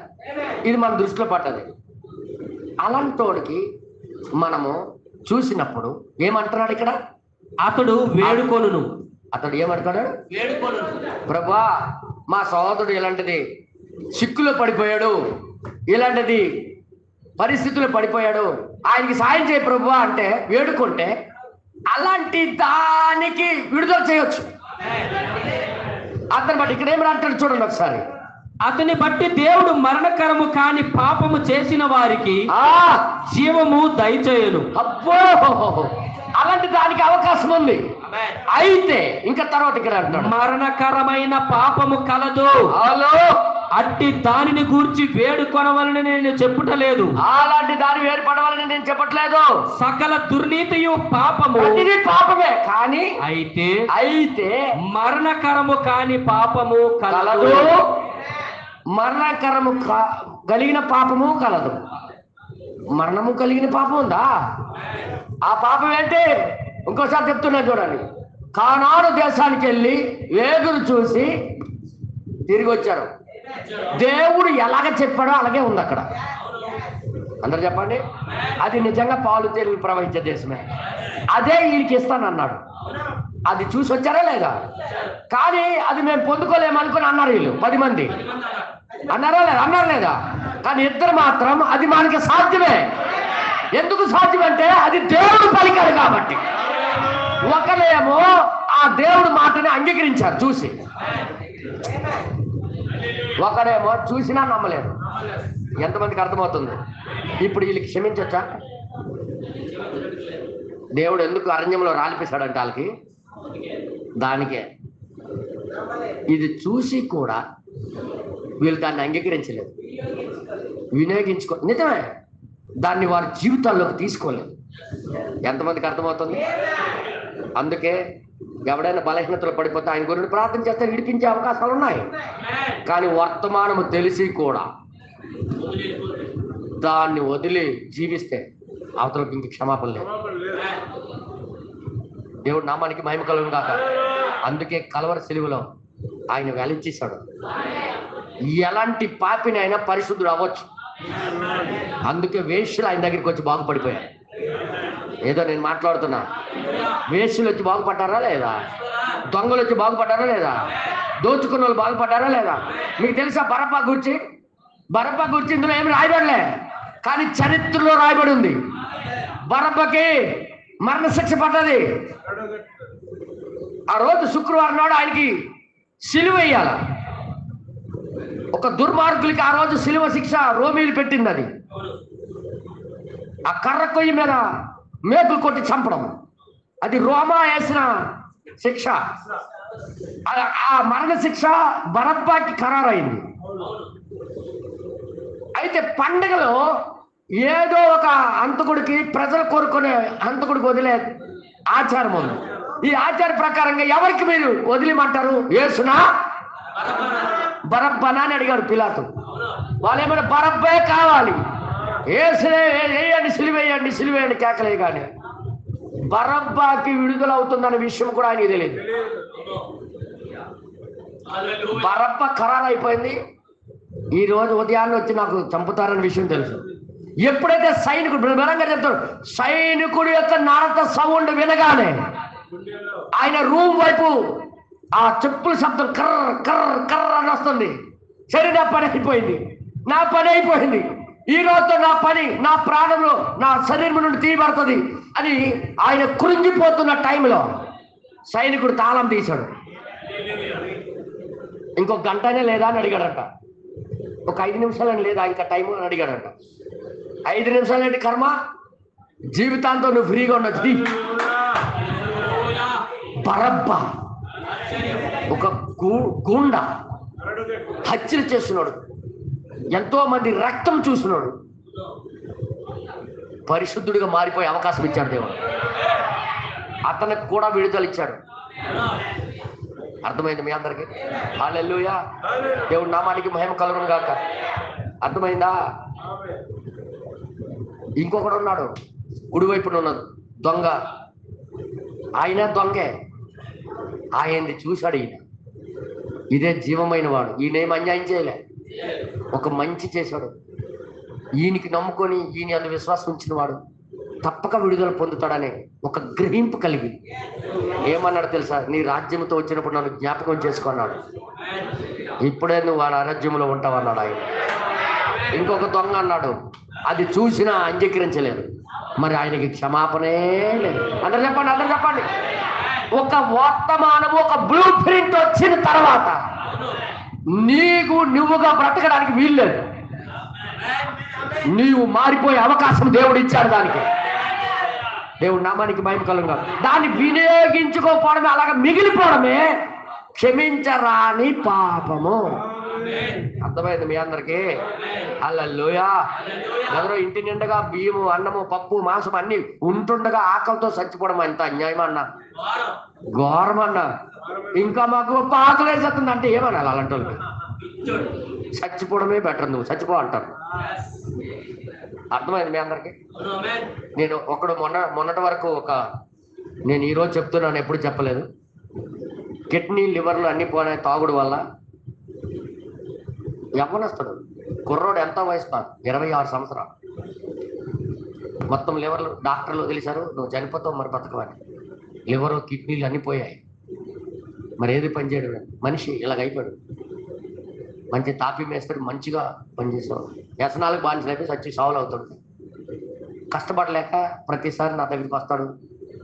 S2: ఇది మన దృష్టిలో పట్టదు. అలాంటోడికి మనము చూసినప్పుడు ఏమంటున్నాడు ఇక్కడ? అతడు వేడుకొనును. అతడు ఏమంటున్నాడు? వేడుకొనును. ప్రభువా, మా సహోదరుడు ఇలాంటిది చిక్కులో పడిపోయాడు, ఇలాంటిది పరిస్థితుల్లో పడిపోయాడు, ఆయనకి సాయం చేయ ప్రభువా అంటే వేడుకుంటే అలాంటి దానికి విడుదల చేయొచ్చు. అతని బట్టి ఇక్కడ ఏమి అంటాడు చూడండి ఒకసారి. అతని బట్టి దేవుడు మరణకరము కాని పాపము చేసిన వారికి జీవము దయచేయను. అబ్బో, అలాంటి దానికి అవకాశం ఉంది. అయితే ఇంకా తర్వాత ఇక్కడ అంటాడు, మరణకరమైన పాపము కలదు, అట్టి దానిని గూర్చి వేడుకొనవలని నేను చెప్పుటలేదు. అలాంటి దాని వేడుపడవాలని నేను చెప్పట్లేదు. సకల దుర్నీతియు పాపము, ఇది పాపమే, కానీ అయితే మరణకరము కాని పాపము కలదు. మరణకరము కలిగిన పాపము కలదు. మరణము కలిగిన పాపం ఉందా? ఆ పాపం ఏంటి? ఇంకోసారి చెప్తున్నా చూడండి. కానాను దేశానికి వెళ్ళి వేగురు చూసి తిరిగి వచ్చారు. దేవుడు ఎలాగ చెప్పాడో అలాగే ఉంది అక్కడ. అందరు చెప్పండి, అది నిజంగా పాలు తేనెలు ప్రవహించే దేశమే. అదే వీడికి ఇస్తానన్నాడు. అది చూసి వచ్చారా లేదా? కానీ అది మేము పొందుకోలేమనుకుని అన్నారు వీళ్ళు 10 మంది. అన్నారా లేదా? అన్నారు లేదా? కానీ ఇద్దరు మాత్రం అది మనకి సాధ్యమే. ఎందుకు సాధ్యమంటే అది దేవుడు పలికాడు కాబట్టి. ఒకరేమో ఆ దేవుడు మాటని అంగీకరించారు చూసి, ఒకరేమో చూసినా నమ్మలేదు. ఎంతమందికి అర్థమవుతుంది? ఇప్పుడు వీళ్ళకి క్షమించొచ్చా? దేవుడు ఎందుకు అరణ్యంలో రాలిపిస్తాడంటే వాళ్ళకి దానికే. ఇది చూసి కూడా వీళ్ళు దాన్ని అంగీకరించలేదు, వినియోగించుకో. నిజమే, దాన్ని వారి జీవితాల్లోకి తీసుకోలేదు. ఎంతమందికి అర్థమవుతుంది? అందుకే ఎవడైనా బలహీనతలు పడిపోతే ఆయన గురించి ప్రార్థన చేస్తే విడిపించే అవకాశాలు ఉన్నాయి. కానీ వర్తమానము తెలిసి కూడా దాన్ని వదిలి జీవిస్తే అవతలకు ఇంక క్షమాపణ లేదు. దేవుడు నామానికి మహిమ కలుగును గాక. అందుకే కలవరి సిలువలో
S1: ఆయన వెలిచేశాడు. ఎలాంటి పాపిని అయినా పరిశుద్ధుడు అవ్వచ్చు. అందుకే వేశ్యలు ఆయన దగ్గరికి వచ్చి బాగుపడిపోయారు. ఏదో నేను మాట్లాడుతున్నా, వేశ్యలు వచ్చి బాగుపడ్డారా లేదా? దొంగలు వచ్చి బాగుపడ్డారా లేదా? దోచుకున్న వాళ్ళు బాగుపడ్డారా లేదా? మీకు తెలుసా బరప్పా గురించి? బరప్పా గురించి ఇందులో ఏమి రాయబడలే, కానీ చరిత్రలో రాయబడి ఉంది. బరప్పకి మరణశిక్ష పడ్డది. ఆ రోజు శుక్రవారం నాడు ఆయనకి సిలువ వేయాల. ఒక దుర్మార్గులకి ఆ రోజు సిలువ శిక్ష రోమీలు పెట్టింది. అది ఆ కర్ర కొయ్యి మీద మేకులు కొట్టి చంపడం, అది రోమా వేసిన శిక్ష. ఆ మరణ శిక్ష బరప్పాకి ఖరారైంది. అయితే పండుగలో ఏదో ఒక హంతకుడికి, ప్రజలు కోరుకునే హంతకుడికి వదిలే ఆచారం ఉంది. ఈ ఆచార ప్రకారంగా ఎవరికి మీరు వదిలిమంటారు? యేసునా బరబ్బనా అని అడిగాడు పిలాతు. వాళ్ళు ఏమైనా బరబ్బే కావాలి, యేసునే వేయండి, సిలువేయండి, సిలువేయండి కేకలే. కానీ బరబ్బాకి విడుదల అవుతుందనే విషయం కూడా ఆయనకి తెలియదు. బరబ్బ ఖరారు అయిపోయింది. ఈ రోజు ఉదయాన్నే వచ్చి నాకు చంపుతారనే విషయం తెలుసు. ఎప్పుడైతే సైనికుడు బలంగా చెప్తాడు, సైనికుడు యొక్క నారత సౌండ్ వినగానే ఆయన రూమ్ వైపు ఆ చెప్పుల శబ్దం కర్ర కర్ర కర్ర అని వస్తుంది. సరే, నా పని అయిపోయింది, నా పని అయిపోయింది, ఈ రోజుతో నా పని, నా ప్రాణంలో, నా శరీరం నుండి తీయబడుతుంది అని ఆయన కృంగిపోతున్న టైంలో సైనికుడు తాళం తీశాడు. ఇంకొక గంటనే లేదా అని అడిగాడట. ఒక 5 నిమిషాలని లేదా ఇంకా టైం అని అడిగాడట. 5 నిమిషాలంటే కర్మ, జీవితాంతో నువ్వు ఫ్రీగా ఉండొచ్చు. బరబ్బా ఒక గూండా, హత్యలు చేస్తున్నాడు, ఎంతో మంది రక్తం చూస్తున్నాడు. పరిశుద్ధుడిగా మారిపోయే అవకాశం ఇచ్చాడు దేవుడు. అతనికి కూడా విడుదల ఇచ్చాడు. అర్థమైంది మీ అందరికి? హల్లెలూయా. దేవుడి నామానికి మహిమ కలుగును గాక. అర్థమైందా? ఇంకొకడు ఉన్నాడు కుడివైపున ఉన్న దొంగ. ఆయన దొంగే. ఆయన్ని చూశాడు ఈయన. ఇదే జీవమైన వాడు, ఈయనేం అన్యాయం చేయలే, ఒక మంచి చేశాడు. ఈయనకి నమ్ముకొని ఈయన అందు విశ్వాసం ఉంచిన వాడు తప్పక విడుదల పొందుతాడనే ఒక గ్రహింపు కలిగి ఏమన్నాడు తెలుసా? నీ రాజ్యంతో వచ్చినప్పుడు నన్ను జ్ఞాపకం చేసుకున్నాడు, ఇప్పుడే నువ్వు వాడు అరాజ్యంలో ఉంటావన్నాడు ఆయన. ఇంకొక దొంగ అన్నాడు, అది చూసినా అంగీకరించలేదు. మరి ఆయనకి క్షమాపణే లేదు. అందరూ చెప్పండి, అందరూ చెప్పండి. ఒక వర్తమానము, ఒక బ్లూ ప్రింట్ వచ్చిన తర్వాత నువ్వుగా బ్రతకడానికి వీల్లేదు. నీవు మారిపోయే అవకాశం దేవుడు ఇచ్చాడు. దానికి దేవుడు నామానికి మహిమ కలుగును. దాన్ని వినియోగించుకోకపోవడమే, అలాగా మిగిలిపోవడమే క్షమించరాని పాపము. అర్థమైంది మీ అందరికి? హల్లెలూయా. ఎవరో ఇంటి నిండగా బియ్యము, అన్నము, పప్పు, మాంసం అన్ని ఉంటుండగా ఆకలితో చచ్చిపోవడం ఎంత అన్యాయం అన్నా, ఘోరం అన్నా. ఇంకా మాకు ఆకలి వేసేస్తుంది అంటే ఏమనాలి? అలాంటి వాళ్ళకి చచ్చిపోవడమే బెటర్, నువ్వు చచ్చిపో అంటారు. అర్థమైంది మీ అందరికి? నేను మొన్నటి వరకు నేను ఈరోజు చెప్తున్నాను, ఎప్పుడు చెప్పలేదు. కిడ్నీ, లివర్లు అన్ని పోయినాయి తాగుడు వల్ల. యవ్వనస్తుడు కుర్రోడు, ఎంత వయసు కాదు, 26 సంవత్సరాలు. మొత్తం లివర్లు డాక్టర్లు తెలిసారు, నువ్వు చనిపోతావు, మరి బతకవని. లివరు, కిడ్నీలు అన్ని పోయాయి. మరి ఏది పనిచేయడు మనిషి, ఇలాగ అయిపోయాడు. మంచి తాపి మేస్తాడు, మంచిగా పనిచేసేవాడు. వ్యసనాలకు బానిసలైతే చచ్చి సావులు అవుతాడు. కష్టపడలేక ప్రతిసారి నా దగ్గరికి వస్తాడు.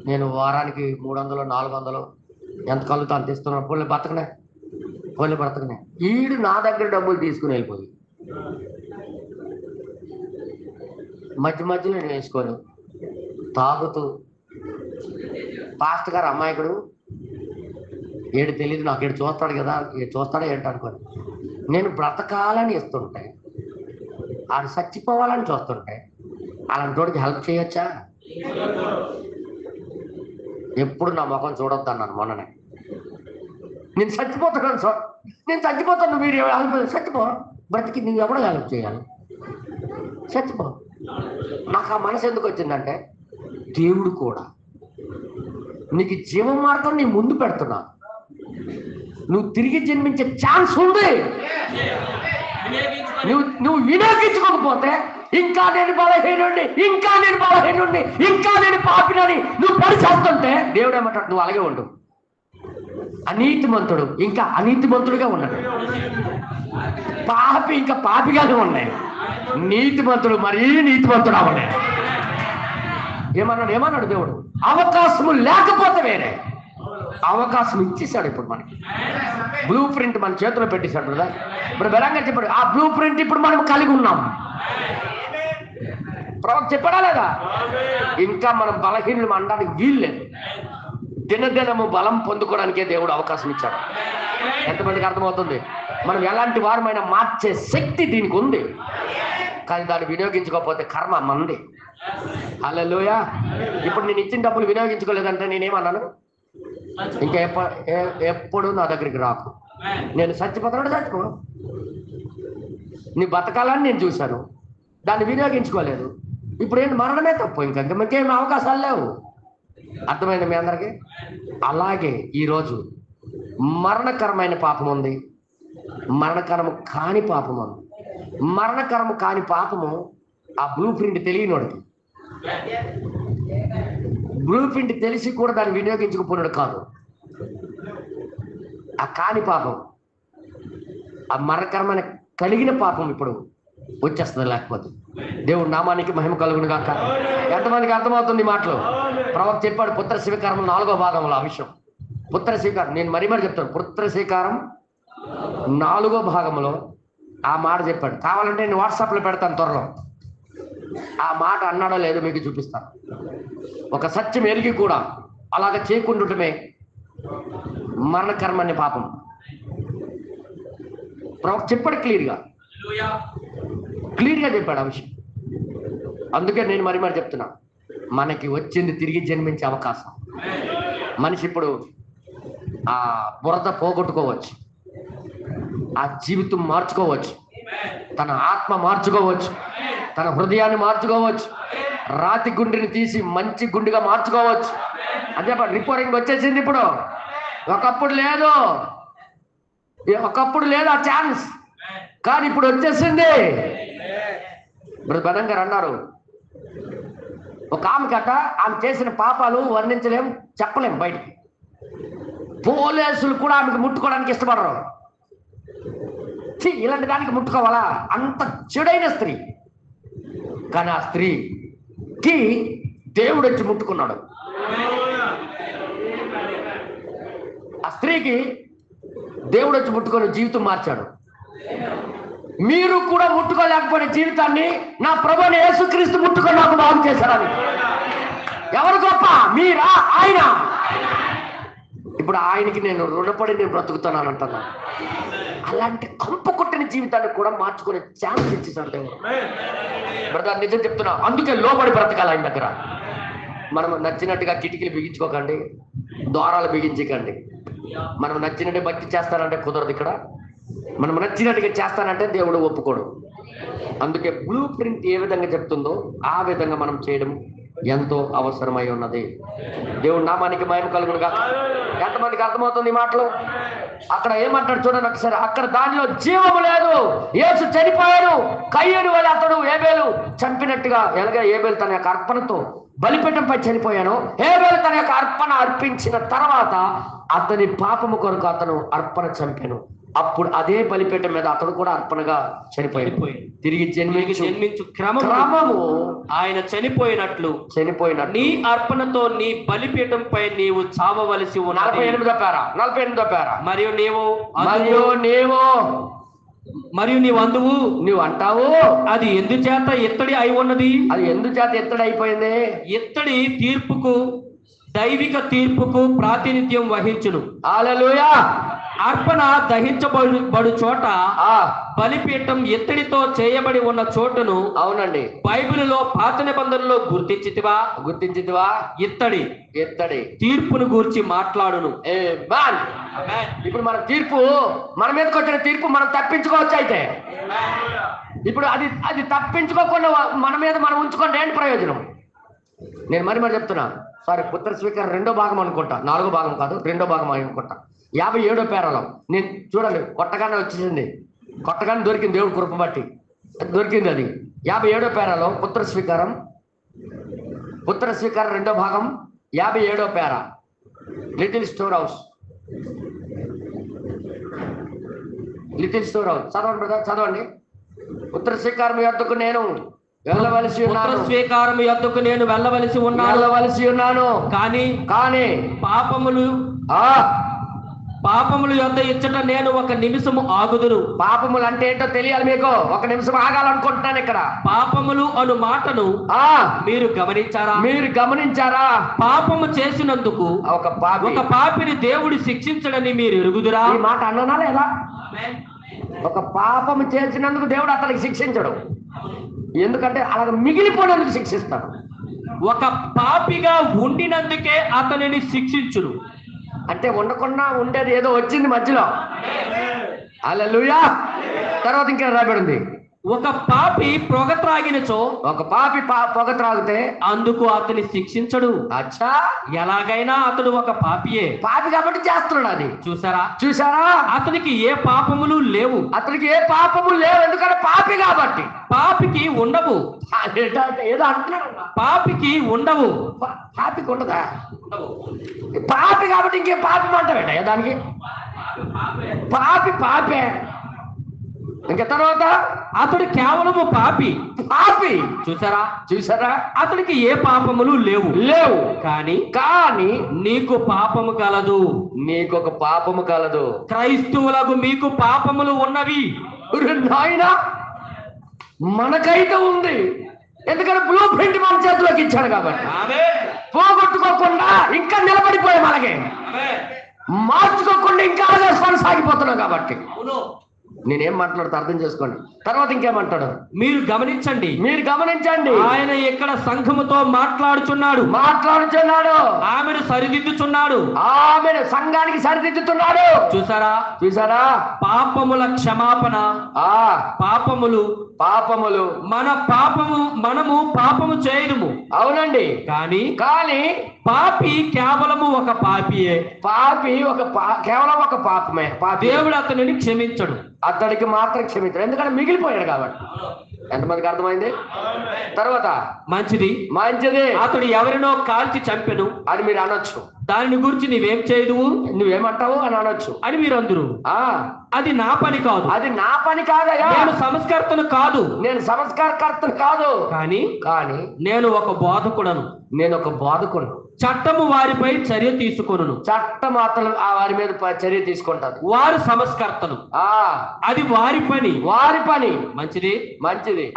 S1: నేను వారానికి 300, 400 ఎంత కలుగుతా అంత ఇస్తున్నాను. పోలే బ్రతకనే. ఈడు నా దగ్గర డబ్బులు తీసుకుని వెళ్ళిపోయి మధ్యలో నేను వేసుకొని తాగుతూ, పాస్టర్ గారు అమాయకుడు, ఏడు తెలియదు నాకు, ఏడు చూస్తాడు కదా, చూస్తాడా ఏంటనుకోని నేను బ్రతకాలని ఇస్తుంటే, ఆడు చచ్చిపోవాలని చూస్తుంటే అలాంటి వాడికి హెల్ప్ చేయొచ్చా? ఎప్పుడు నా ముఖం చూడొద్దు అన్నాను మొన్ననే. నేను చచ్చిపోతాను, మీరు హెల్ప్ చచ్చిపో, బ్రతికి నువ్వు ఎవడో హెల్ప్ చేయాలి, చచ్చిపో. నాకు ఆ మనసు ఎందుకు వచ్చిందంటే, దేవుడు కూడా నీకు జీవ మార్గం నీ ముందు పెడుతున్నా, నువ్వు తిరిగి జన్మించే ఛాన్స్ ఉంది. నువ్వు వినియోగించుకోకపోతే ఇంకా నేను బలహీనుడిని, ఇంకా నేను బలహీనుడిని, ఇంకా నేను పాపినని నువ్వు పరిచేస్తుంటే దేవుడు ఏమంటాడు, నువ్వు అలాగే ఉండు. అనీతిమంతుడు ఇంకా అనీతిమంతుడుగా ఉన్నాడు, పాపి ఇంకా పాపిగానే ఉన్నాయి, నీతిమంతుడు మరీ నీతిమంతుడా ఉన్నాయి. ఏమన్నాడు దేవుడు? అవకాశము లేకపోతే వేరే, అవకాశం ఇచ్చేసాడు. ఇప్పుడు మనకి బ్లూ ప్రింట్ మన చేతిలో పెట్టేశాడు కదా. ఇప్పుడు బలంగా చెప్పాడు, ఆ బ్లూ ప్రింట్ ఇప్పుడు మనం కలిగి ఉన్నాం. ప్రవక్త చెప్పాడా లేదా? ఇంకా మనం బలహీనులు అనడానికి వీలు లేదు. దినదినము బలం పొందుకోవడానికే దేవుడు అవకాశం ఇచ్చాడు. ఎంతమందికి అర్థమవుతుంది? మనం ఎలాంటి వారమైనా మార్చే శక్తి దీనికి ఉంది, కానీ దాన్ని వినియోగించుకోకపోతే కర్మ మంది. హల్లెలూయా. ఇప్పుడు నేను ఇచ్చిన డబ్బులు వినియోగించుకోలేదంటే నేనేమన్నాను? ఇంకా ఎప్పుడు నా దగ్గరికి రాకు. నేను చచ్చిపోతాడు చచ్చిపో. నీ బతకాలని నేను చూశాను, దాన్ని వినియోగించుకోలేదు. ఇప్పుడు ఏంటి? మరణమే తప్పు. ఇంకా ఇంకేం అవకాశాలు లేవు. అర్థమైంది మీ అందరికీ? అలాగే ఈరోజు మరణకరమైన పాపం ఉంది, మరణకరము కాని పాపం ఉంది. మరణకరము కాని పాపము ఆ బ్లూ ప్రింట్ తెలియనోడికి. బ్లూ ప్రింట్ తెలిసి కూడా దాన్ని వినియోగించుకుపోయినాడు కాదు. ఆ కాని పాపం, ఆ మరణకరమైన కలిగిన పాపం ఇప్పుడు వచ్చేస్తుంది. లేకపోతే దేవుడు నామానికి మహిమ కలుగును గాక. ఎంతమందికి అర్థమవుతుంది మాటలు? ప్రవక్త చెప్పాడు పుత్ర స్వీకారం 4వ భాగంలో ఆ విషయం. పుత్ర స్వీకారం నేను మరీ చెప్తాను. పుత్ర స్వీకారం 4వ భాగంలో ఆ మాట చెప్పాడు. కావాలంటే నేను వాట్సాప్లో పెడతాను త్వరలో. ఆ మాట అన్నాడో లేదో మీకు చూపిస్తాను. ఒక సత్యం ఎరిగి కూడా అలాగ చేయకుండాటమే మరణకరమనే పాపం. ప్రవక్త చెప్పాడు క్లియర్గా చెప్పాడు ఆ విషయం. అందుకే నేను మరి చెప్తున్నా, మనకి వచ్చింది తిరిగి జన్మించే అవకాశం. మనిషి ఇప్పుడు ఆ బురద పోగొట్టుకోవచ్చు, ఆ జీవితం మార్చుకోవచ్చు, తన ఆత్మ మార్చుకోవచ్చు, తన హృదయాన్ని మార్చుకోవచ్చు, రాతి గుండెని తీసి మంచి గుండెగా మార్చుకోవచ్చు. అదే రిపోర్టింగ్ వచ్చేసింది ఇప్పుడు. ఒకప్పుడు లేదు ఆ ఛాన్స్, కానీ ఇప్పుడు వచ్చేసింది. ఇప్పుడు బలం గారు అన్నారు, ఒక ఆమెకట ఆమె చేసిన పాపాలు వర్ణించలేం, చెప్పలేం బయటికి. పోలీసులు కూడా ఆమెకు ముట్టుకోవడానికి ఇష్టపడరు. ఇలాంటి దానికి ముట్టుకోవాలా? అంత చెడైన స్త్రీ. కానీ ఆ స్త్రీకి దేవుడు వచ్చి ముట్టుకున్నాడు. ఆ స్త్రీకి దేవుడు వచ్చి ముట్టుకొని జీవితం మార్చాడు. మీరు కూడా ముట్టుకోలేకపోయిన జీవితాన్ని నా ప్రభువైన యేసుక్రీస్తు ముట్టుకొని నాకు బాగు చేశారని. ఎవరు గొప్ప? మీరా? ఆయన? ఇప్పుడు ఆయనకి నేను రుణపడి నేను బ్రతుకుతున్నాను అంటున్నాను. అలాంటి కంప కొట్టిన జీవితాన్ని కూడా మార్చుకునే ఛాన్స్ ఇచ్చేసాడు దేవుడు. బ్రదర్ నిజం చెప్తున్నా, అందుకే లోబడి బ్రతకాలి ఆయన దగ్గర. మనం నచ్చినట్టుగా కిటికీలు బిగించుకోకండి, ద్వారాలు బిగించకండి. మనం నచ్చినట్టు భక్తి చేస్తానంటే కుదరదు. ఇక్కడ మనం నచ్చినట్టుగా చేస్తానంటే దేవుడు ఒప్పుకోడు. అందుకే బ్లూ ప్రింట్ ఏ విధంగా చెప్తుందో ఆ విధంగా మనం చేయడం ఎంతో అవసరమై ఉన్నది. దేవుడు నామానికి మహిమ కలుగునుగా. ఎంతమందికి అర్థమవుతుంది ఈ మాటలు? అక్కడ ఏమంటాడు చూడండి ఒకసారి. అక్కడ దానిలో జీవము లేదు, యేసు చనిపోయాడు. కయ్యూని వల్ల అతడు ఏబేలు చంపినట్టుగా, ఎలాగ ఏబేలు తన యొక్క అర్పణతో బలిపీఠంపై చనిపోయాను. హేబేలు తన యొక్క అర్పణ అర్పించిన తర్వాత అతని పాపము కొరకు అతను అర్పణ చంపాను. అప్పుడు అదే బలిపీఠం మీద అతడు కూడా అర్పణగా చనిపోయాడు. తిరిగి జన్మించు క్రమము
S2: ఆయన చనిపోయినట్లు నీ అర్పణతో నీ బలిపీఠంపై నీవు చావవలసి ఉన్న
S1: 48వ పేర
S2: మరియు నీవు అందువు.
S1: నువ్వు అంటావు
S2: అది ఎందుచేత ఎత్తడి అయి ఉన్నది?
S1: అది ఎందుచేత ఎత్తడి అయిపోయింది?
S2: ఎత్తడి తీర్పుకు, దైవిక తీర్పుకు ప్రాతినిధ్యం వహించును.
S1: హల్లెలూయా.
S2: అర్పణ దహించబడు చోట బలిపీఠం ఎత్తడితో చేయబడి ఉన్న చోటును, అవునండి, బైబిలులో పాత నిబంధనలో గుర్తించితివా? ఎత్తడి తీర్పును గూర్చి మాట్లాడును.
S1: ఇప్పుడు మన తీర్పు, మన మీదకి వచ్చిన తీర్పు మనం తప్పించుకోవచ్చు. అయితే ఇప్పుడు అది తప్పించుకోకుండా మన మీద మనం ఉంచుకుంటే ఏంటి ప్రయోజనం? నేను మరి చెప్తున్నా. సారీ, పుత్ర స్వీకారం 2వ భాగం అనుకుంటా, 4వ భాగం కాదు, 2వ భాగం అనుకుంటా. 57వ పేరాలో నేను చూడండి, కొట్టగానే వచ్చేసింది, కొట్టగానే దొరికింది, దేవుడు కృప బట్టి దొరికింది అది. 57వ పేరాలో పుత్ర స్వీకారం 2వ భాగం 57వ పేరా, లిటిల్ స్టోర్ హౌస్. చదవండి బ్రదర్, చదవండి. పుత్ర స్వీకారం యొద్దకు నేను వెళ్ళవలసి ఉన్నాను, కానీ
S2: పాపములు యొద్ద ఇచ్చట నేను ఒక నిమిషము ఆగుదును.
S1: పాపములు అంటే ఏంటో తెలియాలి మీకు. ఒక నిమిషం ఆగాలనుకుంటున్నాను ఇక్కడ.
S2: పాపములు అను మాటను మీరు గమనించారా? పాపము చేసినందుకు ఒక పాపిని దేవుడు శిక్షించడని మీరు ఎరుగుదురా?
S1: ఈ మాట అన్నానా లేదా? ఒక పాపము చేసినందుకు దేవుడు అతనికి శిక్షించడు, ఎందుకంటే అలాగ మిగిలిపోయినందుకు శిక్షిస్తాడు.
S2: ఒక పాపిగా ఉండినందుకే అతనిని శిక్షించును.
S1: అంటే ఉండకుండా ఉండేది ఏదో వచ్చింది మధ్యలో. హల్లెలూయా. తర్వాత ఇంకా రాబడి ఉంది,
S2: ఒక పాపి పొగ త్రాగినచో,
S1: ఒక పాపి పొగ త్రాగితే
S2: అందుకు అతని శిక్షించడు.
S1: అచ్చా,
S2: ఎలాగైనా అతడు ఒక పాపియే.
S1: పాపి కాబట్టి చేస్తున్నాడు అది. చూసారా?
S2: అతనికి ఏ పాపములు లేవు.
S1: ఎందుకంటే పాపి కాబట్టి.
S2: పాపికి ఉండవు.
S1: ఏదో అంటున్నాడు,
S2: పాపికి ఉండవు.
S1: పాపికి ఉండదా? పాపి కాబట్టి ఇంకే పాపి అంటావేట దానికి. పాపే. ఇంకా తర్వాత
S2: అతడు కేవలము పాపి. చూసారా? అతనికి ఏ పాపములు లేవు. కానీ నీకు పాపము కలదు.
S1: నీకొక పాపము కలదు.
S2: క్రైస్తవులకు మీకు పాపములు ఉన్నవి.
S1: నాయనా, మనకైతే ఉంది, ఎందుకంటే బ్లూ ప్రింట్ మన చేతిలోకి ఇచ్చాడు కాబట్టి. పోగొట్టుకోకుండా ఇంకా నిలబడిపోయాం, అలాగే మార్చుకోకుండా ఇంకా అదే కొనసాగిపోతున్నాం కాబట్టి. నేనేం మాట్లాడుతూ అర్థం చేసుకోండి. తర్వాత ఇంకేమంటాడు?
S2: మీరు గమనించండి.
S1: ఆయన
S2: ఇక్కడ సంఘముతో మాట్లాడుచున్నాడు. ఆమెను
S1: సంఘానికి సరిదిద్దుతున్నాడు. చూసారా?
S2: పాపముల క్షమాపణ. పాపములు మనము పాపము చేయదుము.
S1: అవునండి.
S2: కానీ పాపి కేవలము ఒక పాపియే.
S1: కేవలం ఒక పాపమే.
S2: దేవుడు అతనిని క్షమించడు.
S1: అతడికి మాత్రం క్షమించడు, ఎందుకంటే మిగిలిపోయాడు కాబట్టి. ఎంతమందికి అర్థమైంది? తర్వాత మంచిది
S2: అతడు ఎవరినో కాల్చి చంపెను
S1: అని మీరు అనొచ్చు.
S2: దానిని గురించి
S1: నువ్వేమంటావు అని అనొచ్చు
S2: అని మీరు అందరూ. అది నా పని కాదు. నేను సంస్కర్తను కాదు. కానీ నేను ఒక బోధకుడను. చట్టము వారిపై చర్య తీసుకొను.
S1: చట్టం అతను వారి మీద చర్య తీసుకుంటారు.
S2: వారు సంస్కర్తలు. అది వారి పని. మంచిది.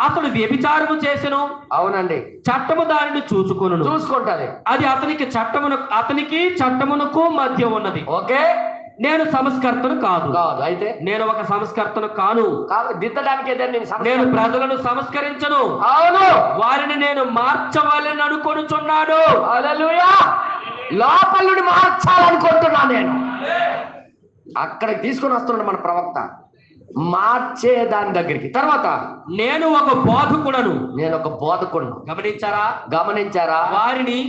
S2: అతడు వ్యభిచారము చేసెను.
S1: అవునండి.
S2: చట్టము దానిని చూసుకుంటది. అది అతనికి చట్టమునకు మధ్య ఉన్నది.
S1: ఓకే.
S2: నేను సంస్కర్తను కాదు.
S1: అయితే
S2: నేను ఒక సంస్కర్తను కాను.
S1: దిద్దడానికి
S2: నేను ప్రజలను సంస్కరించను.
S1: అవును,
S2: వారిని నేను మార్చవాలని అనుకొనుచున్నాను.
S1: హల్లెలూయా. లోపల నుండి మార్చాలనుకుంటున్నా నేను. అక్కడికి తీసుకొని వస్తున్నాడు మన ప్రవక్త, మార్చే దాని దగ్గరికి. తర్వాత
S2: నేను ఒక బోధకుడను.
S1: గమనించారా?
S2: వారిని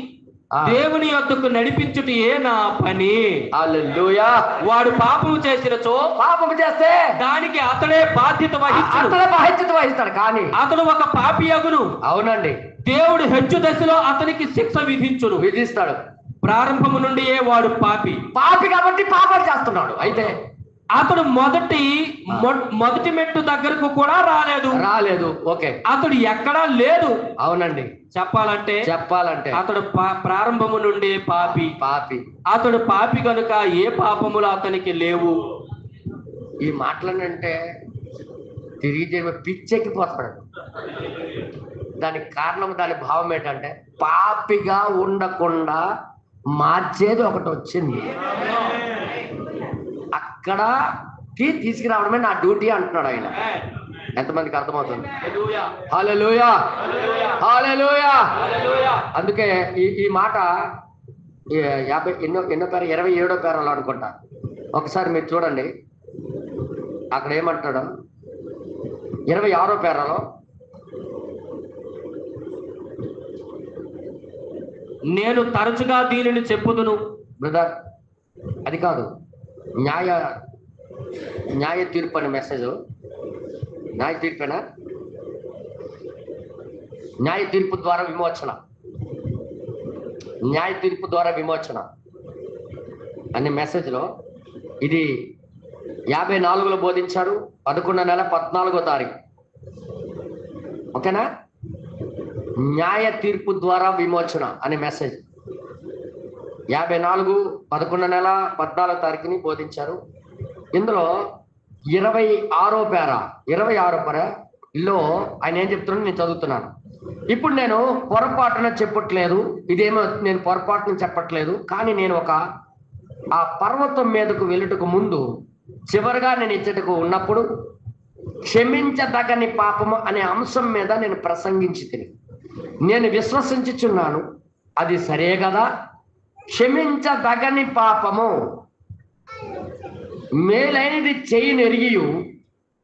S2: దేవుని యొద్దకు నడిపించుటయే నా పని.
S1: హల్లెలూయా.
S2: వాడు పాపము చేస్తే దానికి అతడే బాధ్యత
S1: వహిస్తాడు. కానీ
S2: అతడు ఒక పాపి అగును.
S1: అవునండి.
S2: దేవుడు హెచ్చు దశలో అతనికి శిక్ష
S1: విధిస్తాడు.
S2: ప్రారంభము నుండి వాడు పాపి
S1: కాబట్టి పాపాలు చేస్తున్నాడు. అయితే
S2: అతడు మొదటి మెట్టు దగ్గరకు కూడా రాలేదు.
S1: ఓకే.
S2: అతడు ఎక్కడా లేదు.
S1: అవునండి.
S2: చెప్పాలంటే అతడు ప్రారంభము నుండి పాపి. అతడు పాపి కనుక ఏ పాపములు అతనికి లేవు.
S1: ఈ మాటలనంటే తిరిగి పిచ్చెక్కిపోతాడు. దానికి కారణం, దాని భావం ఏంటంటే పాపిగా ఉండకుండా మార్చేది ఒకటి వచ్చింది. అక్కడకి తీసుకురావడమే నా డ్యూటీ అంటున్నాడు ఆయన. ఎంతమందికి అర్థమవుతుంది? హల్లెలూయా. అందుకే ఈ మాట 27వ పేరాలో అనుకుంటా. ఒకసారి మీరు చూడండి, అక్కడ ఏమంటాడు? 26వ పేరాలో,
S2: నేను తరచుగా దీనిని చెప్పుదును.
S1: బ్రదర్, అది కాదు, న్యాయ తీర్పు అనే మెసేజ్, న్యాయ తీర్పేనా? న్యాయ తీర్పు ద్వారా విమోచన, న్యాయ తీర్పు ద్వారా విమోచన అనే మెసేజ్లో ఇది 54లో బోధించారు. 11వ నెల 14వ తారీఖు. ఓకేనా? న్యాయ తీర్పు ద్వారా విమోచన అనే మెసేజ్ 54 11వ నెల 14వ తారీఖుని బోధించారు. ఇందులో 26వ పేరాలో ఆయన ఏం చెప్తున్నాడు నేను చదువుతున్నాను. ఇప్పుడు నేను పొరపాటున చెప్పట్లేదు, ఇదేమో నేను పొరపాటున చెప్పట్లేదు, కానీ నేను ఆ పర్వతం మీదకు వెళ్ళుటకు ముందు చివరిగా నేను ఇచ్చటకు ఉన్నప్పుడు క్షమించదగని పాపము అనే అంశం మీద నేను ప్రసంగించి తిని నేను విశ్వసించుచున్నాను, అది సరే కదా. క్షమించదగని పాపము మేలైనది చేయనెరిగియు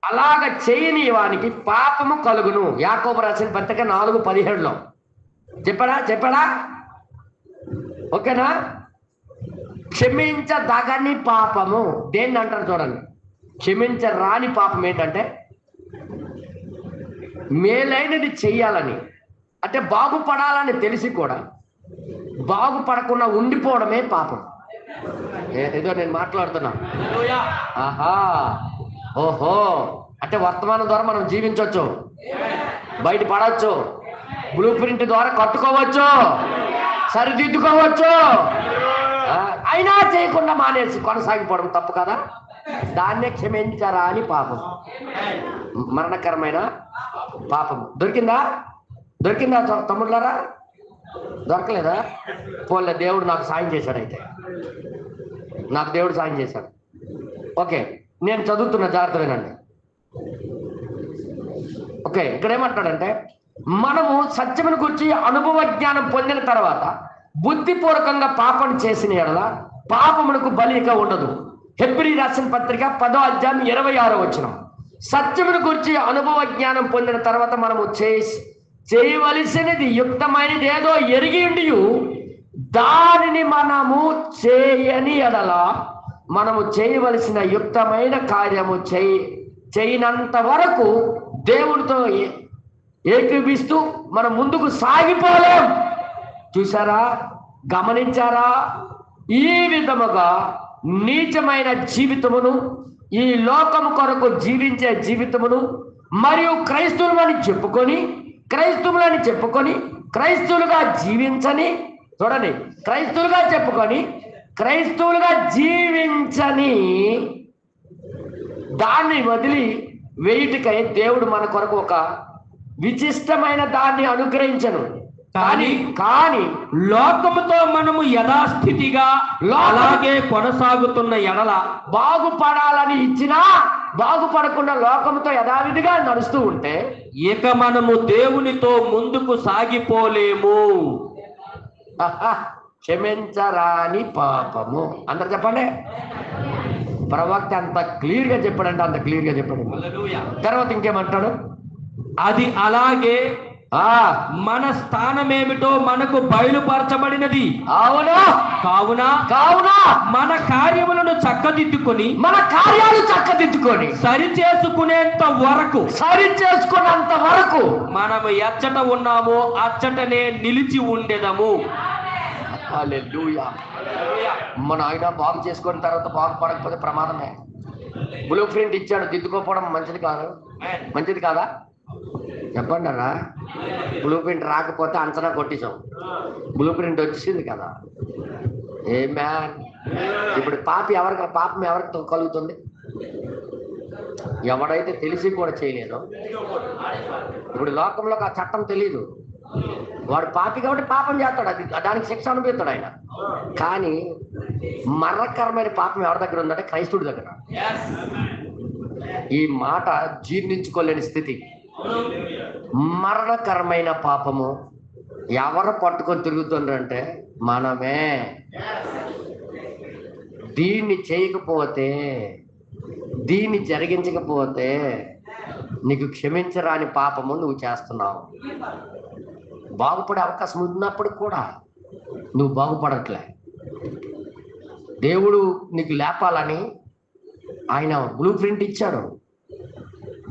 S1: అలాగ చేయని వానికి పాపము కలుగును. యాకోబు రాసిన పత్రిక 4:17లో చెప్పాడా? ఓకేనా? క్షమించదగని పాపము దేన్ని అంటారు చూడండి. క్షమించరాని పాపం ఏంటంటే మేలైనది చెయ్యాలని, అంటే బాగుపడాలని తెలిసి కూడా బాగుపడకుండా ఉండిపోవడమే పాపం. ఏదో నేను మాట్లాడుతున్నా. ఆహా, ఓహో, అంటే వర్తమానం ద్వారా మనం జీవించవచ్చు, బయట పడవచ్చు, బ్లూ ప్రింట్ ద్వారా కట్టుకోవచ్చు, సరిదిద్దుకోవచ్చు, అయినా చేయకుండా మానేసి కొనసాగిపోవడం తప్పు కదా. దాన్నే క్షమించరాని పాపం, మరణకరమైన పాపం. దొరికిందా తమ్ముళ్ళారా? దొరకలేదా? పోలే, దేవుడు నాకు సాయం చేశాడు. అయితే నాకు దేవుడు సాయం చేశాడు. ఓకే, నేను చదువుతున్న జాగ్రత్త వినండి. ఓకే, ఇక్కడ ఏమంటాడంటే మనము సత్యమును గురించి అనుభవ జ్ఞానం పొందిన తర్వాత బుద్ధిపూర్వకంగా పాపం చేసిన ఎడల పాపమునకు బలిగా ఉండదు. హెబ్రీ రాసిన పత్రిక 10వ అధ్యాయం 26వ వచనం. సత్యమును గురించి అనుభవ జ్ఞానం పొందిన తర్వాత మనము చేయవలసినది యుక్తమైనది ఏదో ఎరిగి ఉండి దానిని మనము చేయని ఎడల మనము చేయవలసిన యుక్తమైన కార్యము చేయనంత వరకు దేవుడితో ఏకీపిస్తూ మనం ముందుకు సాగిపోలేం. చూసారా? గమనించారా? ఈ విధముగా నీచమైన జీవితమును, ఈ లోకము కొరకు జీవించే జీవితమును మరియు క్రైస్తవులని చెప్పుకొని క్రైస్తవులుగా జీవించని, చూడండి, క్రైస్తవులుగా జీవించని దాన్ని వదిలి వేయుటకై దేవుడు మన కొరకు ఒక విశిష్టమైన దాన్ని అనుగ్రహించను. కానీ
S2: లోకముతో మనము యథాస్థితిగా అలాగే కొనసాగుతున్న ఎడల
S1: బాగుపడాలని ఇచ్చినా బాగుపడకుండా లోకముతో యథావిధిగా నడుస్తూ ఉంటే
S2: ఇక మనము దేవునితో ముందుకు సాగిపోలేము.
S1: క్షమించరాని పాపము. అందరు చెప్పండి. ప్రవక్త అంత క్లియర్ గా చెప్పాడంటే అంత క్లియర్ గా చెప్పాడు. తర్వాత ఇంకేమంటాడు?
S2: అది అలాగే మన స్థానమేమిటో మనకు బయలుపరచబడినది. కావున మన కార్యములను చక్కదిద్దుకొని సరిచేసుకునేంత వరకు మనము ఎచ్చట ఉన్నామో అచ్చటనే నిలిచి ఉండేదము.
S1: మన ఆయన బాగు చేసుకున్న తర్వాత బాగుపడకపోతే ప్రమాదమే. బ్లూ ప్రింట్ ఇచ్చాడు, దిద్దుకోపోవడం మంచిది కాదా? చెప్పండి అరా. బ్లూ ప్రింట్ రాకపోతే అంచనా కొట్టేశాం, బ్లూ ప్రింట్ వచ్చింది కదా. ఏ మ్యాన్, ఇప్పుడు పాపం ఎవరికి కలుగుతుంది? ఎవడైతే తెలిసి కూడా చేయలేదో. ఇప్పుడు లోకంలోకి ఆ చట్టం తెలీదు, వాడు పాపి కాబట్టి పాపం చేస్తాడు, దానికి శిక్ష అనుభవిస్తాడు ఆయన. కానీ మరణకరమైన పాపం ఎవరి దగ్గర ఉందంటే క్రైస్తవుడి దగ్గర. ఈ మాట జీర్ణించుకోలేని స్థితి. మరణకరమైన పాపము ఎవరు పట్టుకొని తిరుగుతుండ్రంటే మనమే. దీన్ని చేయకపోతే, దీన్ని జరిగించకపోతే నీకు క్షమించరాని పాపము నువ్వు చేస్తున్నావు. బాగుపడే అవకాశం ఉన్నప్పుడు కూడా నువ్వు బాగుపడట్లే. దేవుడు నీకు లేపాలని ఆయన బ్లూ ప్రింట్ ఇచ్చాడు,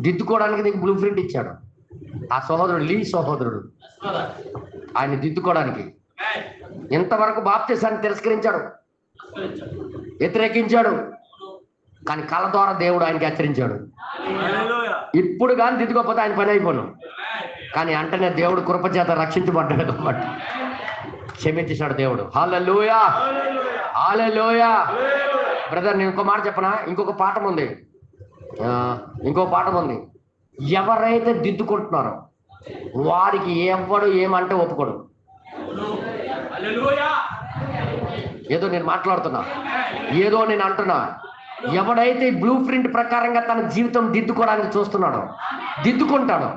S1: దిద్దుకోవడానికి నీకు బ్లూ ప్రింట్ ఇచ్చాడు. ఆ సహోదరుడు లీ సహోదరుడు ఆయన దిద్దుకోవడానికి ఇంతవరకు బాప్తిసాన్ని తిరస్కరించాడు, వ్యతిరేకించాడు, కానీ కళ ద్వారా దేవుడు ఆయనకి హెచ్చరించాడు. ఇప్పుడు కానీ దిద్దుకోకపోతే ఆయన పని అయిపోను. కానీ అంటనే దేవుడు కృపచేత రక్షించబడ్డాడు కాబట్టి క్షమించేశాడు దేవుడు. హల్లెలూయా, హల్లెలూయా. బ్రదర్ నేను ఇంకో మాట చెప్పనా, ఇంకొక పాఠం ఉంది, ఎవరైతే దిద్దుకుంటున్నారో వారికి ఎవడు ఏమంటే ఒప్పుకోడు. ఏదో నేను మాట్లాడుతున్నా, ఏదో నేను అంటున్నా. ఎవడైతే బ్లూ ప్రింట్ ప్రకారంగా తన జీవితం దిద్దుకోవడానికి చూస్తున్నాడో, దిద్దుకుంటాడో,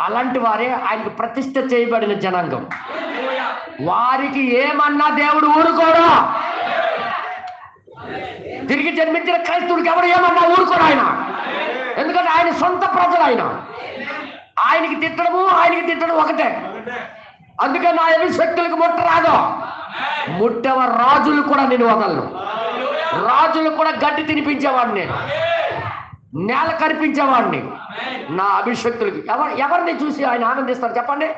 S1: అలాంటి వారే ఆయనకు ప్రతిష్ఠ చేయబడిన జనాంగం. వారికి ఏమన్నా దేవుడు ఊరుకోడు. తిరిగి జన్మించిన క్రైస్తవుడికి ఎవరు ఏమన్నా ఊరుకోడు ఆయన. ఎందుకంటే ఆయన సొంత ప్రజలు, ఆయనకి తిట్టడం ఒకటే. అందుకే నా అభిషక్తులకు ముట్టరాదు. ముట్టవ రాజులు కూడా నేను వదలను. రాజులు కూడా గడ్డి తినిపించేవాడిని, నేను నేల కనిపించేవాడిని. నా అభిషక్తులకి ఎవరిని చూసి ఆయన ఆనందిస్తారు చెప్పండి?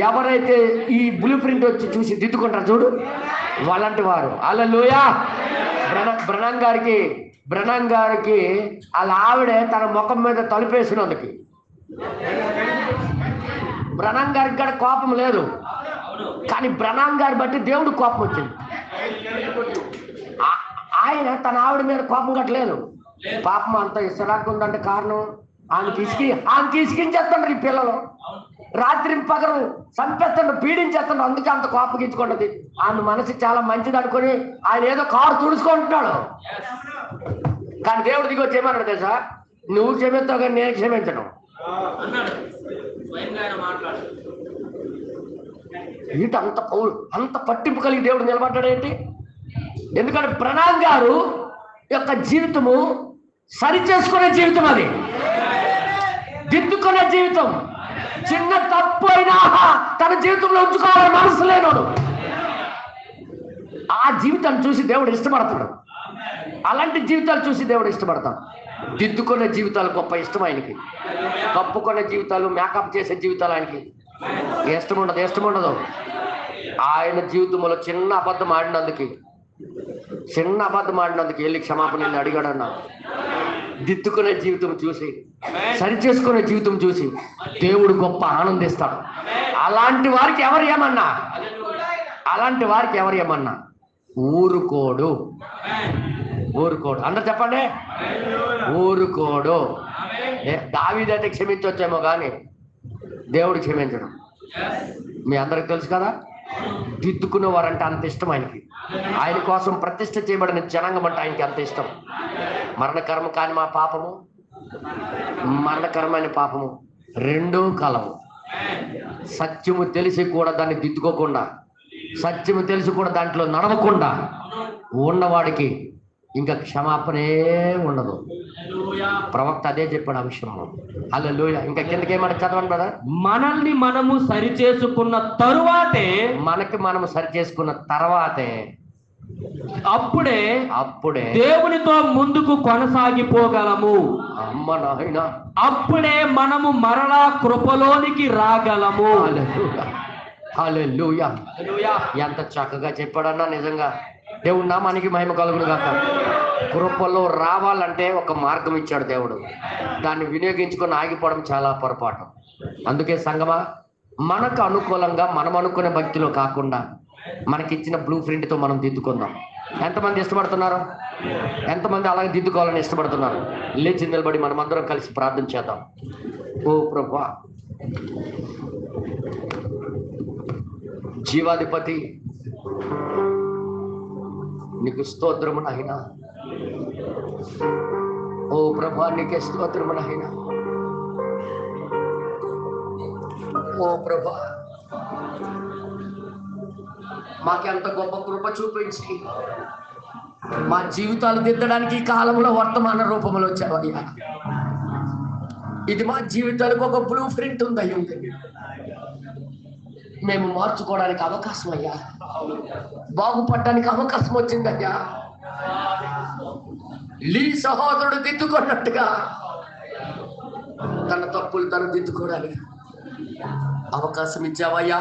S1: ఎవరైతే ఈ బ్లూ ప్రింట్ వచ్చి చూసి దిద్దుకుంటారు చూడు, వాళ్ళంటి వారు. హల్లెలూయా. బ్రనన్ గారికి వాళ్ళ ఆవిడే తన ముఖం మీద తలుపేసినందుకు బ్రనన్ గారికి కూడా కోపం లేదు, కానీ బ్రనన్ గారి బట్టి దేవుడు కోపం వచ్చింది. ఆయన తన ఆవిడ మీద కోపం కట్టలేదు. పాపం అంత ఇష్టరాకు ఉందంటే కారణం ఆమెకి ఇసుకించేస్తుండ్రు ఈ పిల్లలు. రాత్రి పగలు చంపేస్తుండ్రు, పీడించేస్తుండ్రు. అందుకే అంత కోపగించుకుంటది. ఆమె మనసు చాలా మంచిది అనుకుని ఆయన ఏదో కారు తుడుచుకుంటున్నాడు. కానీ దేవుడు దిగి వచ్చి ఏమన్నాడు తెలుసా? నువ్వు క్షమిస్తావు కానీ నేను క్షమించను. వీటి అంత పట్టింపు కలిగి దేవుడు నిలబడ్డాడు ఏంటి? ఎందుకంటే బ్రనన్ గారు యొక్క జీవితము సరి చేసుకునే జీవితం, అది దిద్దుకునే జీవితం. చిన్న తప్పు అయినా తన జీవితంలో ఉంచుకోవాలని మనసు లేనోడు. ఆ జీవితాన్ని చూసి దేవుడు ఇష్టపడతాడు. అలాంటి జీవితాలు చూసి దేవుడు ఇష్టపడతాడు. దిద్దుకునే జీవితాలు గొప్ప ఇష్టం ఆయనకి. కప్పుకునే జీవితాలు, మేకప్ చేసే జీవితాలు ఆయనకి ఇష్టం ఉండదు. ఆయన జీవితంలో చిన్న అబద్ధం ఆడినందుకు వెళ్ళి క్షమాపణ అడిగాడన్నా. దిద్దుకునే జీవితం చూసి, సరి చేసుకునే జీవితం చూసి దేవుడు గొప్ప ఆనందిస్తాడు. అలాంటి వారికి ఎవరు ఏమన్నా ఊరుకోడు. అందరు చెప్పండి, ఊరుకోడు. దావీదైతే క్షమించవచ్చేమో కానీ దేవుడు క్షమించడం. మీ అందరికి తెలుసు కదా. దిద్దుకునేవారంటే అంత ఇష్టం ఆయనకి. ఆయన కోసం ప్రతిష్ఠ చేయబడిన జనాంగం అంటే ఆయనకి అంత ఇష్టం. మరణకరము కాని మా పాపము, మరణకరమైన పాపము రెండూ కలవు. సత్యము తెలిసి కూడా దాన్ని దిద్దుకోకుండా, సత్యము తెలిసి కూడా దాంట్లో నడవకుండా ఉన్నవాడికి ఇంకా క్షమాపణే ఉండదు. ప్రవక్త అదే చెప్పాడు ఆ విషయంలో. హల్లెలూయా. ఇంకా కిందకి ఏమన్నా చదవండి బ్రదర్.
S2: మనల్ని మనము సరి చేసుకున్న తరువాతే,
S1: మనము సరి చేసుకున్న తర్వాతే
S2: అప్పుడే
S1: దేవునితో
S2: ముందుకు కొనసాగిపోగలము.
S1: అమ్మ నాయన,
S2: అప్పుడే మనము మరలా కృపలోనికి రాగలము.
S1: హల్లెలూయా. ఎంత చక్కగా చెప్పాడన్నా. నిజంగా దేవుడు నామానికి మహిమ కలుగును గాక. కృపలో రావాలంటే ఒక మార్గం ఇచ్చాడు దేవుడు. దాన్ని వినియోగించుకొని ఆగిపోవడం చాలా పొరపాటు. అందుకే సంగమా, మనకు అనుకూలంగా మనం అనుకునే భక్తిలో కాకుండా మనకిచ్చిన బ్లూ ప్రింట్తో మనం దిద్దుకుందాం. ఎంతమంది ఇష్టపడుతున్నారు? ఎంతమంది అలాగే దిద్దుకోవాలని ఇష్టపడుతున్నారు? లేచి నిలబడి మనమందరం కలిసి ప్రార్థన చేద్దాం. ఓ ప్రభువా, జీవాధిపతి, నీకు స్తోత్రము నాయనా. ఓ ప్రభా, నీకే స్తోత్రము నాయనా. ఓ ప్రభా, మాకెంత గొప్ప కృప చూపించి మా జీవితాలు దిద్దడానికి ఈ కాలంలో వర్తమాన రూపంలో వచ్చావయ్యా. ఇది మా జీవితాలకు ఒక బ్లూ ప్రింట్ ఉంది. మేము మార్చుకోవడానికి అవకాశం అయ్యా, బాగుపడడానికి అవకాశం వచ్చిందయ్యా. లీ సహోదరుడు దిద్దుకున్నట్టుగా తన తప్పులు తను దిద్దుకోవడానికి అవకాశం ఇచ్చావయ్యా.